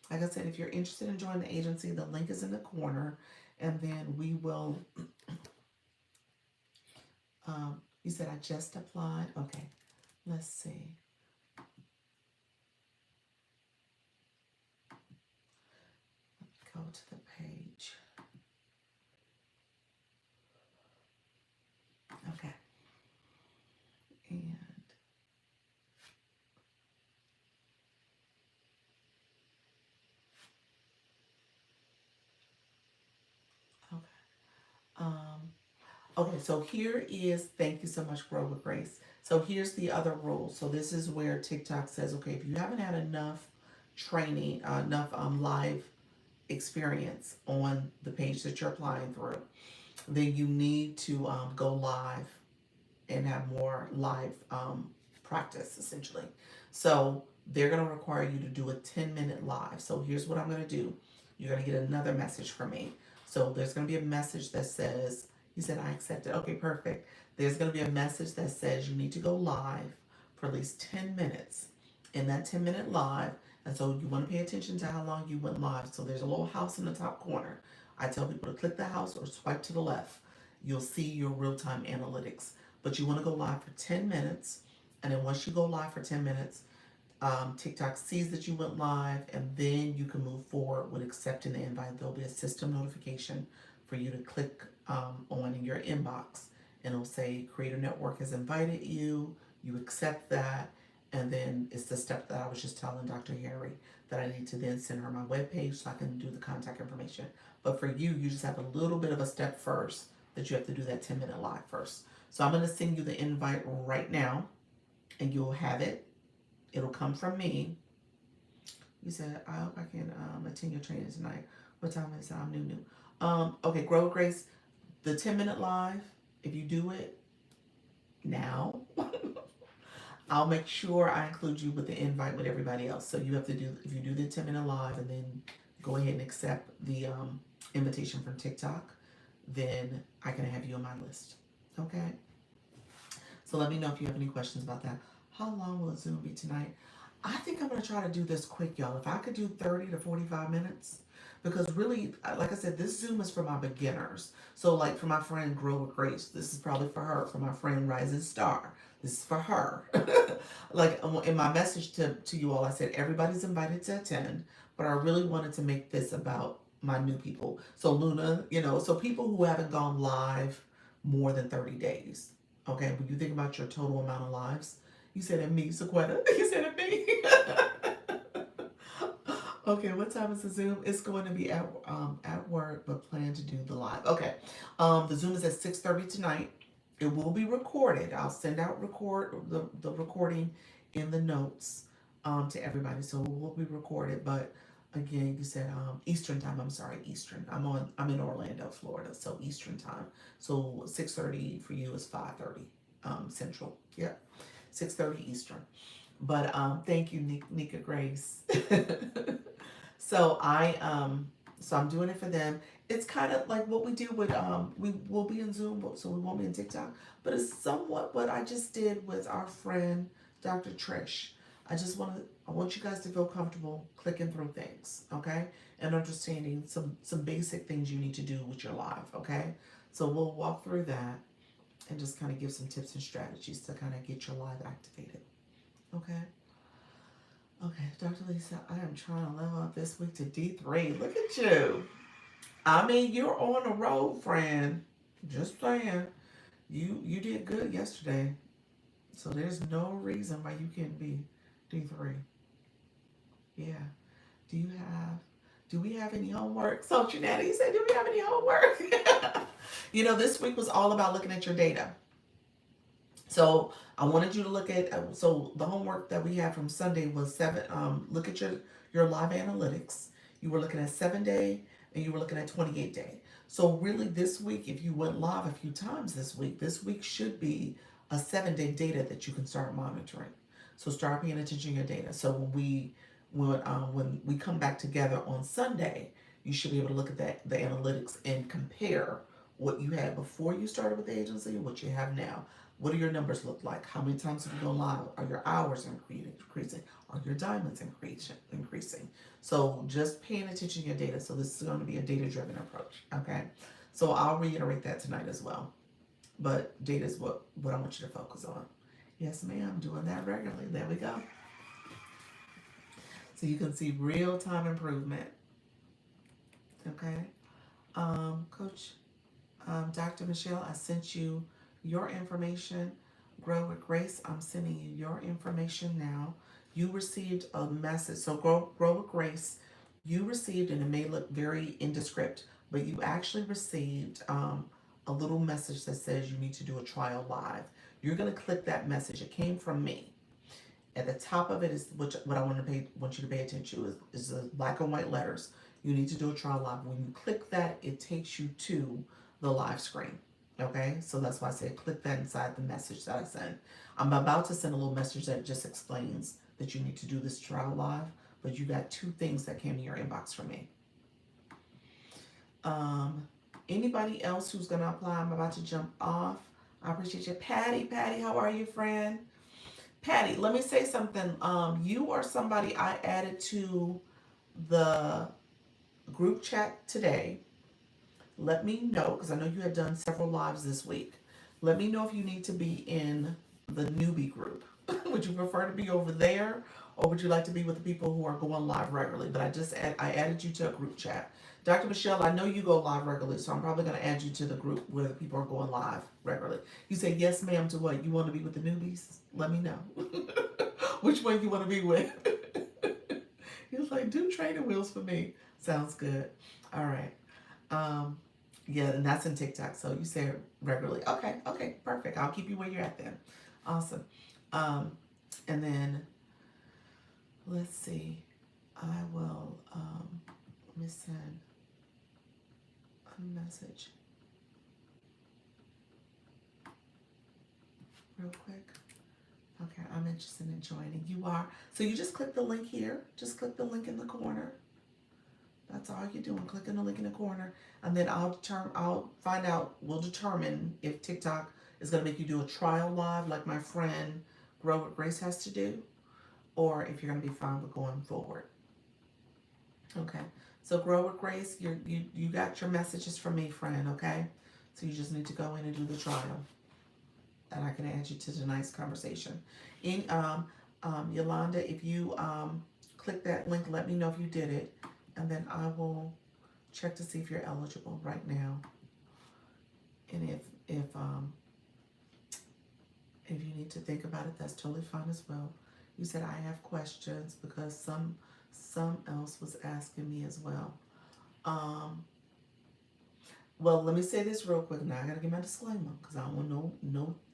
Like I said, if you're interested in joining the agency, the link is in the corner, and then we will. You said I just applied. Okay, let's see. Let me go to the page. Okay, and okay. Um, Okay, so here is, thank you so much, Grow with Grace. So here's the other rule. So this is where TikTok says, okay, if you haven't had enough training, enough live experience on the page that you're applying through, then you need to go live and have more live practice essentially. So they're going to require you to do a 10-minute live. So here's what I'm going to do. You're going to get another message from me. So there's going to be a message that says, you said I accepted. Okay, perfect. There's going to be a message that says you need to go live for at least 10 minutes. In that 10-minute live, and so you want to pay attention to how long you went live. So there's a little house in the top corner. I tell people to click the house or swipe to the left. You'll see your real-time analytics. But you want to go live for 10 minutes. And then once you go live for 10 minutes, TikTok sees that you went live, and then you can move forward with accepting the invite. There'll be a system notification for you to click on in your inbox, and it'll say Creator Network has invited you. You accept that, and then it's the step that I was just telling Dr. Harry that I need to then send her my webpage so I can do the contact information. But for you, you just have a little bit of a step first that you have to do that 10-minute live first. So I'm going to send you the invite right now, and you'll have it. It'll come from me. You said, I hope I can attend your training tonight. What time is it? I'm new. Okay, Grow with Grace, the 10-minute live, if you do it now, I'll make sure I include you with the invite with everybody else. So you have to do, if you do the 10-minute live and then go ahead and accept the invitation from TikTok, then I can have you on my list. Okay? So let me know if you have any questions about that. How long will Zoom be tonight? I think I'm going to try to do this quick, y'all. If I could do 30 to 45 minutes, because really, like I said, this Zoom is for my beginners. So, like for my friend Grow with Grace, this is probably for her. For my friend Rising Star, this is for her. Like in my message to you all, I said everybody's invited to attend, but I really wanted to make this about my new people. So, Luna, so people who haven't gone live more than 30 days. Okay, when you think about your total amount of lives, you said it me, Sequetta. You said it me. Okay, what time is the Zoom? It's going to be at work, but plan to do the live. Okay, the Zoom is at 6:30 tonight. It will be recorded. I'll send out the recording in the notes to everybody, so it will be recorded. But again, you said Eastern time. I'm sorry, Eastern. I'm in Orlando, Florida, so Eastern time. So 6:30 for you is 5:30 Central. Yep, 6:30 Eastern. But thank you, Nika Grace. So I'm doing it for them. It's kind of like what we do with we will be in Zoom, so we won't be in TikTok. But it's somewhat what I just did with our friend Dr. Trish. I want you guys to feel comfortable clicking through things, okay, and understanding some basic things you need to do with your live, okay. So we'll walk through that and just kind of give some tips and strategies to kind of get your live activated, okay. Okay, Dr. Lisa, I am trying to level up this week to D3. Look at you. I mean, you're on the road, friend. Just saying. You did good yesterday. So there's no reason why you can't be D3. Yeah. Do you have do we have any homework? So Trinity said, do we have any homework? This week was all about looking at your data. So I wanted you to look at so the homework that we had from Sunday was seven. Look at your live analytics. You were looking at 7 day and you were looking at 28 day. So really this week, if you went live a few times this week should be a 7 day data that you can start monitoring. So start paying attention to your data. So when we come back together on Sunday, you should be able to look at the analytics and compare what you had before you started with the agency and what you have now. What do your numbers look like? How many times have you gone live? Are your hours increasing? Are your diamonds increasing? So just paying attention to your data. So this is going to be a data-driven approach, okay? So I'll reiterate that tonight as well. But data is what I want you to focus on. Yes, ma'am, doing that regularly. There we go. So you can see real-time improvement, okay? Coach Dr. Michelle, I sent you your information. Grow with Grace, I'm sending you your information now. You received a message. So grow with Grace, you received, and it may look very indescript, but you actually received a little message that says you need to do a trial live. You're going to click that message. It came from me. At the top of it is what I want you to pay attention to is the black and white letters. You need to do a trial live. When you click that, it takes you to the live screen. Okay, so that's why I said click that inside the message that I sent. I'm about to send a little message that just explains that you need to do this trial live, but you got two things that came in your inbox from me. Anybody else who's gonna apply? I'm about to jump off. I appreciate you. Patty, how are you, friend? Patty, let me say something. You are somebody I added to the group chat today. Let me know, because I know you had done several lives this week. Let me know if you need to be in the newbie group. Would you prefer to be over there, or would you like to be with the people who are going live regularly? But I added you to a group chat. Dr. Michelle, I know you go live regularly, so I'm probably going to add you to the group where the people are going live regularly. You say yes, ma'am, to what? You want to be with the newbies? Let me know. Which one you want to be with? He was like, do training wheels for me. Sounds good. All right. Yeah, and that's in TikTok. So you say it regularly. Okay, perfect. I'll keep you where you're at then. Awesome. And then let's see. I will let me send a message real quick. Okay, I'm interested in joining. You are. So you just click the link here. Just click the link in the corner. That's all you're doing, clicking the link in the corner. And then we'll determine if TikTok is gonna make you do a trial live like my friend Grow with Grace has to do. or if you're going to be fine with going forward. Okay. So grow with grace. You got your messages from me, friend. Okay. So you just need to go in and do the trial, and I can add you to tonight's conversation. In Yolanda, if you click that link, let me know if you did it, and then I will check to see if you're eligible right now. And if you need to think about it, that's totally fine as well. You said I have questions because some else was asking me as well. Um, well, let me say this real quick. Now I gotta give my disclaimer because I don't want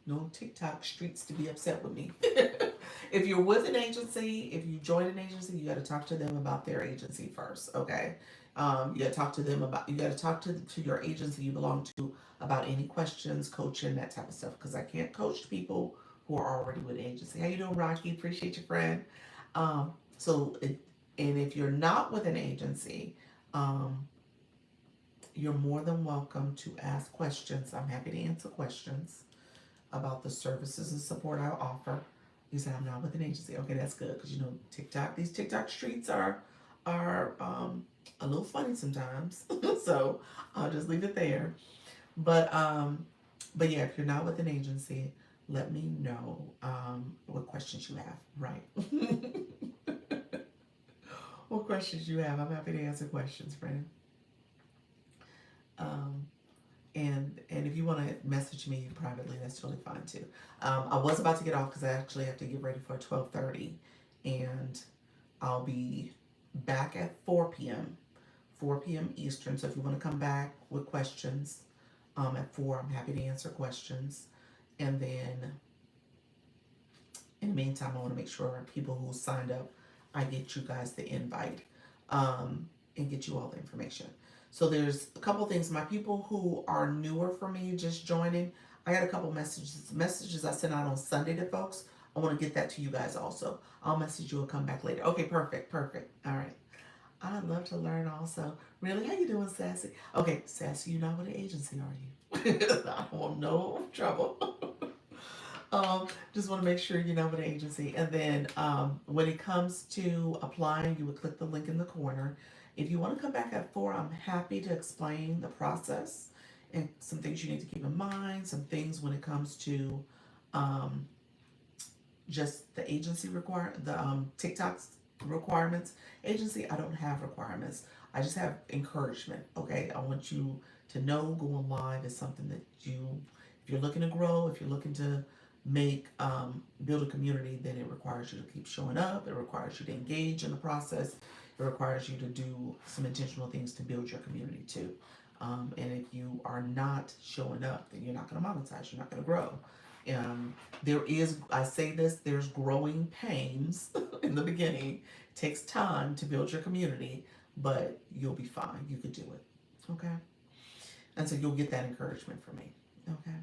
no TikTok streets to be upset with me. If you're with an agency, if you join an agency, you got to talk to them about their agency first. Okay, you got to talk to them about. You got to talk to your agency you belong to about any questions, coaching, that type of stuff. Because I can't coach people who are already with an agency. How you doing, Rocky? Appreciate your friend. Um, so, it, and if you're not with an agency, um, you're more than welcome to ask questions. I'm happy to answer questions about the services and support I offer. You said I'm not with an agency. Okay, that's good because you know TikTok. These TikTok streets are a little funny sometimes. So I'll just leave it there. But but yeah, if you're not with an agency, let me know what questions you have. Right. What questions you have? I'm happy to answer questions, friend. Um, and if you want to message me privately, that's totally fine too. I was about to get off because I actually have to get ready for 12:30, and I'll be back at 4 p.m. 4 p.m. Eastern. So if you want to come back with questions at 4, I'm happy to answer questions. And then in the meantime, I want to make sure people who signed up, I get you guys the invite and get you all the information. So there's a couple things. My people who are newer for me, just joining, I got a couple messages I sent out on Sunday to folks. I want to get that to you guys also. I'll message you and come back later. Okay, perfect. All right. I'd love to learn also. Really, how you doing, Sassy? Okay, Sassy, you're not with an agency, are you? I don't want no trouble. Just want to make sure you know what agency. And then when it comes to applying, you would click the link in the corner. If you want to come back at 4, I'm happy to explain the process and some things you need to keep in mind, some things when it comes to um, just the agency the TikTok's requirements. Agency, I don't have requirements. I just have encouragement. Okay, I want you to know going live is something that if you're looking to grow, if you're looking to make build a community, then it requires you to keep showing up. It requires you to engage in the process. It requires you to do some intentional things to build your community too. And if you are not showing up, then you're not going to monetize. You're not going to grow. Um, there is, I say this, there's growing pains in the beginning. It takes time to build your community, but you'll be fine. You could do it. Okay. And so you'll get that encouragement from me. Okay.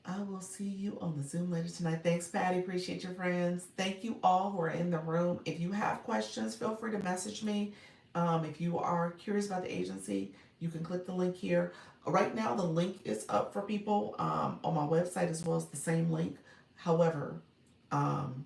I will see you on the Zoom later tonight. Thanks, Patty. Appreciate your friends. Thank you all who are in the room. If you have questions, feel free to message me. If you are curious about the agency, you can click the link here. Right now, the link is up for people on my website as well as the same link. However, um,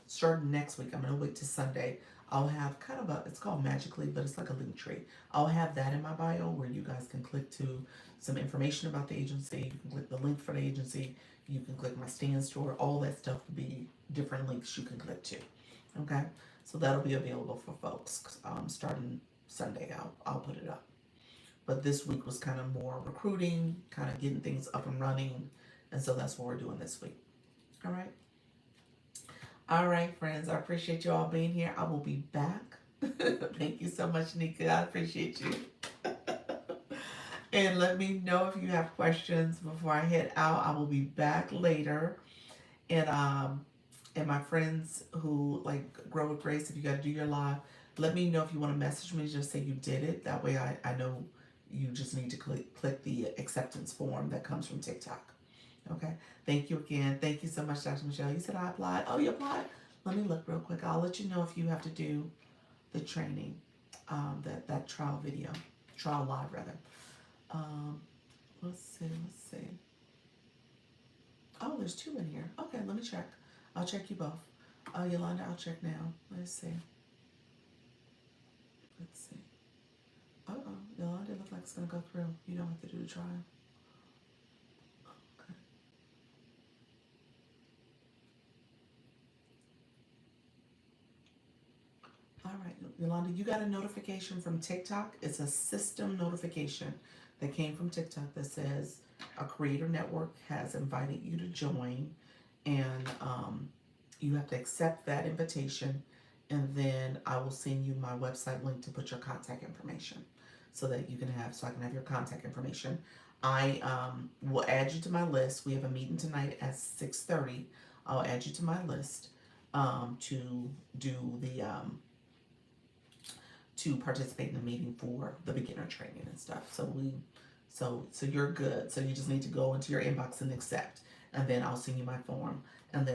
starting next week, I'm going to wait to Sunday. I'll have kind of it's called Magically, but it's like a link tree. I'll have that in my bio where you guys can click to some information about the agency. You can click the link for the agency. You can click my stand store. All that stuff will be different links you can click to. Okay, so that'll be available for folks starting Sunday. I'll put it up. But this week was kind of more recruiting, kind of getting things up and running, and so that's what we're doing this week. All right. All right, friends. I appreciate you all being here. I will be back. Thank you so much, Nika. I appreciate you. And let me know if you have questions before I head out. I will be back later. And my friends who like Grow with Grace, if you got to do your live, let me know if you want to message me. Just say you did it. That way I know you just need to click the acceptance form that comes from TikTok. Okay. Thank you again. Thank you so much, Dr. Michelle. You said I applied. Oh, you applied? Let me look real quick. I'll let you know if you have to do the training, that trial video, trial live rather. Let's see. Oh, there's 2 in here. Okay, let me check. I'll check you both. Yolanda, I'll check now. Let's see. Let's see. Uh-oh, Yolanda looks like it's gonna go through. You don't have to do the trial. Okay. All right, Yolanda, you got a notification from TikTok. It's a system notification that came from TikTok that says a creator network has invited you to join, and you have to accept that invitation, and then I will send you my website link to put your contact information so that you can have, so I can have your contact information. I will add you to my list. We have a meeting tonight at 6:30. I'll add you to my list to do the to participate in the meeting for the beginner training and stuff. So you're good. So you just need to go into your inbox and accept, and then I'll send you my form, and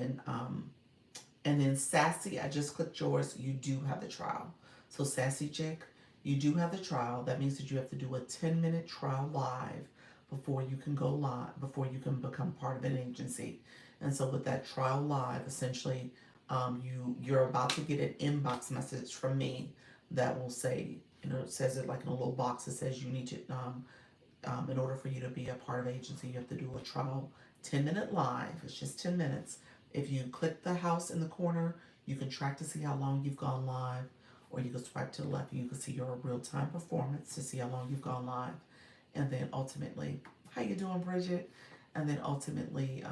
then Sassy, I just clicked yours. You do have the trial. So Sassy Chick, you do have the trial. That means that you have to do a 10-minute trial live before you can go live, before you can become part of an agency. And so with that trial live, essentially, you're about to get an inbox message from me that will say, it says it like in a little box. It says you need to, in order for you to be a part of agency, you have to do a trial 10-minute live. It's just 10 minutes. If you click the house in the corner, you can track to see how long you've gone live, or you can swipe to the left and you can see your real-time performance to see how long you've gone live. And then ultimately, how you doing, Bridget? And then ultimately,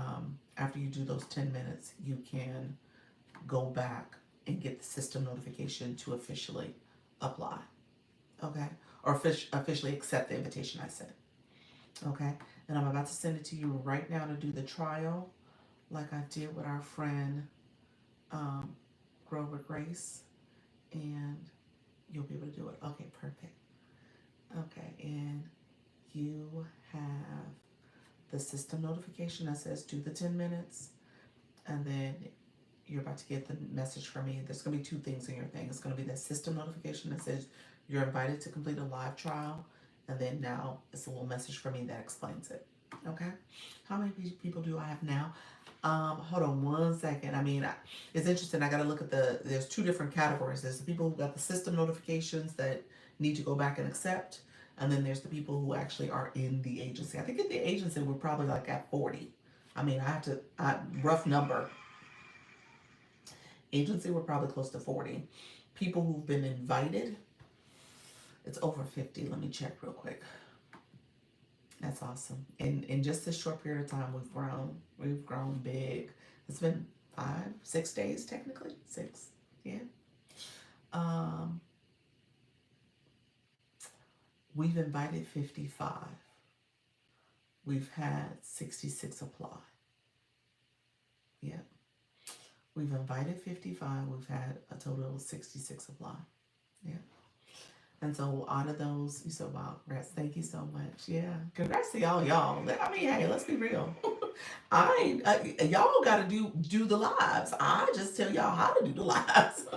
after you do those 10 minutes, you can go back and get the system notification to officially apply, okay? Or officially accept the invitation I sent, okay? And I'm about to send it to you right now to do the trial, like I did with our friend Grover Grace, and you'll be able to do it. Okay, perfect. Okay, and you have the system notification that says do the 10 minutes, and then you're about to get the message from me. There's going to be two things in your thing. It's going to be that system notification that says you're invited to complete a live trial, and then now it's a little message from me that explains it. Okay? How many people do I have now? Hold on one second. I mean, it's interesting. I got to look at there's two different categories. There's the people who got the system notifications that need to go back and accept. And then there's the people who actually are in the agency. I think in the agency, we're probably like at 40. I mean, rough number. Agency, we're probably close to 40. People who've been invited, it's over 50. Let me check real quick. That's awesome. In just this short period of time, we've grown. We've grown big. It's been 6 days technically. 6, yeah. We've invited 55. We've had 66 apply. Yeah. We've invited 55. We've had a total of 66 apply. Yeah. And so out of those, you said, wow, congrats. Thank you so much. Yeah. Congrats to y'all. I mean, hey, let's be real. Y'all got to do the lives. I just tell y'all how to do the lives.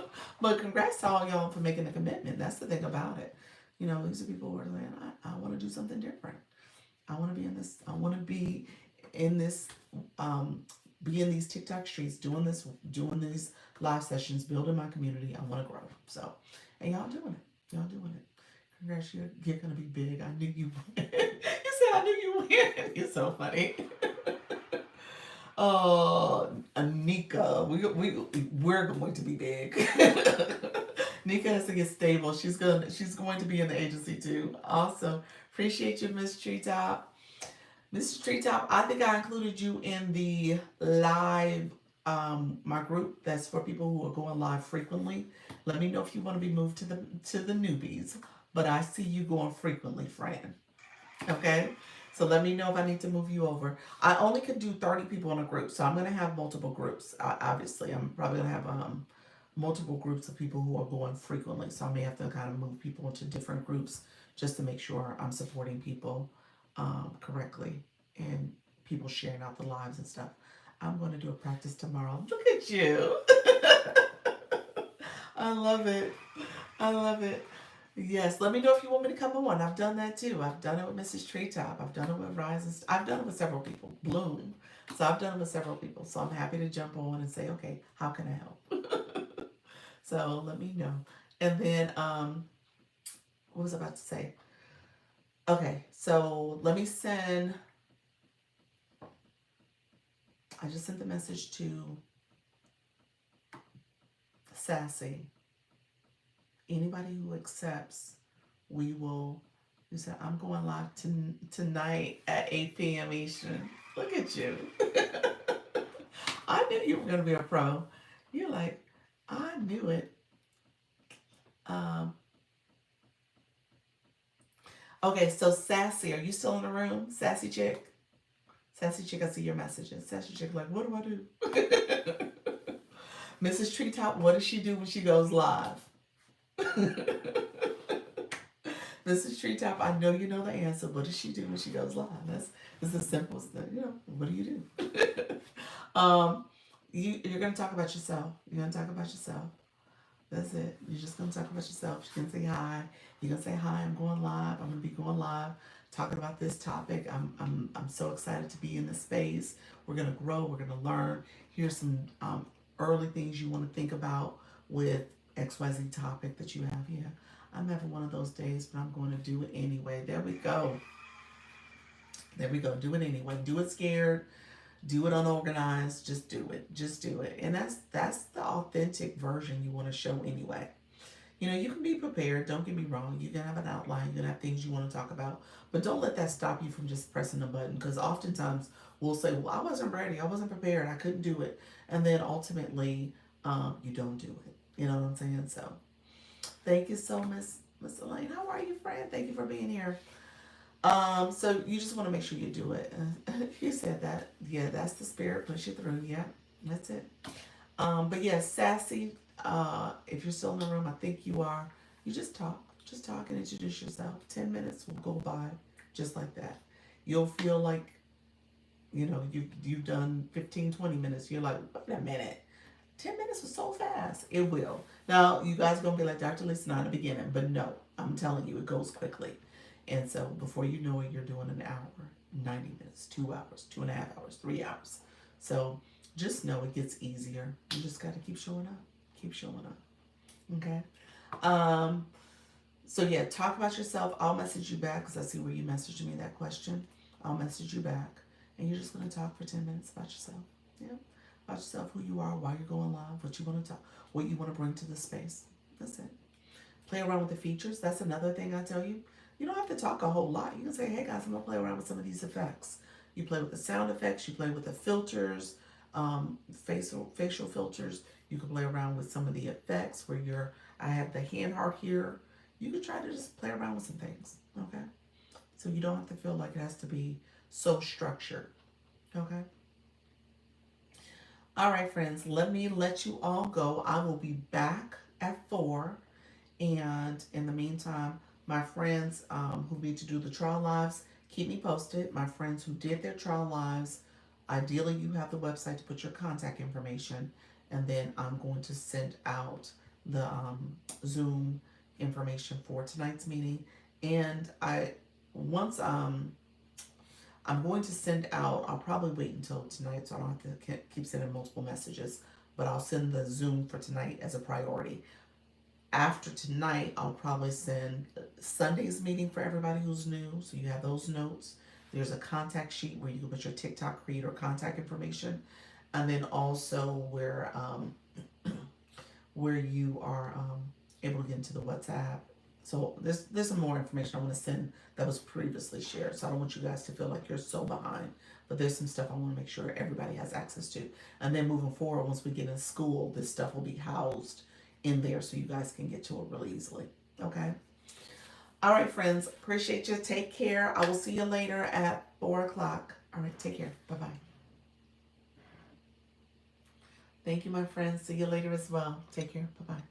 But congrats to all y'all for making the commitment. That's the thing about it. These are people who are saying, I want to do something different. I want to be in this. I want to be in this. Be in these TikTok streets, doing these live sessions, building my community. I want to grow. So, and y'all doing it. Y'all doing it. Congrats, you're gonna be big. I knew you would. You said I knew you would. You're so funny. Oh, Anika, we're going to be big. Nika has to get stable. She's going to be in the agency too. Awesome. Appreciate you, Miss Treetop. Mr. Treetop, I think I included you in the live, my group that's for people who are going live frequently. Let me know if you want to be moved to the newbies, but I see you going frequently, friend. Okay? So let me know if I need to move you over. I only could do 30 people in a group, so I'm going to have multiple groups. Obviously, I'm probably going to have multiple groups of people who are going frequently, so I may have to kind of move people into different groups just to make sure I'm supporting people correctly and people sharing out the lives and stuff. I'm going to do a practice tomorrow. Look at you. I love it. I love it. Yes, let me know if you want me to come on. I've done that too. I've done it with Mrs. Treetop. I've done it with Rise. I've done it with several people. Bloom. So I've done it with several people. So I'm happy to jump on and say, okay, how can I help? So let me know. And then, what was I about to say? Okay, so let me send, I just sent the message to Sassy. Anybody who accepts, we will, you said, I'm going live tonight at 8 p.m. Eastern. Look at you. I knew you were going to be a pro. You're like, I knew it. Um, okay, so Sassy, are you still in the room? Sassy chick? Sassy chick, I see your messages. Sassy chick, like, what do I do? Mrs. Treetop, what does she do when she goes live? Mrs. Treetop, I know you know the answer. What does she do when she goes live? That's the simplest thing. You know, what do you do? um, you're gonna talk about yourself. You're gonna talk about yourself. That's it. You're just gonna talk about yourself. You're gonna say hi. You're gonna say hi. I'm going live. I'm gonna be going live, talking about this topic. I'm so excited to be in this space. We're gonna grow. We're gonna learn. Here's some early things you want to think about with XYZ topic that you have here. I'm having one of those days, but I'm going to do it anyway. There we go. There we go. Do it anyway. Do it scared. Do it unorganized. Just do it. Just do it. And that's the authentic version you want to show anyway. You know, you can be prepared. Don't get me wrong. You can have an outline. You can have things you want to talk about. But don't let that stop you from just pressing the button. Because oftentimes we'll say, well, I wasn't ready. I wasn't prepared. I couldn't do it. And then ultimately, you don't do it. You know what I'm saying? So thank you so much, Miss Elaine. How are you, friend? Thank you for being here. So you just want to make sure you do it. You said that. Yeah, that's the spirit. Push it through. Yeah, that's it. But yeah, Sassy, if you're still in the room, I think you are. You just talk. Just talk and introduce yourself. 10 minutes will go by just like that. You'll feel like, you've done 15, 20 minutes. You're like, wait a minute. 10 minutes was so fast. It will. Now, you guys are going to be like, Dr. Lisa, not in the beginning. But no, I'm telling you, it goes quickly. And so before you know it, you're doing an hour, 90 minutes, 2 hours, 2.5 hours, 3 hours. So just know it gets easier. You just got to keep showing up. Keep showing up. Okay? Um, so yeah, talk about yourself. I'll message you back because I see where you messaged me that question. I'll message you back. And you're just going to talk for 10 minutes about yourself. Yeah? About yourself, who you are, why you're going live, what you want to talk, what you want to bring to the space. That's it. Play around with the features. That's another thing I tell you. You don't have to talk a whole lot. You can say, hey guys, I'm going to play around with some of these effects. You play with the sound effects. You play with the filters, facial filters. You can play around with some of the effects where I have the hand heart here. You can try to just play around with some things. Okay? So you don't have to feel like it has to be so structured. Okay? All right, friends, let me let you all go. I will be back at 4. And in the meantime, my friends who need to do the trial lives, keep me posted. My friends who did their trial lives, ideally you have the website to put your contact information. And then I'm going to send out the Zoom information for tonight's meeting. And once I'm going to send out, I'll probably wait until tonight so I don't have to keep sending multiple messages, but I'll send the Zoom for tonight as a priority. After tonight, I'll probably send Sunday's meeting for everybody who's new, so you have those notes. There's a contact sheet where you can put your TikTok creator contact information, and then also where you are able to get into the WhatsApp. So there's some more information I want to send that was previously shared. So I don't want you guys to feel like you're so behind. But there's some stuff I want to make sure everybody has access to. And then moving forward, once we get in school, this stuff will be housed in there so you guys can get to it really easily. Okay? All right, friends. Appreciate you. Take care. I will see you later at 4 o'clock. All right, take care. Bye-bye. Thank you, my friends. See you later as well. Take care. Bye-bye.